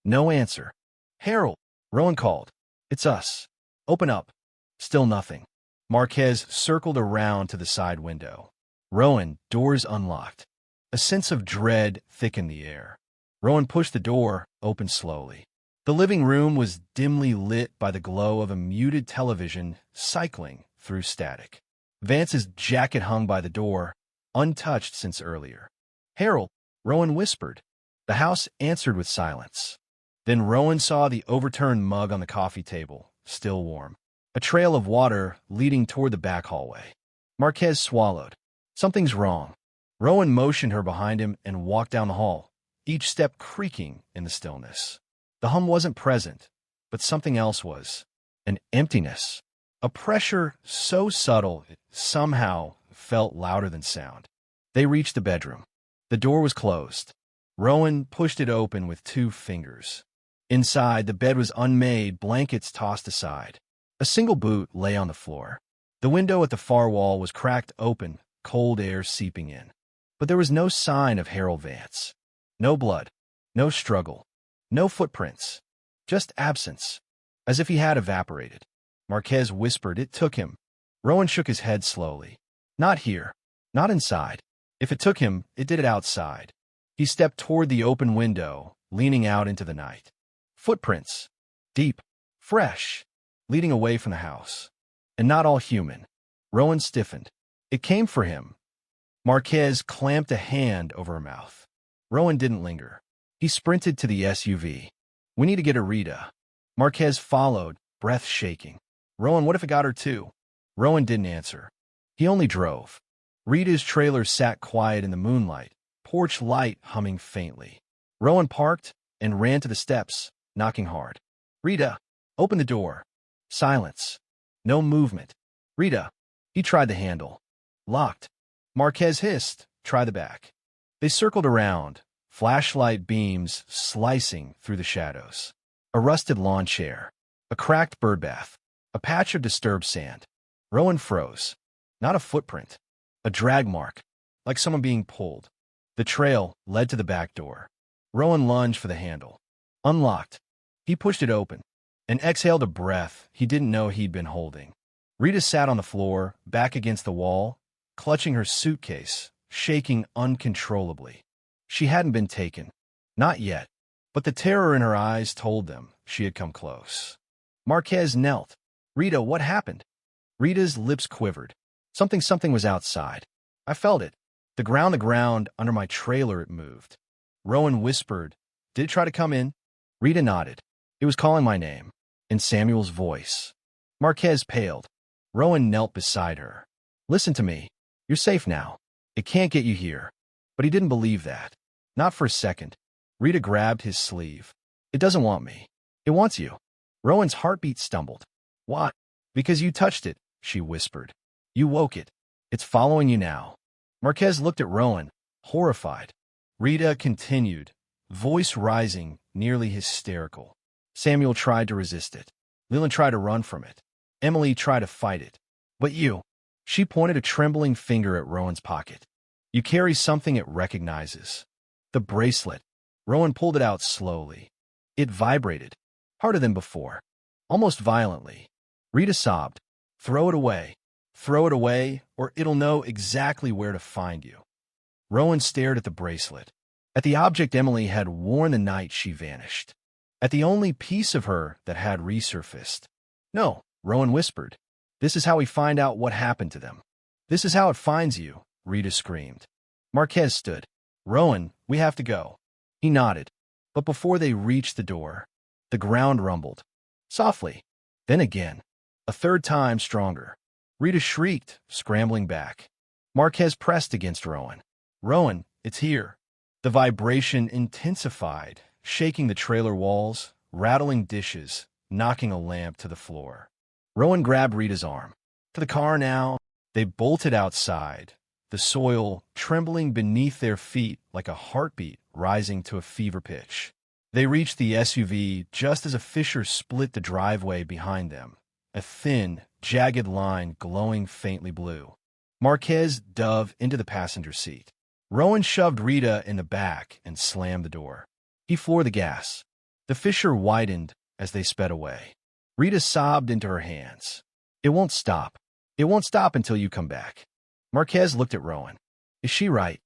Speaker 13: No answer. "Harold," Rowan called. "It's us. Open up." Still nothing. Marquez circled around to the side window. "Rowan, doors unlocked." A sense of dread thickened the air. Rowan pushed the door open slowly. The living room was dimly lit by the glow of a muted television cycling through static. Vance's jacket hung by the door, untouched since earlier. "Harold," Rowan whispered. The house answered with silence. Then Rowan saw the overturned mug on the coffee table, still warm. A trail of water leading toward the back hallway. Marquez swallowed. "Something's wrong." Rowan motioned her behind him and walked down the hall, each step creaking in the stillness. The hum wasn't present, but something else was. An emptiness. A pressure so subtle it somehow felt louder than sound. They reached the bedroom. The door was closed. Rowan pushed it open with 2 fingers. Inside, the bed was unmade, blankets tossed aside. A single boot lay on the floor. The window at the far wall was cracked open, cold air seeping in. But there was no sign of Harold Vance. No blood, no struggle, no footprints, just absence, as if he had evaporated. Marquez whispered it took him. Rowan shook his head slowly. "Not here, not inside. If it took him, it did it outside." He stepped toward the open window, leaning out into the night. Footprints, deep, fresh, leading away from the house. And not all human. Rowan stiffened. It came for him. Marquez clamped a hand over her mouth. Rowan didn't linger. He sprinted to the SUV. We need to get her Rita. Marquez followed, breath shaking. Rowan, what if it got her too? Rowan didn't answer. He only drove. Rita's trailer sat quiet in the moonlight, porch light humming faintly. Rowan parked and ran to the steps, knocking hard. Rita, open the door. Silence. No movement. Rita. He tried the handle. Locked. Marquez hissed, try the back. They circled around, flashlight beams slicing through the shadows. A rusted lawn chair. A cracked birdbath. A patch of disturbed sand. Rowan froze. Not a footprint. A drag mark, like someone being pulled. The trail led to the back door. Rowan lunged for the handle. Unlocked. He pushed it open and exhaled a breath he didn't know he'd been holding. Rita sat on the floor, back against the wall, clutching her suitcase, shaking uncontrollably. She hadn't been taken. Not yet. But the terror in her eyes told them she had come close. Marquez knelt. Rita, what happened? Rita's lips quivered. Something was outside. I felt it. The ground under my trailer, it moved. Rowan whispered, did it try to come in? Rita nodded. It was calling my name, in Samuel's voice. Marquez paled. Rowan knelt beside her. Listen to me. You're safe now. It can't get you here. But he didn't believe that. Not for a second. Rita grabbed his sleeve. It doesn't want me. It wants you. Rowan's heartbeat stumbled. Why? Because you touched it, she whispered. You woke it. It's following you now. Marquez looked at Rowan, horrified. Rita continued, voice rising, nearly hysterical. Samuel tried to resist it. Leland tried to run from it. Emily tried to fight it. But you. She pointed a trembling finger at Rowan's pocket. You carry something it recognizes. The bracelet. Rowan pulled it out slowly. It vibrated, harder than before, almost violently. Rita sobbed. Throw it away. Throw it away, or it'll know exactly where to find you. Rowan stared at the bracelet, at the object Emily had worn the night she vanished, at the only piece of her that had resurfaced. No, Rowan whispered. This is how we find out what happened to them. This is how it finds you, Rita screamed. Marquez stood. Rowan, we have to go. He nodded, but before they reached the door, the ground rumbled. Softly, then again, a third time stronger. Rita shrieked, scrambling back. Marquez pressed against Rowan. Rowan, it's here. The vibration intensified, shaking the trailer walls, rattling dishes, knocking a lamp to the floor. Rowan grabbed Rita's arm. To the car now. They bolted outside, the soil trembling beneath their feet like a heartbeat rising to a fever pitch. They reached the SUV just as a fissure split the driveway behind them, a thin, jagged line glowing faintly blue. Marquez dove into the passenger seat. Rowan shoved Rita in the back and slammed the door. He floored the gas. The fissure widened as they sped away. Rita sobbed into her hands. It won't stop. It won't stop until you come back. Marquez looked at Rowan. Is she right?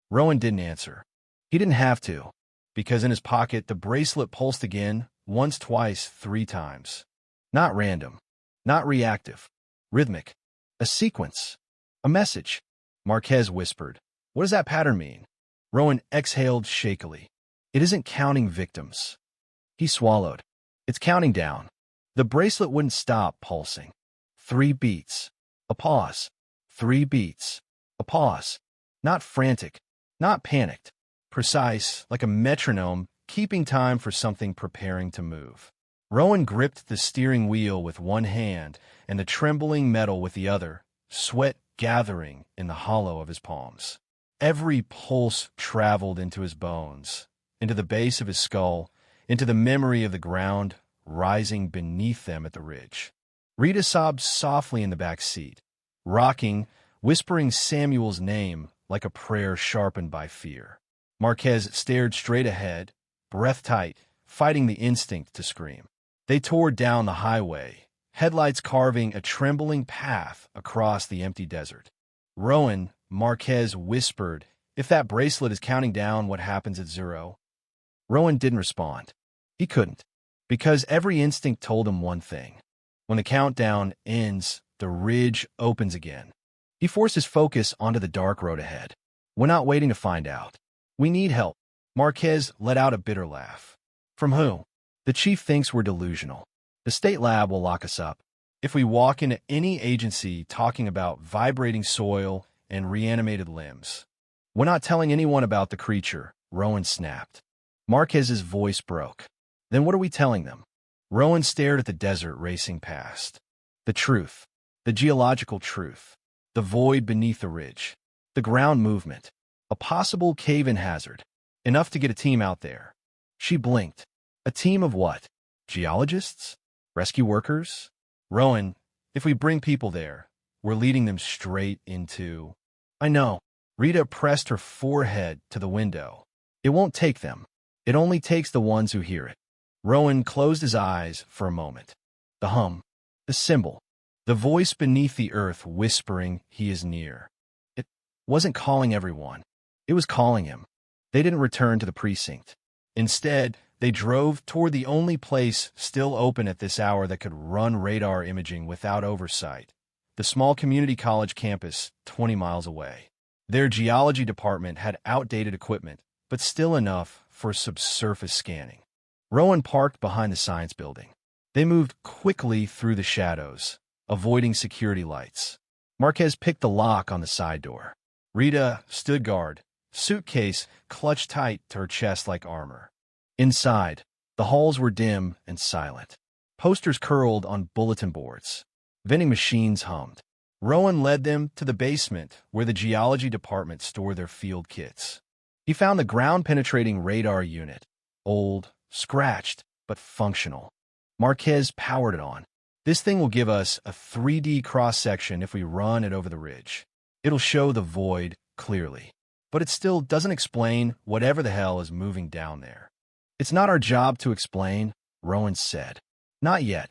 Speaker 13: Rowan didn't answer. He didn't have to, because in his pocket the bracelet pulsed again, once, twice, 3 times. Not random. Not reactive. Rhythmic. A sequence. A message. Marquez whispered. What does that pattern mean? Rowan exhaled shakily. It isn't counting victims. He swallowed. It's counting down. The bracelet wouldn't stop pulsing. 3 beats. A pause. 3 beats. A pause. Not frantic. Not panicked. Precise, like a metronome, keeping time for something preparing to move. Rowan gripped the steering wheel with one hand and the trembling metal with the other, sweat gathering in the hollow of his palms. Every pulse traveled into his bones, into the base of his skull, into the memory of the ground rising beneath them at the ridge. Rita sobbed softly in the back seat, rocking, whispering Samuel's name like a prayer sharpened by fear. Marquez stared straight ahead, breath tight, fighting the instinct to scream. They tore down the highway, headlights carving a trembling path across the empty desert. Rowan, Marquez whispered, if that bracelet is counting down what happens at 0. Rowan didn't respond. He couldn't, because every instinct told him one thing. When the countdown ends, the ridge opens again. He forces focus onto the dark road ahead. We're not waiting to find out. We need help. Marquez let out a bitter laugh. From who? The chief thinks we're delusional. The state lab will lock us up. If we walk into any agency talking about vibrating soil and reanimated limbs. We're not telling anyone about the creature, Rowan snapped. Marquez's voice broke. Then what are we telling them? Rowan stared at the desert racing past. The truth. The geological truth. The void beneath the ridge. The ground movement. A possible cave-in hazard. Enough to get a team out there. She blinked. A team of what? Geologists? Rescue workers? Rowan, if we bring people there, we're leading them straight into... I know. Rita pressed her forehead to the window. It won't take them. It only takes the ones who hear it. Rowan closed his eyes for a moment. The hum. The symbol. The voice beneath the earth whispering he is near. It wasn't calling everyone. It was calling him. They didn't return to the precinct. Instead, they drove toward the only place still open at this hour that could run radar imaging without oversight. The small community college campus 20 miles away. Their geology department had outdated equipment, but still enough for subsurface scanning. Rowan parked behind the science building. They moved quickly through the shadows, avoiding security lights. Marquez picked the lock on the side door. Rita stood guard, suitcase clutched tight to her chest like armor. Inside, the halls were dim and silent. Posters curled on bulletin boards. Vending machines hummed. Rowan led them to the basement where the geology department stored their field kits. He found the ground-penetrating radar unit, old, scratched, but functional. Marquez powered it on. This thing will give us a 3D cross-section if we run it over the ridge. It'll show the void clearly, but it still doesn't explain whatever the hell is moving down there. It's not our job to explain, Rowan said. Not yet.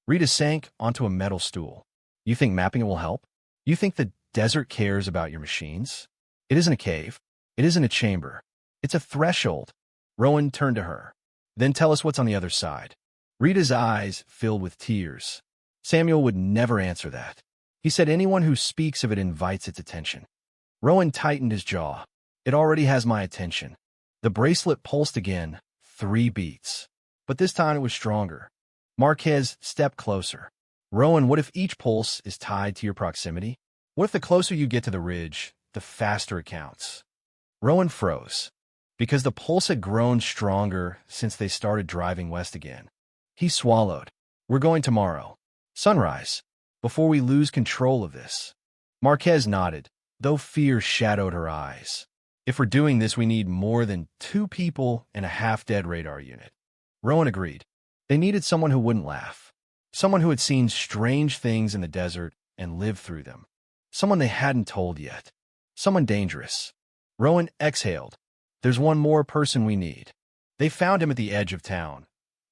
Speaker 13: Rita sank onto a metal stool. You think mapping it will help? You think the desert cares about your machines? It isn't a cave. It isn't a chamber. It's a threshold. Rowan turned to her. Then tell us what's on the other side. Rita's eyes filled with tears. Samuel would never answer that. He said anyone who speaks of it invites its attention. Rowan tightened his jaw. It already has my attention. The bracelet pulsed again, 3 beats. But this time it was stronger. Marquez stepped closer. Rowan, what if each pulse is tied to your proximity? What if the closer you get to the ridge, the faster it counts? Rowan froze, because the pulse had grown stronger since they started driving west again. He swallowed. We're going tomorrow. Sunrise. Before we lose control of this. Marquez nodded, though fear shadowed her eyes. If we're doing this, we need more than 2 people and a half-dead radar unit. Rowan agreed. They needed someone who wouldn't laugh. Someone who had seen strange things in the desert and lived through them. Someone they hadn't told yet. Someone dangerous. Rowan exhaled. There's one more person we need. They found him at the edge of town.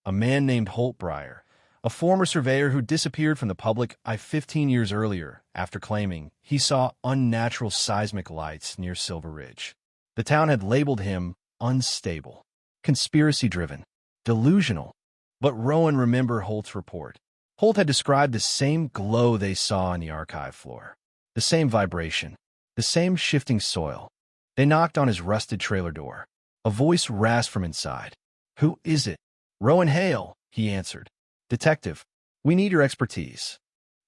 Speaker 13: A man named Holtbrier, a former surveyor who disappeared from the public eye 15 years earlier after claiming he saw unnatural seismic lights near Silver Ridge. The town had labeled him unstable, conspiracy-driven, delusional. But Rowan remembered Holt's report. Holt had described the same glow they saw on the archive floor, the same vibration, the same shifting soil. They knocked on his rusted trailer door. A voice rasped from inside. Who is it? Rowan Hale, he answered. Detective, we need your expertise.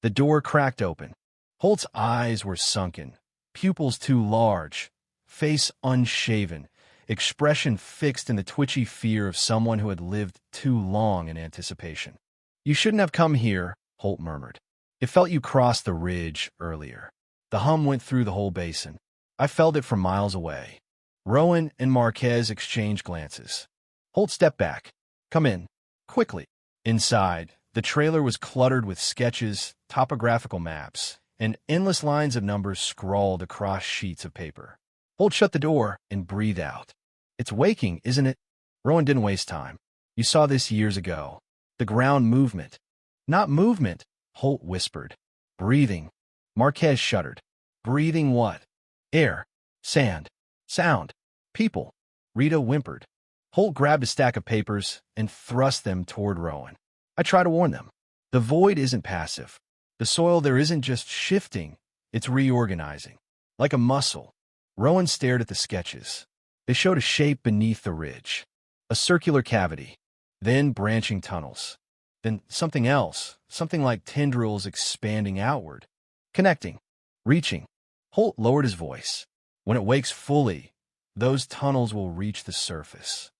Speaker 13: The door cracked open. Holt's eyes were sunken, pupils too large, face unshaven, expression fixed in the twitchy fear of someone who had lived too long in anticipation. You shouldn't have come here, Holt murmured. It felt you crossed the ridge earlier. The hum went through the whole basin. I felt it from miles away. Rowan and Marquez exchanged glances. Holt stepped back. Come in. Quickly. Inside, the trailer was cluttered with sketches, topographical maps, and endless lines of numbers scrawled across sheets of paper. Holt shut the door and breathed out. It's waking, isn't it? Rowan didn't waste time. You saw this years ago. The ground movement. Not movement, Holt whispered. Breathing. Marquez shuddered. Breathing what? Air. Sand. Sound. People. Rita whimpered. Holt grabbed a stack of papers and thrust them toward Rowan. I try to warn them. The void isn't passive. The soil there isn't just shifting, it's reorganizing. Like a muscle. Rowan stared at the sketches. They showed a shape beneath the ridge. A circular cavity. Then branching tunnels. Then something else. Something like tendrils expanding outward. Connecting. Reaching. Holt lowered his voice. When it wakes fully, those tunnels will reach the surface.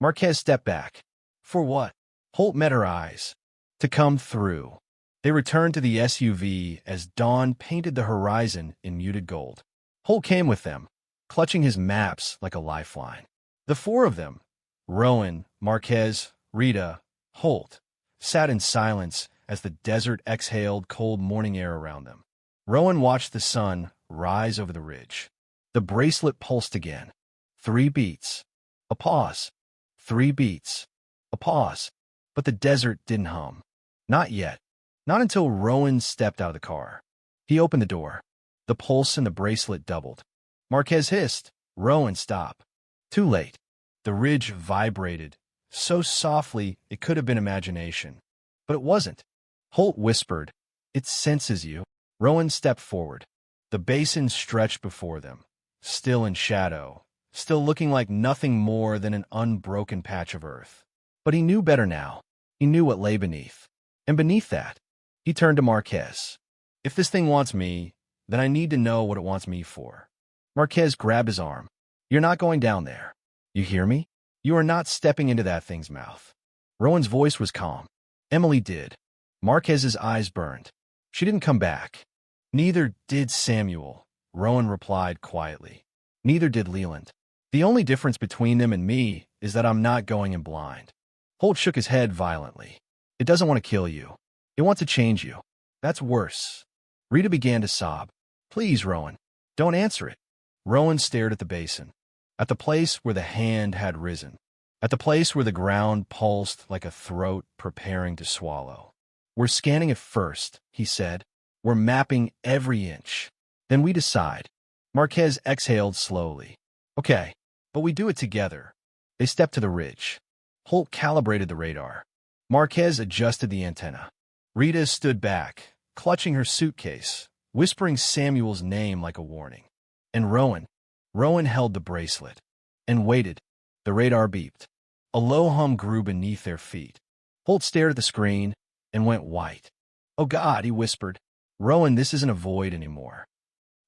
Speaker 13: Marquez stepped back. For what? Holt met her eyes. To come through. They returned to the SUV as dawn painted the horizon in muted gold. Holt came with them, clutching his maps like a lifeline. The four of them, Rowan, Marquez, Rita, Holt, sat in silence as the desert exhaled cold morning air around them. Rowan watched the sun rise over the ridge. The bracelet pulsed again. 3 beats. A pause. 3 beats. A pause. But the desert didn't hum. Not yet. Not until Rowan stepped out of the car. He opened the door. The pulse in the bracelet doubled. Marquez hissed. Rowan, stop. Too late. The ridge vibrated, so softly it could have been imagination. But it wasn't. Holt whispered, "It senses you." Rowan stepped forward. The basin stretched before them, still in shadow, still looking like nothing more than an unbroken patch of earth. But he knew better now. He knew what lay beneath. And beneath that, he turned to Marquez. "If this thing wants me, then I need to know what it wants me for." Marquez grabbed his arm. "You're not going down there. You hear me? You are not stepping into that thing's mouth." Rowan's voice was calm. Emily did. Marquez's eyes burned. She didn't come back. Neither did Samuel, Rowan replied quietly. Neither did Leland. The only difference between them and me is that I'm not going in blind. Holt shook his head violently. "It doesn't want to kill you. It wants to change you. That's worse." Rita began to sob. "Please, Rowan, don't answer it." Rowan stared at the basin, at the place where the hand had risen, at the place where the ground pulsed like a throat preparing to swallow. "We're scanning it first," he said. "We're mapping every inch. Then we decide." Marquez exhaled slowly. "Okay, but we do it together." They stepped to the ridge. Holt calibrated the radar. Marquez adjusted the antenna. Rita stood back, clutching her suitcase, whispering Samuel's name like a warning. And Rowan held the bracelet and waited. The radar beeped. A low hum grew beneath their feet. Holt stared at the screen and went white. "Oh God," he whispered. "Rowan, this isn't a void anymore."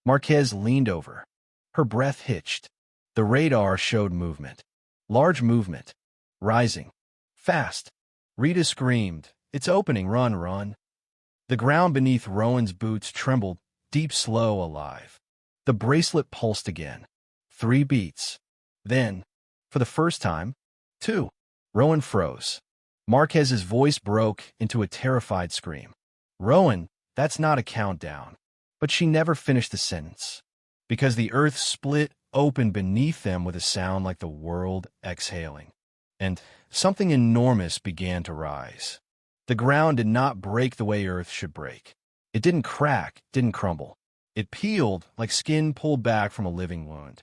Speaker 13: Marquez leaned over. Her breath hitched. The radar showed movement. Large movement. Rising. Fast. Rita screamed, "It's opening, run, run." The ground beneath Rowan's boots trembled, deep, slow, alive. The bracelet pulsed again. 3 beats. Then, for the first time, 2. Rowan froze. Marquez's voice broke into a terrified scream. "Rowan, that's not a countdown." But she never finished the sentence, because the earth split open beneath them with a sound like the world exhaling. And something enormous began to rise. The ground did not break the way earth should break. It didn't crack, didn't crumble. It peeled like skin pulled back from a living wound.